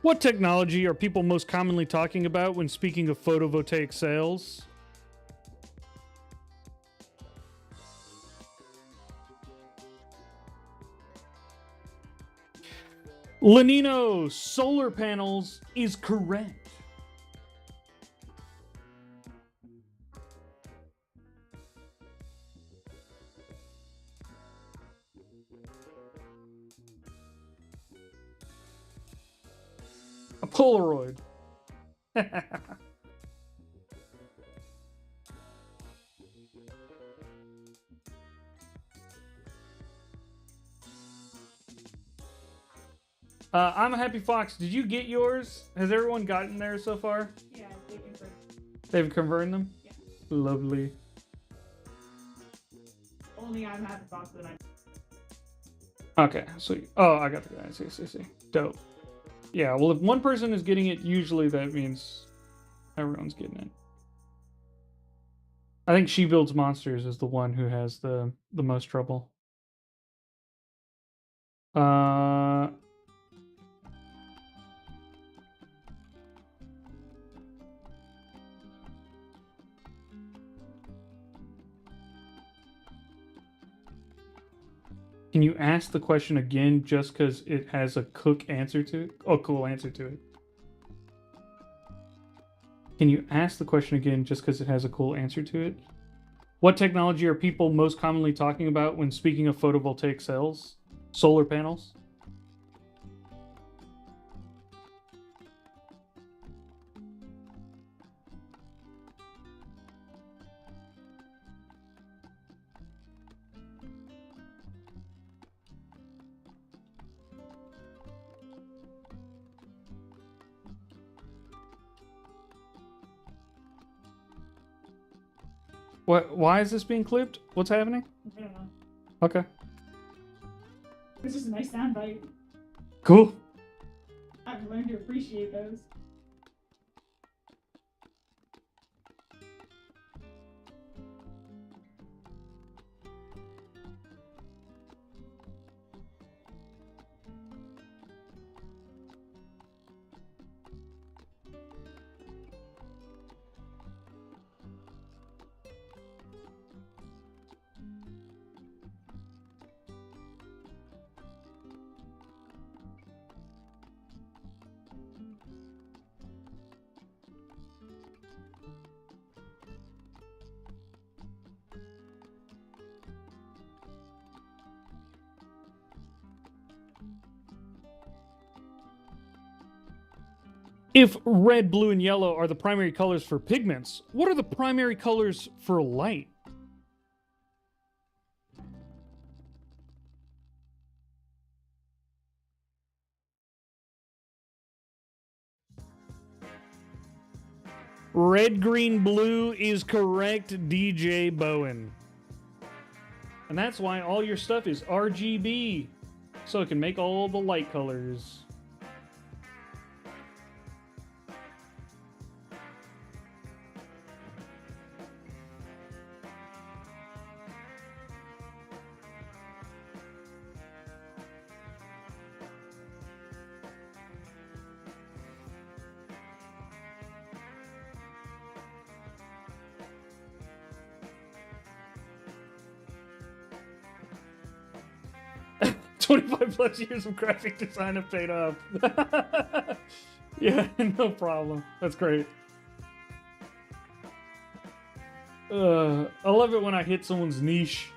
What technology are people most commonly talking about when speaking of photovoltaic cells? Lenino, solar panels is correct. A Polaroid. I'm a Happy Fox. Did you get yours? Has everyone gotten there so far? Yeah, they confirmed. They've confirmed them? Yeah. Lovely. Only I'm happy box that I. Okay, sweet. Oh, I got the guy. See. Dope. Yeah, well, if one person is getting it, usually that means everyone's getting it. I think She Builds Monsters is the one who has the most trouble. Can you ask the question again just because it has a cool answer to it? Oh, cool answer to it. Can you ask the question again just because it has a cool answer to it? What technology are people most commonly talking about when speaking of photovoltaic cells? Solar panels? What? Why is this being clipped? What's happening? I don't know. Okay. It's just a nice soundbite. Cool. I've learned to appreciate those. If red, blue, and yellow are the primary colors for pigments, what are the primary colors for light? Red, green, blue is correct, DJ Bowen. And that's why all your stuff is RGB, so it can make all the light colors. +25 years of graphic design have paid off. Yeah, no problem. That's great. I love it when I hit someone's niche.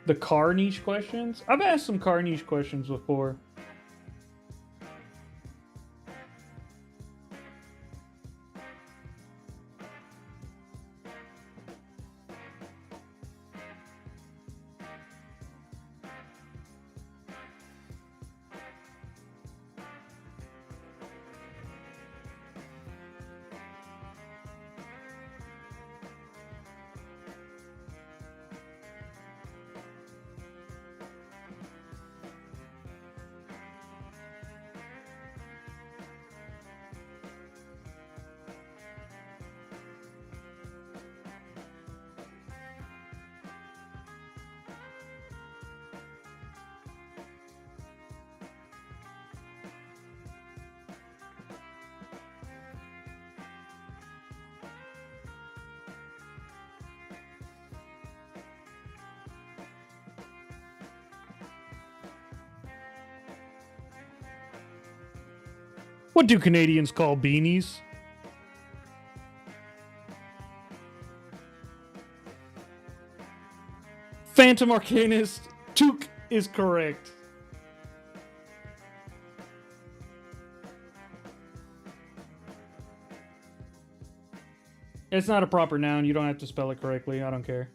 The car niche questions? I've asked some car niche questions before. What do Canadians call beanies? Phantom Arcanist, Took is correct. It's not a proper noun. You don't have to spell it correctly. I don't care.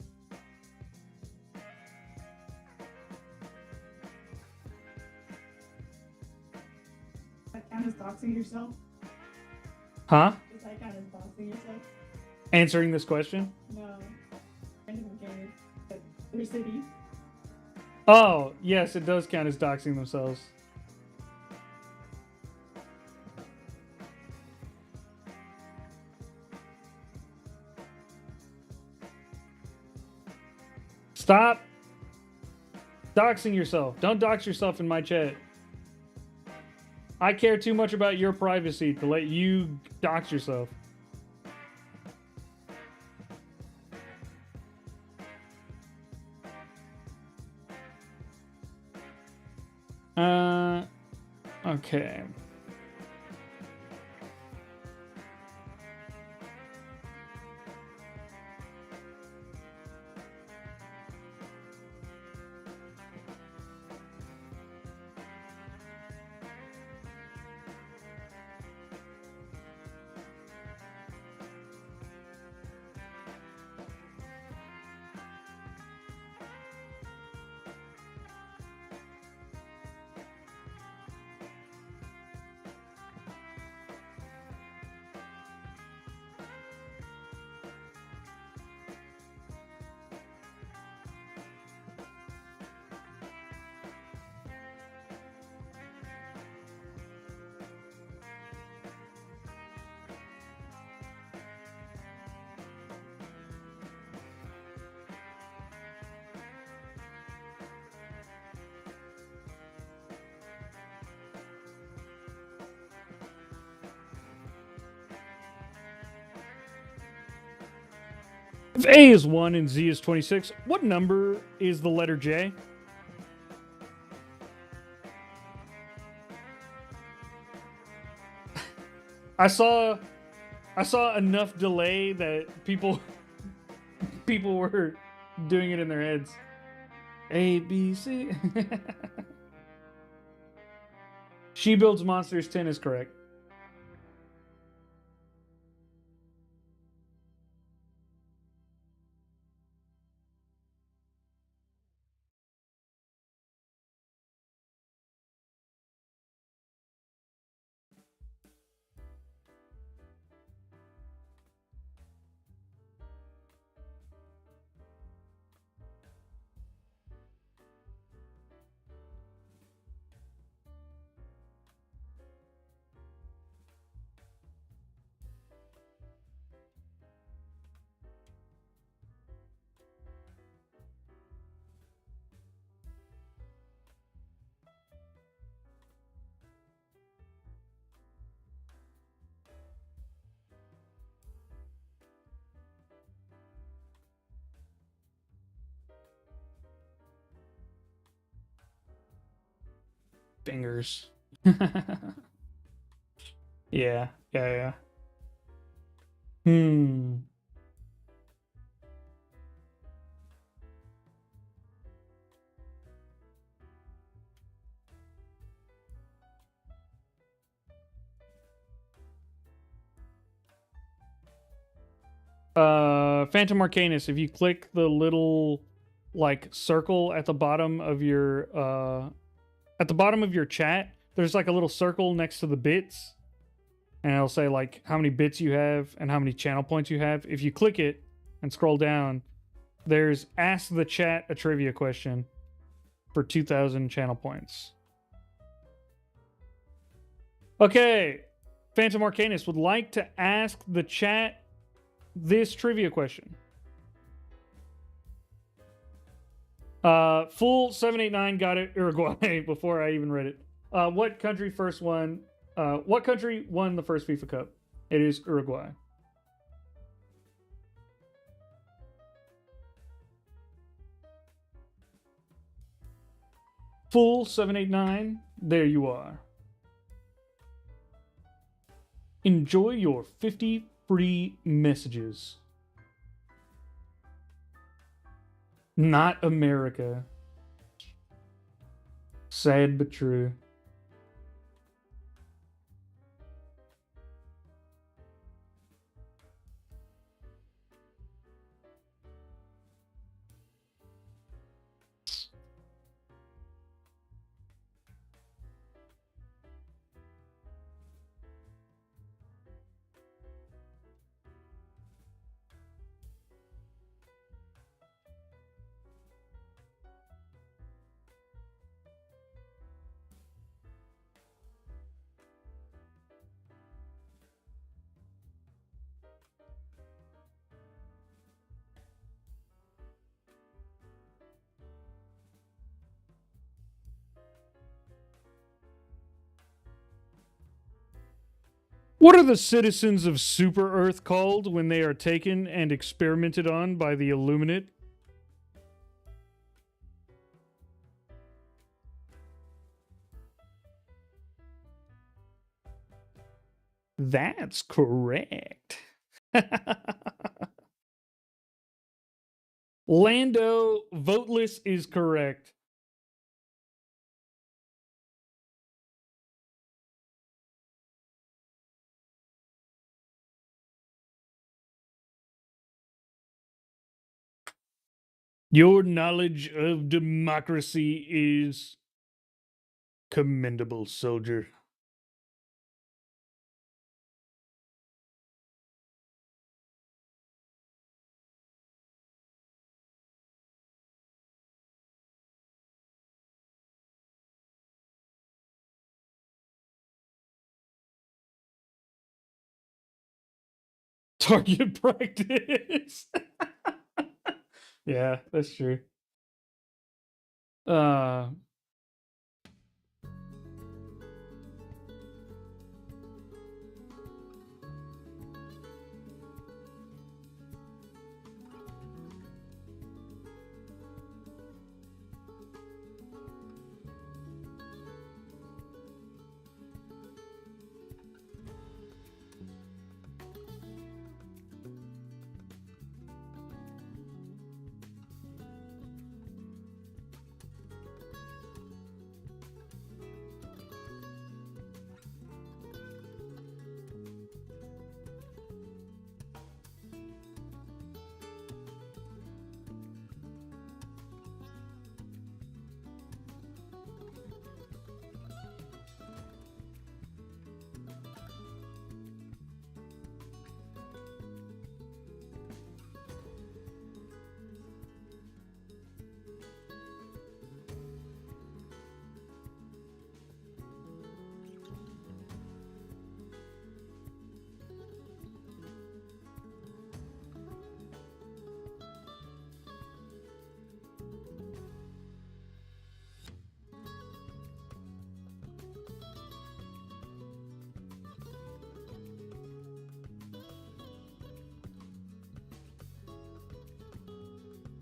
That kind of doxing yourself? Huh? Is that kind of doxing yourself? Answering this question? No. Random game. But their city. Oh, yes, it does count as doxing themselves. Stop doxing yourself. Don't dox yourself in my chat. I care too much about your privacy to let you dox yourself. Okay. If A is 1 and Z is 26, what number is the letter J? I saw enough delay that people were doing it in their heads. A, B, C. She Builds Monsters 10 is correct. Fingers. Yeah. Phantom Arcanus, if you click the little like circle at the bottom of your chat, there's like a little circle next to the bits, and it'll say like how many bits you have and how many channel points you have. If you click it and scroll down, there's Ask the Chat a Trivia Question for 2,000 channel points. Okay, Phantom Arcanus would like to ask the chat this trivia question. Full 789 got it Uruguay before I even read it. What country won the first FIFA Cup? It is Uruguay. Full 789, there you are. Enjoy your 50 free messages. Not America. Sad but true. What are the citizens of Super Earth called when they are taken and experimented on by the Illuminate? That's correct. Lando, voteless is correct. Your knowledge of democracy is commendable, soldier. Target practice. Yeah, that's true.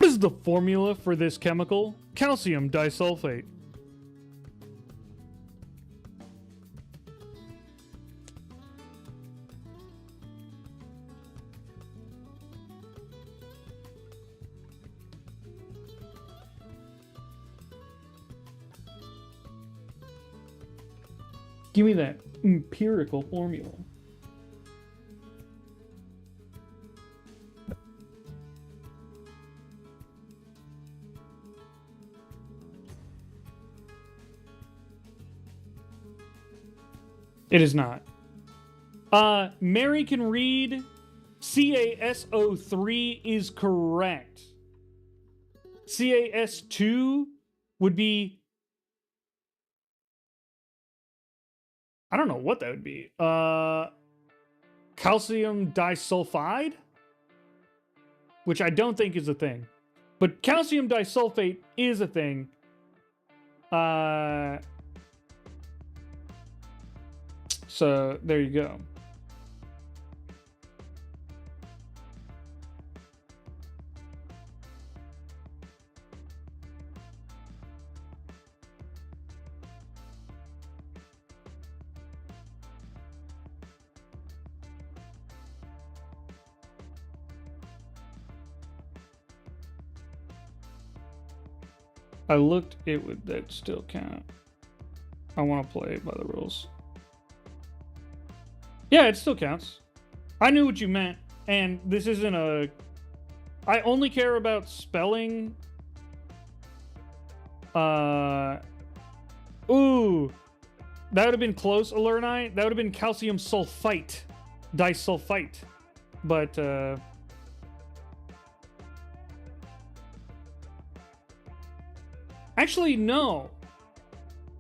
What is the formula for this chemical? Calcium disulfate. Give me that empirical formula. It is not. Mary can read. CASO3 is correct. CAS2 would be... I don't know what that would be. Calcium disulfide? Which I don't think is a thing. But calcium disulfate is a thing. So there you go. I looked, it would that still count. I want to play by the rules. Yeah, it still counts. I knew what you meant, and this isn't a... I only care about spelling. Ooh. That would have been close, Alerni. That would have been calcium sulfite. Disulfite. But, actually, no.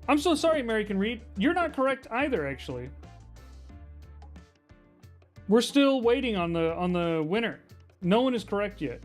I'm so sorry, American Reed. You're not correct either, actually. We're still waiting on the winner. No one is correct yet.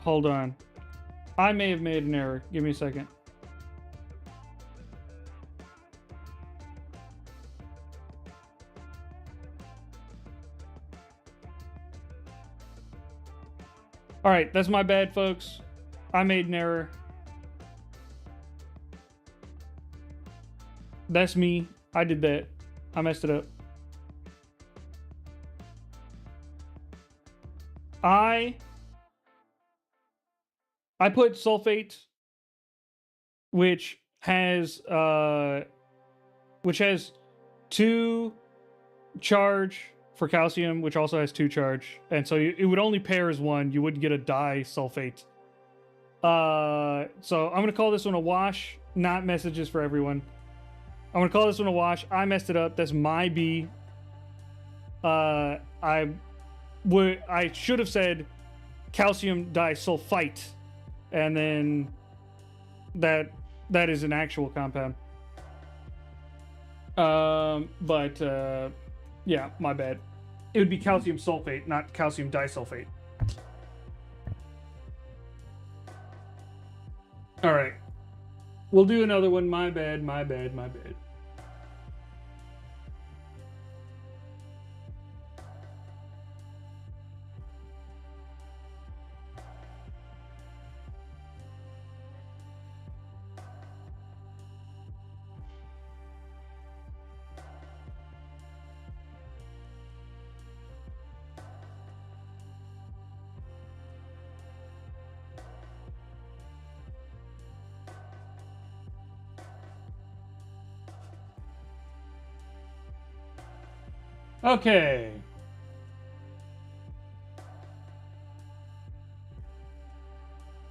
Hold on. I may have made an error. Give me a second. All right, that's my bad, folks. I made an error. That's me. I did that. I messed it up. I put sulfate, which has 2 charge for calcium, which also has 2 charge, and so it would only pair as 1. You wouldn't get a disulfate. So I'm gonna call this one a wash. Not messages for everyone. I'm gonna call this one a wash. I messed it up. That's my B. I should have said calcium disulfite, and then that is an actual compound. Yeah, my bad. It would be calcium sulfate, not calcium disulfate. All right. We'll do another one. My bad, my bad, my bad. Okay.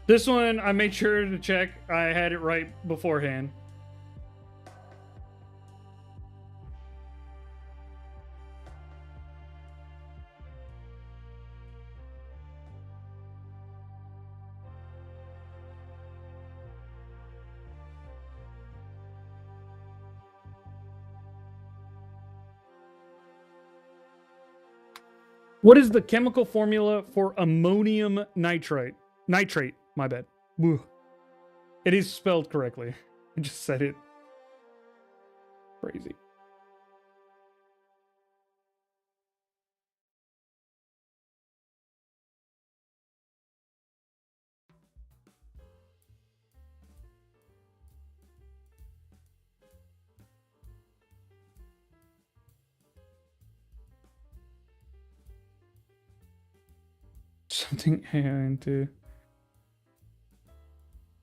This one, I made sure to check. I had it right beforehand. What is the chemical formula for ammonium nitrate? Nitrate, my bad. Woo. It is spelled correctly. I just said it. Crazy. Something into.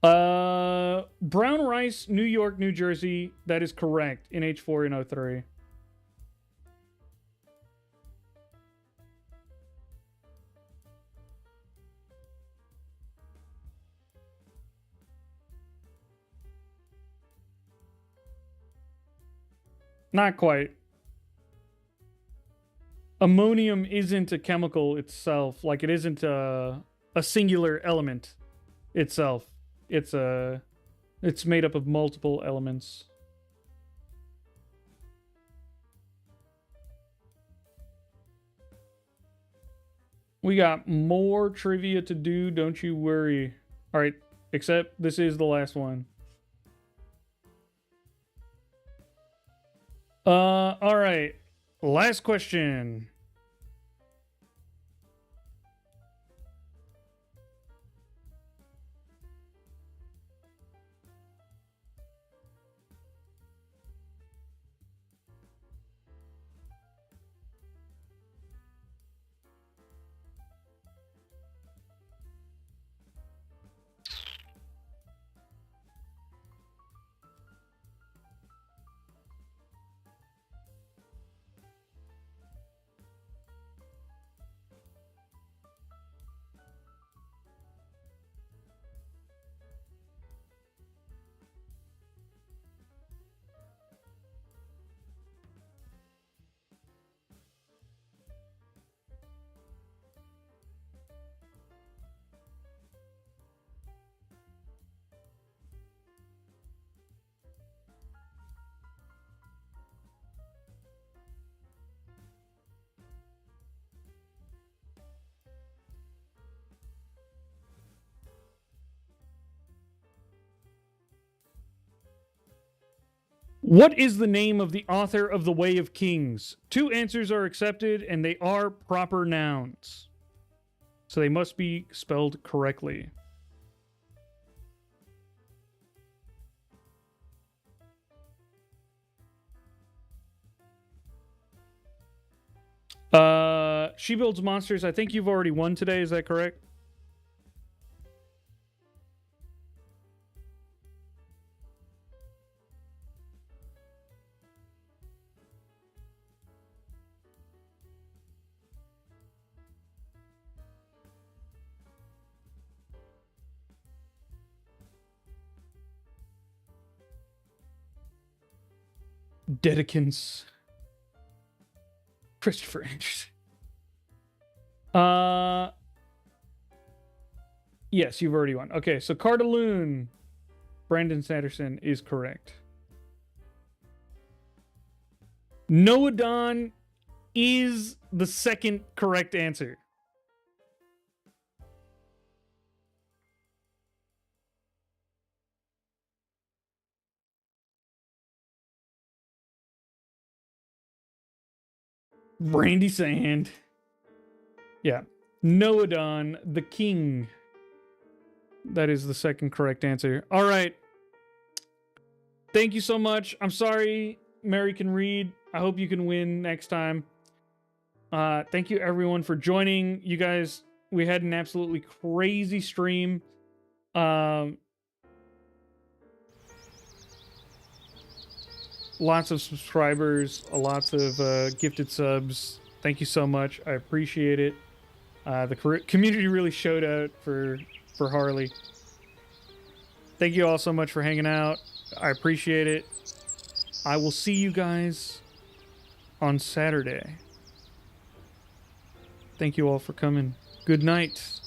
Brown rice, New York, New Jersey. That is correct. NH4 and O3. Not quite. Ammonium isn't a chemical itself. Like, it isn't a singular element itself. It's made up of multiple elements. We got more trivia to do, don't you worry. All right, except this is the last one. All right. Last question. What is the name of the author of The Way of Kings? 2 answers are accepted, and they are proper nouns. So they must be spelled correctly. She Builds Monsters. I think you've already won today. Is that correct? Dedekins. Christopher Anderson. Yes, you've already won. Okay, so Cardaloon, Brandon Sanderson is correct. Noadon is the second correct answer. Brandy Sand. Yeah. Noadon, the king. That is the second correct answer. All right. Thank you so much. I'm sorry Mary can read. I hope you can win next time. Thank you everyone for joining. You guys, we had an absolutely crazy stream. Lots of subscribers, lots of gifted subs. Thank you so much. I appreciate it. The community really showed out for Harley. Thank you all so much for hanging out. I appreciate it. I will see you guys on Saturday. Thank you all for coming. Good night.